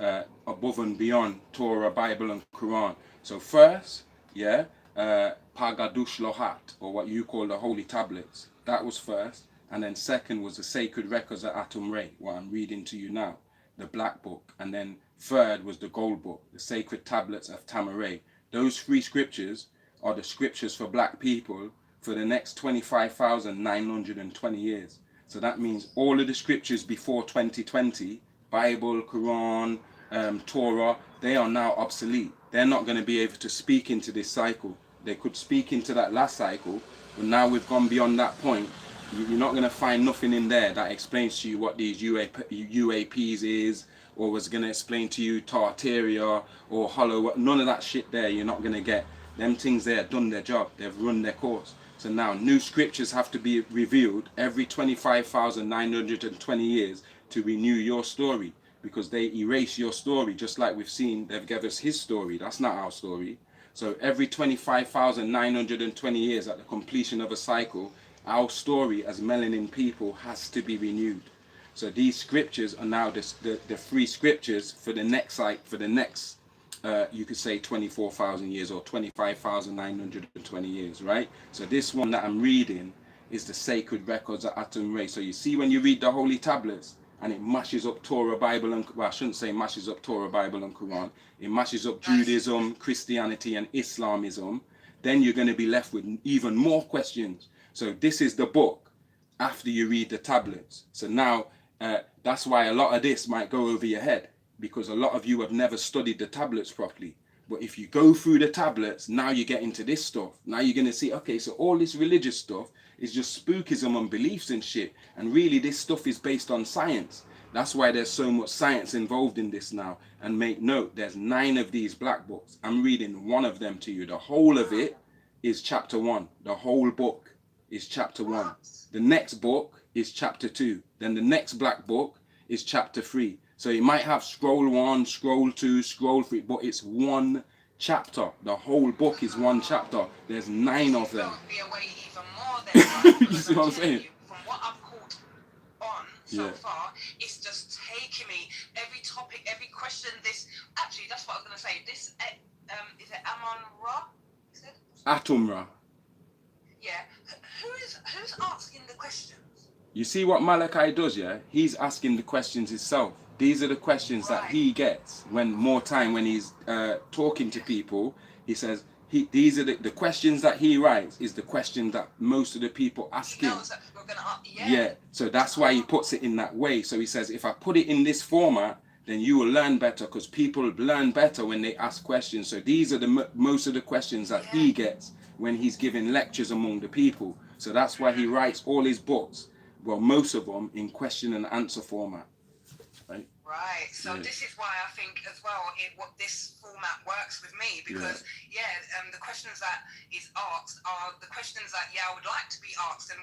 above and beyond Torah, Bible, and Quran. So first, yeah, Pagadush Lohat, or what you call the Holy Tablets. That was first. And then second was the Sacred Records at Atum-Ra, what I'm reading to you now, the Black Book. And then third was the Gold Book, the Sacred Tablets of Tamaray. Those 3 scriptures are the scriptures for black people for the next 25,920 years. So that means all of the scriptures before 2020, Bible, Quran, Torah, they are now obsolete. They're not going to be able to speak into this cycle. They could speak into that last cycle, but now we've gone beyond that point. You're not going to find nothing in there that explains to you what these UAPs is, or was going to explain to you Tartaria or Hollow. None of that shit there you're not going to get. Them things there have done their job. They've run their course. So now new scriptures have to be revealed every 25,920 years to renew your story, because they erase your story, just like we've seen they've given us his story. That's not our story. So every 25,920 years at the completion of a cycle, our story as melanin people has to be renewed. So these scriptures are now the 3 scriptures for the next you could say 24,000 years or 25,920 years, right? So this one that I'm reading is the Sacred Records at Atum-Ra. So you see when you read the Holy Tablets and it mashes up Torah, Bible, and, well, I shouldn't say mashes up Torah, Bible, and Quran. It mashes up Judaism, Christianity, and Islamism. Then you're going to be left with even more questions. So this is the book after you read the tablets. So now that's why a lot of this might go over your head, because a lot of you have never studied the tablets properly. But if you go through the tablets, now you get into this stuff. Now you're going to see, okay, so all this religious stuff is just spookism and beliefs and shit. And really this stuff is based on science. That's why there's so much science involved in this now. And make note, there's 9 of these black books. I'm reading one of them to you. The whole of it is chapter 1. The whole book is chapter 1. The next book is chapter 2. Then the next black book is chapter 3. So it might have scroll 1, scroll 2, scroll 3, but it's one chapter. The whole book is one chapter. There's 9 of them. Blown me away even more than right? You Because see what I'm I'm telling saying? you, from what I've caught on so Yeah. far, it's just taking me every topic, every question. This actually, that's what I was gonna say. This is it Amun-Ra? Is it? Atum-Ra. Yeah. Who's asking the questions? You see what Malachi does, yeah? He's asking the questions himself. These are the questions that Right. he gets when he's talking to people. He says these are the questions that he writes is the question that most of the people ask He him. knows that we're gonna yeah. Yeah, so that's why he puts it in that way. So he says, if I put it in this format, then you will learn better, because people learn better when they ask questions. So these are the most of the questions that he gets when he's giving lectures among the people. So that's why he writes all his books, well, most of them in question and answer format. Right? Right. So Yeah. this is why I think as well what this format works with me, because the questions that is asked are the questions that I would like to be asked, and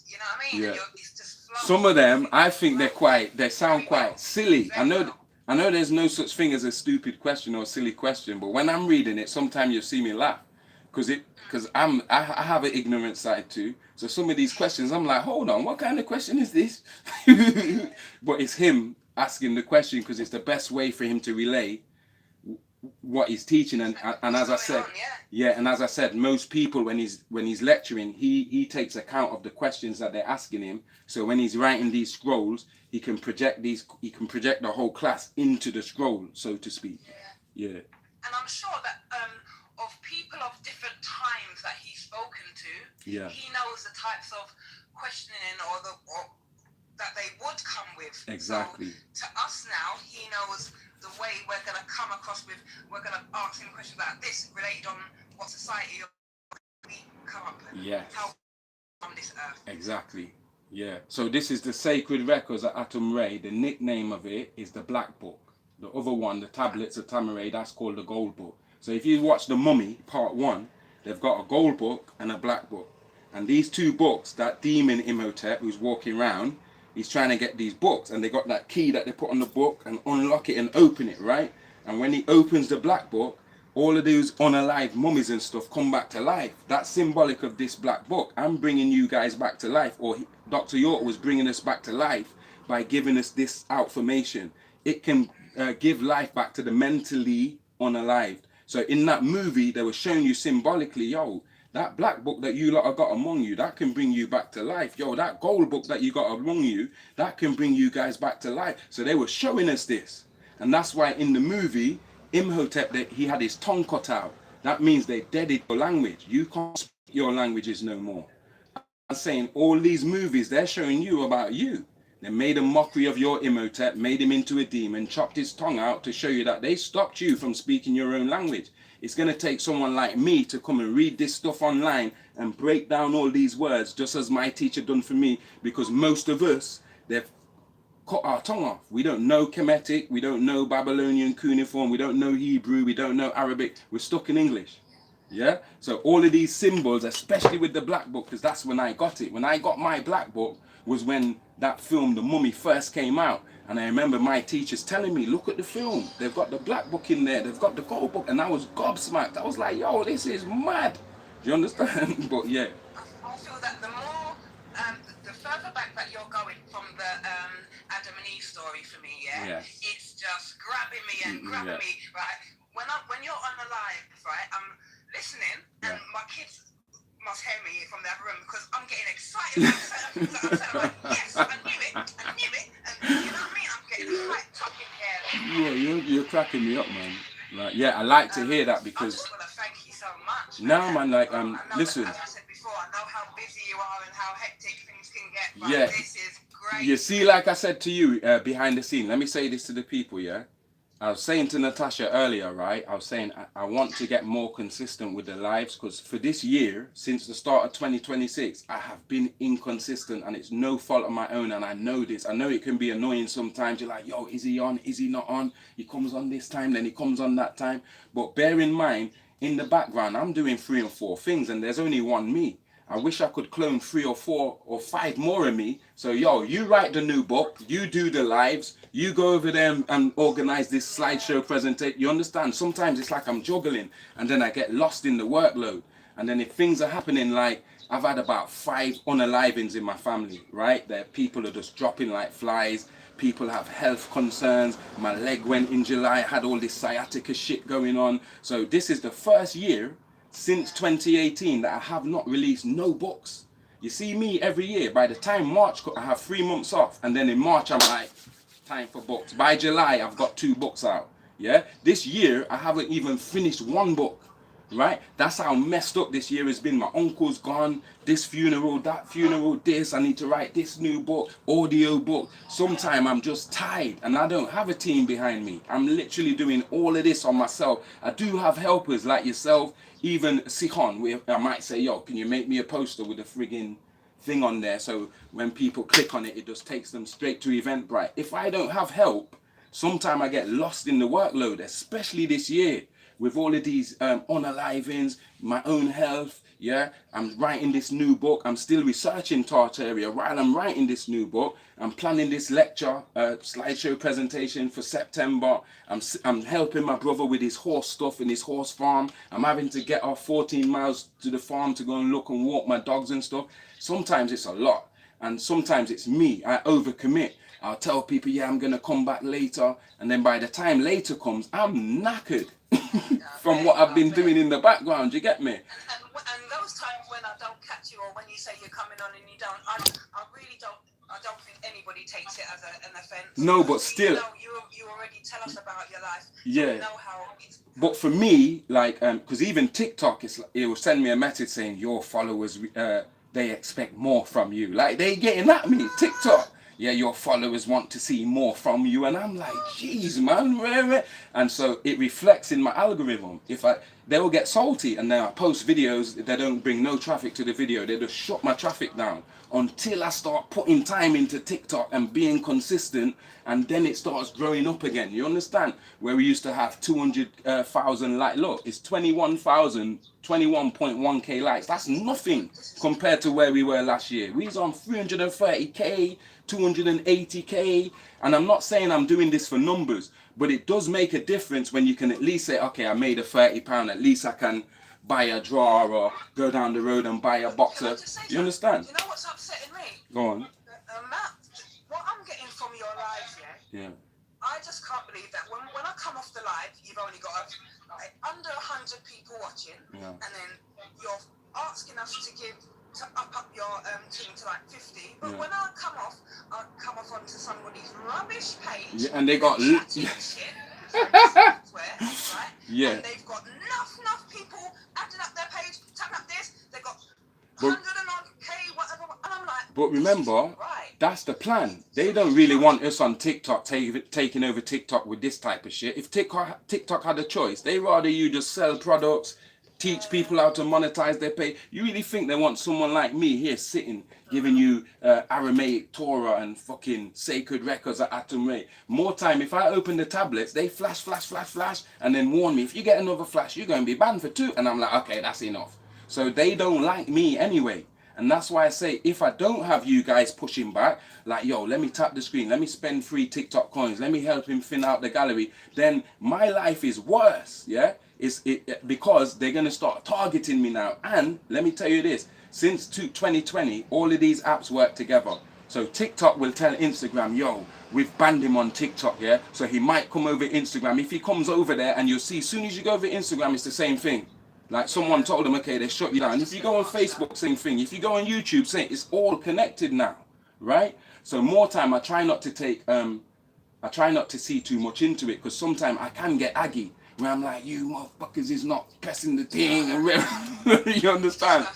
you know what I mean. Yeah. And it's just flowing. Some of them, I think they sound Very quite well. silly. Very I know there's no such thing as a stupid question or a silly question, but when I'm reading it, sometimes you see me laugh, because I have an ignorant side too. So some of these questions, I'm like, hold on, what kind of question is this? But it's him asking the question, because it's the best way for him to relay what he's teaching. And as I said, and as I said, most people when he's lecturing, he takes account of the questions that they're asking him. So when he's writing these scrolls, he can project the whole class into the scroll, so to speak. Yeah. And I'm sure that of people of different times that he's spoken to, Yeah. he knows the types of questioning or that they would come with. Exactly. So to us now, he knows the way we're going to come across with. We're going to ask him questions like this, related on what society we come up with. Yes. How on this earth. Exactly. Yeah. So this is the sacred records of Atum-Ra. The nickname of it is the Black Book. The other one, the tablets of Atum-Ra, that's called the Gold Book. So if you watch The Mummy, Part 1, they've got a Gold Book and a Black Book. And these two books, that demon Imhotep who's walking around, he's trying to get these books, and they got that key that they put on the book and unlock it and open it, right? And when he opens the Black Book, all of those unalive mummies and stuff come back to life. That's symbolic of this Black Book. I'm bringing you guys back to life, or Dr. York was bringing us back to life by giving us this information. It can give life back to the mentally unalived. So in that movie, they were showing you symbolically, yo, that Black Book that you lot have got among you, that can bring you back to life. Yo, that Gold Book that you got among you, that can bring you guys back to life. So they were showing us this. And that's why in the movie, Imhotep, he had his tongue cut out. That means they deaded your language. You can't speak your languages no more. I'm saying all these movies, they're showing you about you. They made a mockery of your Imhotep, made him into a demon, chopped his tongue out to show you that they stopped you from speaking your own language. It's going to take someone like me to come and read this stuff online and break down all these words, just as my teacher done for me, because most of us, they've cut our tongue off. We don't know Kemetic, we don't know Babylonian cuneiform, we don't know Hebrew, we don't know Arabic. We're stuck in English. Yeah? So all of these symbols, especially with the Black Book, because that's when I got it. When I got my Black Book was when that film, The Mummy, first came out. And I remember my teachers telling me, look at the film. They've got the Black Book in there. They've got the Gold Book. And I was gobsmacked. I was like, yo, this is mad. Do you understand? But yeah. I feel that the more, the further back that you're going from the Adam and Eve story for me, it's just grabbing me and grabbing me, right? When you're on the live, right, I'm listening, and my kids must hear me from the other room because I'm getting excited. I'm like, yes, I knew it, and you know what I mean? I'm getting hyped up in here. Yeah, you're cracking me up, man. Like, yeah, I like to hear that because. I just want to thank you so much. No, man, like, listen. As I said before, I know how busy you are and how hectic things can get, but Yeah. this is great. You see, like I said to you behind the scene, let me say this to the people, yeah? I was saying to Natasha earlier, right? I was saying I want to get more consistent with the lives because for this year, since the start of 2026, I have been inconsistent and it's no fault of my own. And I know this. I know it can be annoying sometimes. You're like, yo, is he on? Is he not on? He comes on this time, then he comes on that time. But bear in mind, in the background, I'm doing 3 and 4 things and there's only one me. I wish I could clone 3 or 4 or 5 more of me. So yo, you write the new book, you do the lives, you go over there and organize this slideshow presentation. You understand? Sometimes it's like I'm juggling and then I get lost in the workload. And then if things are happening, like I've had about 5 unalivings in my family, right? That people are just dropping like flies. People have health concerns. My leg went in July. I had all this sciatica shit going on. So this is the first year since 2018 that I have not released no books. You see me every year. By the time March, I have 3 months off. And then in March, I'm like, time for books. By July, I've got 2 books out. Yeah. This year, I haven't even finished 1 book. Right? That's how messed up this year has been. My uncle's gone, this funeral, that funeral, this. I need to write this new book, audio book. Sometimes I'm just tired and I don't have a team behind me. I'm literally doing all of this on myself. I do have helpers like yourself, even Sihon. I might say, yo, can you make me a poster with a friggin' thing on there? So when people click on it, it just takes them straight to Eventbrite. If I don't have help, sometimes I get lost in the workload, especially this year. With all of these unalivings, my own health, yeah. I'm writing this new book. I'm still researching Tartaria. While I'm writing this new book, I'm planning this lecture, slideshow presentation for September. I'm helping my brother with his horse stuff in his horse farm. I'm having to get off 14 miles to the farm to go and look and walk my dogs and stuff. Sometimes it's a lot. And sometimes it's me. I overcommit. I'll tell people, yeah, I'm going to come back later. And then by the time later comes, I'm knackered from what I've been doing in the background. You get me? And those times when I don't catch you or when you say you're coming on and you don't, I really don't. I don't think anybody takes it as an offence. No, but still. You already tell us about your life. Yeah. So we know how it's. But for me, like, because even TikTok, it will send me a message saying your followers, they expect more from you. Like, they getting at me, TikTok. Yeah, your followers want to see more from you. And I'm like, geez, man. And so it reflects in my algorithm. They will get salty and then I post videos, they don't bring no traffic to the video. They just shut my traffic down until I start putting time into TikTok and being consistent. And then it starts growing up again. You understand? Where we used to have 200,000 likes. Look, it's 21.1k likes. That's nothing compared to where we were last year. We was on 330k, 280k. And I'm not saying I'm doing this for numbers, but it does make a difference when you can at least say, okay, I made a £30. At least I can buy a drawer or go down the road and buy a boxer. You understand? You know what's upsetting me? Go on. What I'm getting from your lives, yeah? I just can't believe that when I come off the live, you've only got under 100 people watching, and then you're asking us to up your team to like 50. But when I come off onto somebody's rubbish page, and they got shit, right? Yeah. And they've got enough people adding up their page, tapping up this. They've got 100k, whatever. And I'm like, but remember, that's the plan. They don't really want us on TikTok taking over TikTok with this type of shit. If TikTok had a choice, they rather you just sell products, teach people how to monetize their page. You really think they want someone like me here sitting, giving you Aramaic Torah and fucking sacred records at Atum-Ra? More time, if I open the tablets, they flash, and then warn me, if you get another flash, you're going to be banned for 2. And I'm like, okay, that's enough. So they don't like me anyway. And that's why I say, if I don't have you guys pushing back, like, yo, let me tap the screen, let me spend free TikTok coins, let me help him thin out the gallery, then my life is worse, yeah? Because they're going to start targeting me now. And let me tell you this, since 2020, all of these apps work together. So TikTok will tell Instagram, yo, we've banned him on TikTok, yeah? So he might come over Instagram. If he comes over there and you'll see, as soon as you go over Instagram, it's the same thing. Like someone told them, okay, they shut you down. If you go on Facebook, same thing. If you go on YouTube, same. It's all connected now, right? So more time, I try not to see too much into it, because sometimes I can get aggy, where I'm like, you motherfuckers is not pressing the thing, and you understand?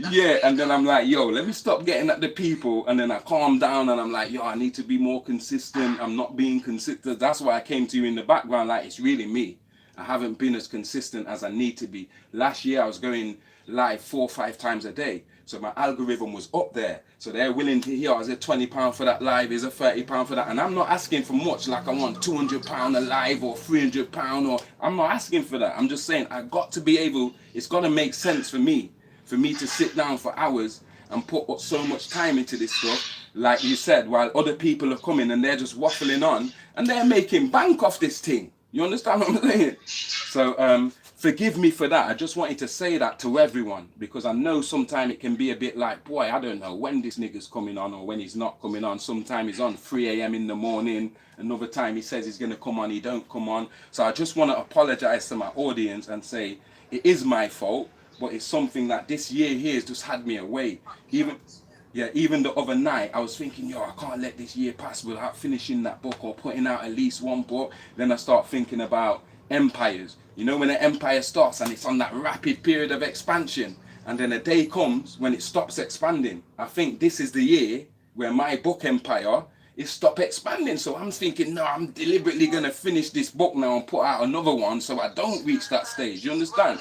Yeah, and then I'm like, yo, let me stop getting at the people, and then I calm down, and I'm like, yo, I need to be more consistent. I'm not being consistent. That's why I came to you in the background, like, it's really me. I haven't been as consistent as I need to be. Last year I was going live 4 or 5 times a day. So my algorithm was up there. So they're willing to hear, is it £20 for that live? Is it £30 for that? And I'm not asking for much, like I want £200 a live or £300, or I'm not asking for that. I'm just saying I got to be able, it's got to make sense for me for me to sit down for hours and put so much time into this stuff, like you said, while other people are coming and they're just waffling on and they're making bank off this thing. You understand what I'm saying? So forgive me for that. I just wanted to say that to everyone, because I know sometimes it can be a bit like, boy, I don't know when this nigga's coming on or when he's not coming on. Sometimes he's on 3 a.m. in the morning. Another time he says he's going to come on, he don't come on. So I just want to apologize to my audience and say it is my fault, but it's something that this year here has just had me away. Even the other night, I was thinking, yo, I can't let this year pass without finishing that book or putting out at least one book. Then I start thinking about empires. You know, when an empire starts and it's on that rapid period of expansion, and then a day comes when it stops expanding. I think this is the year where my book empire is stop expanding. So I'm thinking, no, I'm deliberately going to finish this book now and put out another one so I don't reach that stage. You understand?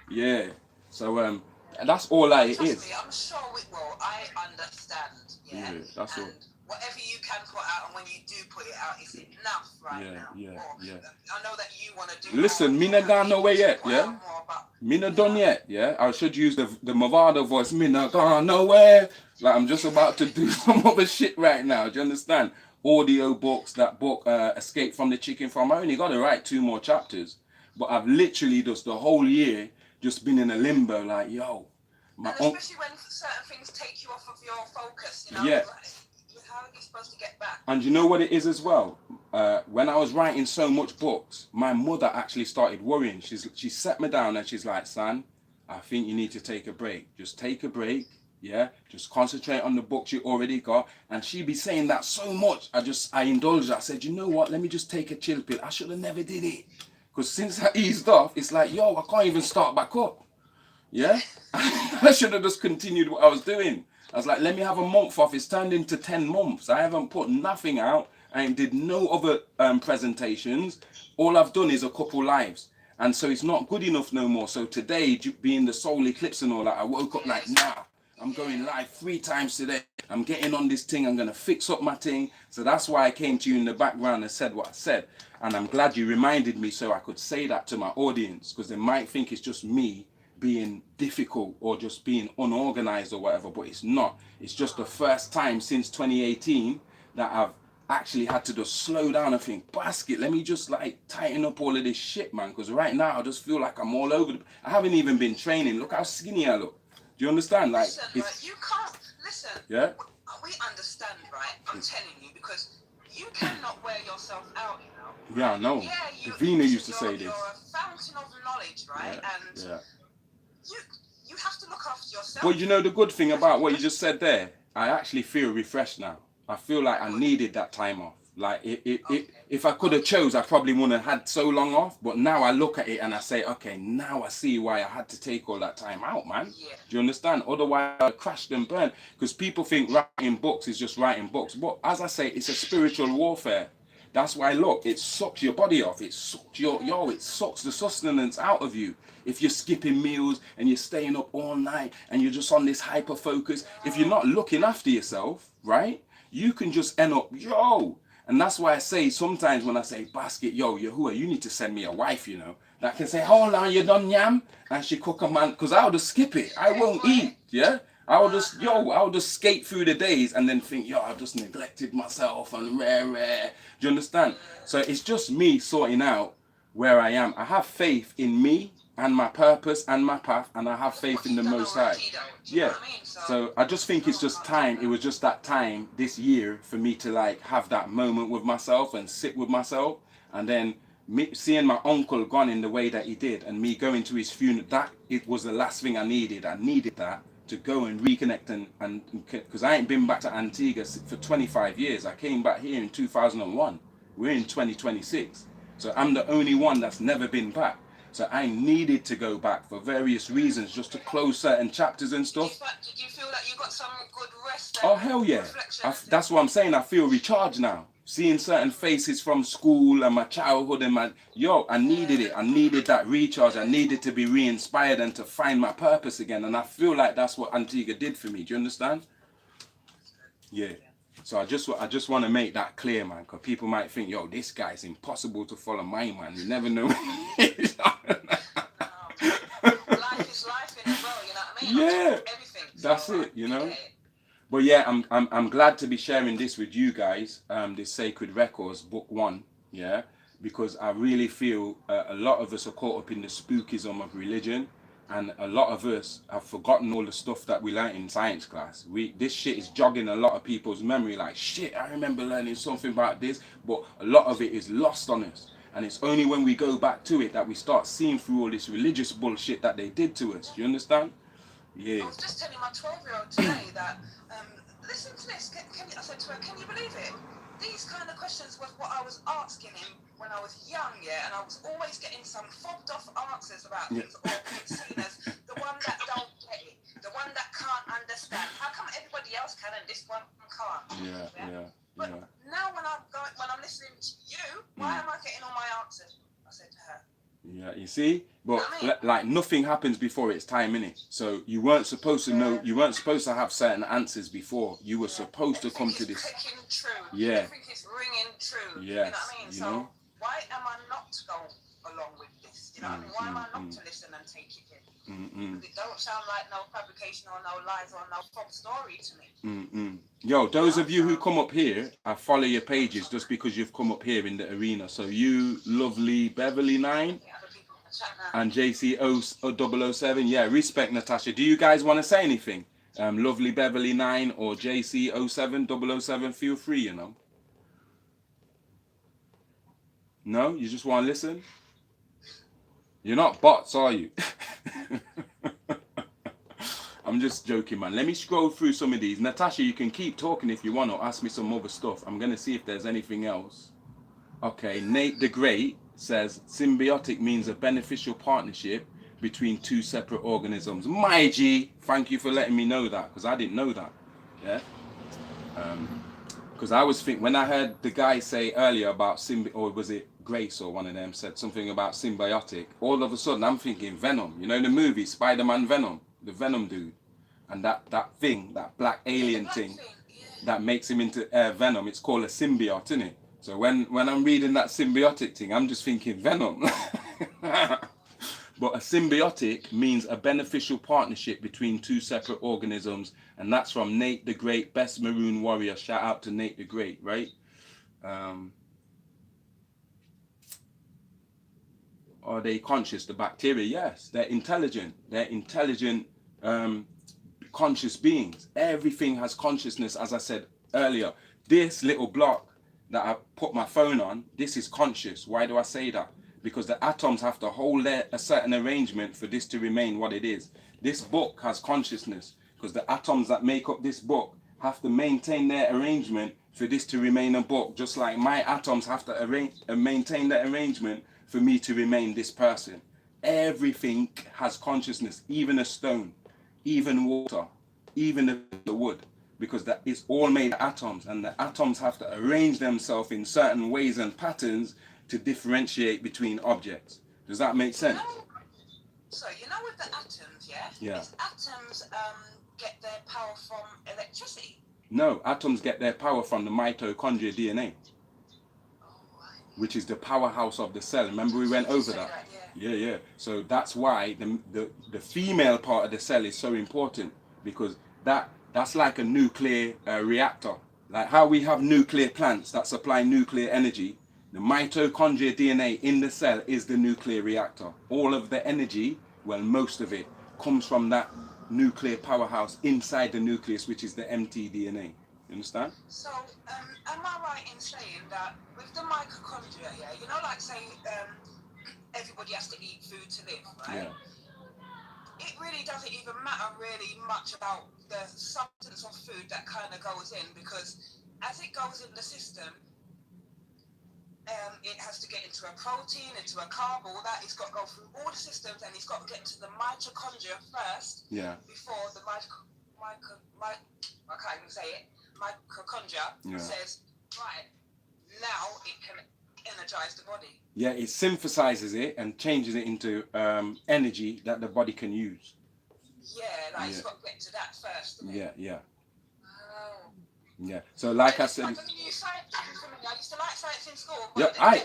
Yeah. So that's all it is. I'm sure it will. I understand. Yeah. That's all. Whatever you can put out, and when you do put it out, it's enough now. Yeah. I know that you want to do. Listen, me not gone nowhere yet. Yeah. Me not done yet. Yeah. I should use the Movado voice. Me not gone nowhere. Like I'm just about to do some other shit right now. Do you understand? Audio books. That book, Escape from the Chicken Farm. I only got to write 2 more chapters, but I've literally just the whole year just been in a limbo. Like, yo. And especially when certain things take you off of your focus. You know. Yeah. How are you supposed to get back? And you know what it is as well? When I was writing so much books, my mother actually started worrying. She sat me down and she's like, son, I think you need to take a break. Just take a break. Yeah. Just concentrate on the books you already got. And she'd be saying that so much. I indulged. I said, you know what? Let me just take a chill pill. I should have never did it. Because since I eased off, it's like, yo, I can't even start back up. Yeah. I should have just continued what I was doing. I was like, let me have a month off. It's turned into 10 months. I haven't put nothing out. I did no other presentations. All I've done is a couple lives. And so it's not good enough no more. So today, being the solar eclipse and all that, I woke up like, nah, I'm going live 3 times today. I'm getting on this thing. I'm going to fix up my thing. So that's why I came to you in the background and said what I said. And I'm glad you reminded me so I could say that to my audience, because they might think it's just me being difficult or just being unorganized or whatever, but it's not. It's just the first time since 2018 that I've actually had to just slow down and think, basket, let me just like tighten up all of this shit, man, because right now I just feel like I'm all over I haven't even been training. Look how skinny I look. Do you understand? Like, listen, right, you can't listen. Yeah, we understand, right? I'm telling you, because you cannot wear yourself out, you know. Yeah, I know. Yeah, Davina used to say this. You're a fountain of knowledge, right? Yeah. And you have to look after yourself. Well, you know the good thing about what you just said there? I actually feel refreshed now. I feel like I needed that time off. Like if I could have chose, I probably wouldn't have had so long off. But now I look at it and I say, okay, now I see why I had to take all that time out, man. Yeah. Do you understand? Otherwise, I crashed and burned. Because people think writing books is just writing books. But as I say, it's a spiritual warfare. That's why, look, it sucks your body off. It sucks it sucks the sustenance out of you. If you're skipping meals and you're staying up all night and you're just on this hyper focus, if you're not looking after yourself, right, you can just end up, And that's why I say sometimes when I say, basket, Yahuwah, you need to send me a wife, you know, that can say, hold on, you done yam? And she cook a man, because I'll just skip it. I won't eat, yeah? I'll just skate through the days and then think, I've just neglected myself and rare. Do you understand? So it's just me sorting out where I am. I have faith in me and my purpose and my path, and I have faith in the Most High. Yeah. So I just think it's just time. It was just that time this year for me to like have that moment with myself and sit with myself, and then seeing my uncle gone in the way that he did, and me going to his funeral. That it was the last thing I needed. I needed that to go and reconnect and because I ain't been back to Antigua for 25 years. I came back here in 2001. We're in 2026. So I'm the only one that's never been back. So I needed to go back for various reasons, just to close certain chapters and stuff. Did you feel like you got some good rest? Oh, hell yeah. That's what I'm saying. I feel recharged now. Seeing certain faces from school and my childhood and I needed it. I needed that recharge. I needed to be re-inspired and to find my purpose again. And I feel like that's what Antigua did for me. Do you understand? Yeah. So I just want to make that clear, man, because people might think, this guy's impossible to follow my man. You never know. Life is life in as well, you know what I mean? Yeah, everything. that's it, you know. But yeah, I'm glad to be sharing this with you guys. This Sacred Records Book 1, yeah, because I really feel a lot of us are caught up in the spookism of religion, and a lot of us have forgotten all the stuff that we learned in science class. This shit is jogging a lot of people's memory. Like, shit, I remember learning something about this, but a lot of it is lost on us. And it's only when we go back to it that we start seeing through all this religious bullshit that they did to us. You understand? Yeah. I was just telling my 12-year-old today that, listen to this. I said to her, can you believe it? These kind of questions was what I was asking him when I was young, yeah, and I was always getting some fobbed off answers about things, or being seen as the one that don't get it, the one that can't understand. How come everybody else can and this one can't? Yeah. But now when I'm listening to you, why am I getting all my answers? I said to her. Yeah, you see, but like nothing happens before its time, innit? So you weren't supposed to know. You weren't supposed to have certain answers before. You were supposed to come to this. True. Yeah. Everything is ringing true. Yes. You know what I mean? So why am I not to go along with this? You know what I mean? Why am I not to listen and take it in? It don't sound like no fabrication or no lies or no fob story to me. Yo, those of you who come up here, I follow your pages just because you've come up here in the arena. So you, lovely Beverly 9 and JC 007. Yeah, respect, Natasha. Do you guys want to say anything? Lovely Beverly 9 or JC 007, feel free, you know. No, you just want to listen? You're not bots, are you? I'm just joking, man. Let me scroll through some of these. Natasha, you can keep talking if you want, or ask me some other stuff. I'm going to see if there's anything else. Okay, Nate the Great says, symbiotic means a beneficial partnership between two separate organisms. My G, thank you for letting me know that, because I didn't know that. Yeah? Because I was thinking, when I heard the guy say earlier about or was it Grace or one of them said something about symbiotic, all of a sudden I'm thinking Venom. You know the movie Spider-Man Venom, the Venom dude, and that thing, that black alien thing that makes him into Venom. It's called a symbiote, isn't it? So when I'm reading that symbiotic thing, I'm just thinking Venom. But a symbiotic means a beneficial partnership between two separate organisms, and that's from Nate the Great, best Maroon Warrior. Shout out to Nate the Great, right? Are they conscious, the bacteria? Yes, they're intelligent. They're intelligent, conscious beings. Everything has consciousness, as I said earlier. This little block that I put my phone on, this is conscious. Why do I say that? Because the atoms have to hold a certain arrangement for this to remain what it is. This book has consciousness because the atoms that make up this book have to maintain their arrangement for this to remain a book, just like my atoms have to maintain their arrangement for me to remain this person. Everything has consciousness, even a stone, even water, even the wood, because that is all made of atoms, and the atoms have to arrange themselves in certain ways and patterns to differentiate between objects. Does that make sense? So you know with the atoms, yeah? Is atoms get their power from electricity? No, atoms get their power from the mitochondria DNA, which is the powerhouse of the cell. Remember we went over that? Yeah. So that's why the female part of the cell is so important, because that's like a nuclear reactor. Like how we have nuclear plants that supply nuclear energy, the mitochondria DNA in the cell is the nuclear reactor. All of the energy, well, most of it, comes from that nuclear powerhouse inside the nucleus, which is the mtDNA. You understand? So, am I right in saying that with the mitochondria, yeah, you know, like say, everybody has to eat food to live, right? Yeah. It really doesn't even matter really much about the substance of food that kind of goes in, because as it goes in the system, it has to get into a protein, into a carb, all that. It's got to go through all the systems, and it's got to get to the mitochondria first. Yeah. Before the I can't even say it. Mitochondria says, right, now it can energize the body. Yeah, it synthesizes it and changes it into energy that the body can use. Yeah, like it's got to get to that first. Yeah. Oh. Yeah. So like I said, I used to like science in school. But I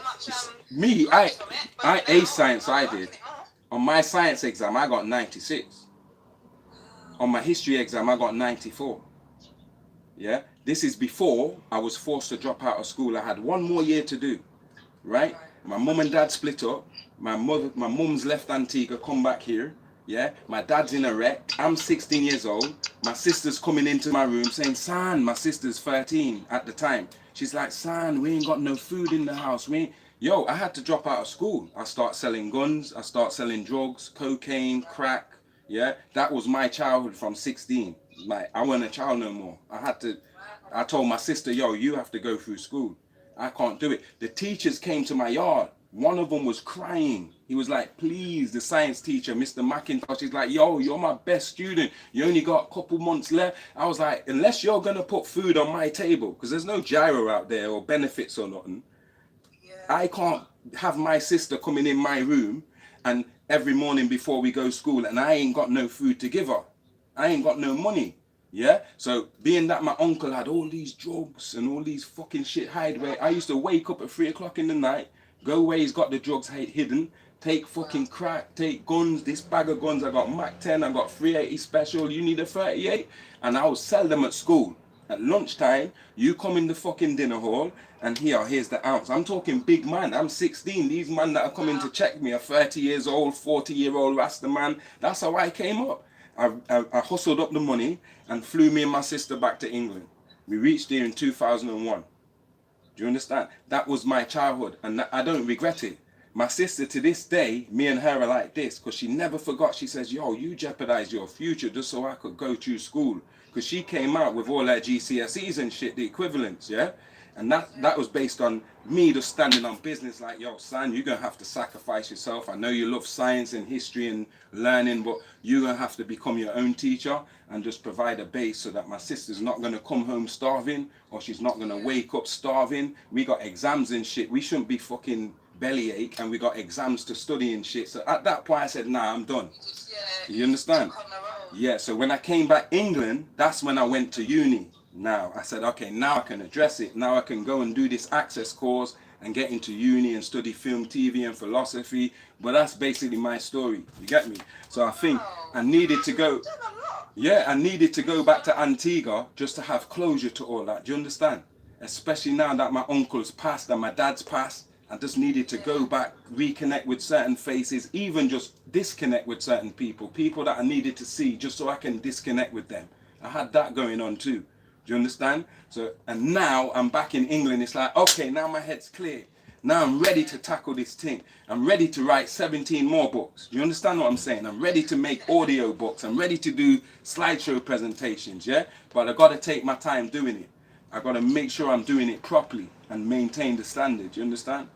aced science. I did. On my science exam, I got 96. On my history exam, I got 94. Yeah, this is before I was forced to drop out of school. I had one more year to do, right? My mum and dad split up. My mum's left Antigua, come back here. Yeah, my dad's in a wreck. I'm 16 years old. My sister's coming into my room saying, "Son," my sister's 13 at the time. She's like, "Son, we ain't got no food in the house. We ain't..." Yo, I had to drop out of school. I start selling guns. I start selling drugs, cocaine, crack. Yeah, that was my childhood from 16. Like, I wasn't a child no more. I told my sister, "Yo, you have to go through school. I can't do it." The teachers came to my yard. One of them was crying. He was like, "Please," the science teacher, Mr. McIntosh, he's like, "Yo, you're my best student. You only got a couple months left." I was like, "Unless you're going to put food on my table," because there's no gyro out there or benefits or nothing. I can't have my sister coming in my room and every morning before we go to school and I ain't got no food to give her. I ain't got no money. Yeah, so being that my uncle had all these drugs and all these fucking shit hide where I used to wake up at 3 o'clock in the night, go where he's got the drugs hidden, take fucking crack, take guns, this bag of guns, I got Mac 10, I got 380 special, you need a 38, and I would sell them at school. At lunchtime, you come in the fucking dinner hall, and here's the ounce. I'm talking big man. I'm 16. These men that are coming to check me are 30 years old, 40-year-old Rasta man. That's how I came up. I hustled up the money and flew me and my sister back to England. We reached here in 2001. Do you understand? That was my childhood, and I don't regret it. My sister, to this day, me and her are like this, because she never forgot. She says, "Yo, you jeopardized your future just so I could go through school." Because she came out with all her GCSEs and shit, the equivalents, yeah? And that was based on me just standing on business like, "Yo, son, you're going to have to sacrifice yourself. I know you love science and history and learning, but you're going to have to become your own teacher and just provide a base so that my sister's not going to come home starving or she's not going to wake up starving. We got exams and shit. We shouldn't be fucking bellyache and we got exams to study and shit." So at that point I said, "Nah, I'm done." You understand? Yeah, so when I came back England, that's when I went to uni. Now I said, okay, now I can address it. Now I can go and do this access course and get into uni and study film, TV and philosophy. But that's basically my story. You get me? So I think I needed to go. Yeah, I needed to go back to Antigua just to have closure to all that. Do you understand? Especially now that my uncle's passed and my dad's passed. I just needed to go back, reconnect with certain faces, even just disconnect with certain people that I needed to see just so I can disconnect with them. I had that going on too. Do you understand? So, and now I'm back in England. It's like, okay, now my head's clear. Now I'm ready to tackle this thing. I'm ready to write 17 more books. Do you understand what I'm saying? I'm ready to make audio books. I'm ready to do slideshow presentations, yeah? But I got to take my time doing it. I got to make sure I'm doing it properly and maintain the standard. Do you understand?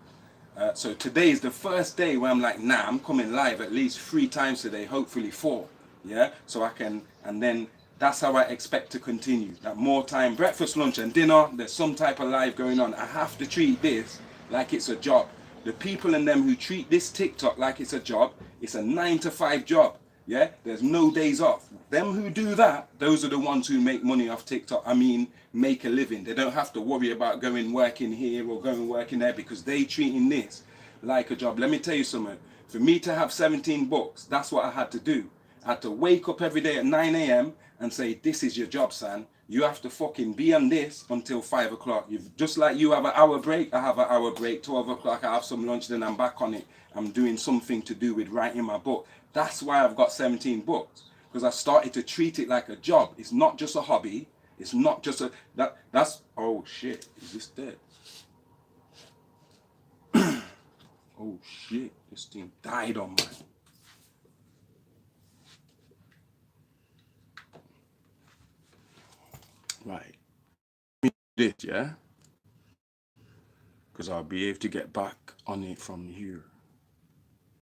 So today is the first day where I'm like, nah, I'm coming live at least 3 times today, hopefully 4. Yeah, so I can, and then that's how I expect to continue. That more time, breakfast, lunch and dinner, there's some type of live going on. I have to treat this like it's a job. The people in them who treat this TikTok like it's a job, it's a 9 to 5 job. Yeah, there's no days off. Them who do that, those are the ones who make money off TikTok. I mean, make a living. They don't have to worry about going working here or going working there because they treating this like a job. Let me tell you something. For me to have 17 books, that's what I had to do. I had to wake up every day at 9 a.m. and say, "This is your job, son. You have to fucking be on this until 5 o'clock. Just like you have an hour break, I have an hour break. 12 o'clock, I have some lunch, then I'm back on it. I'm doing something to do with writing my book." That's why I've got 17 books. Because I started to treat it like a job. It's not just a hobby. It's not just that's, oh shit, is this dead? Oh shit, this thing died on mine. Right. This, yeah? Because I'll be able to get back on it from here.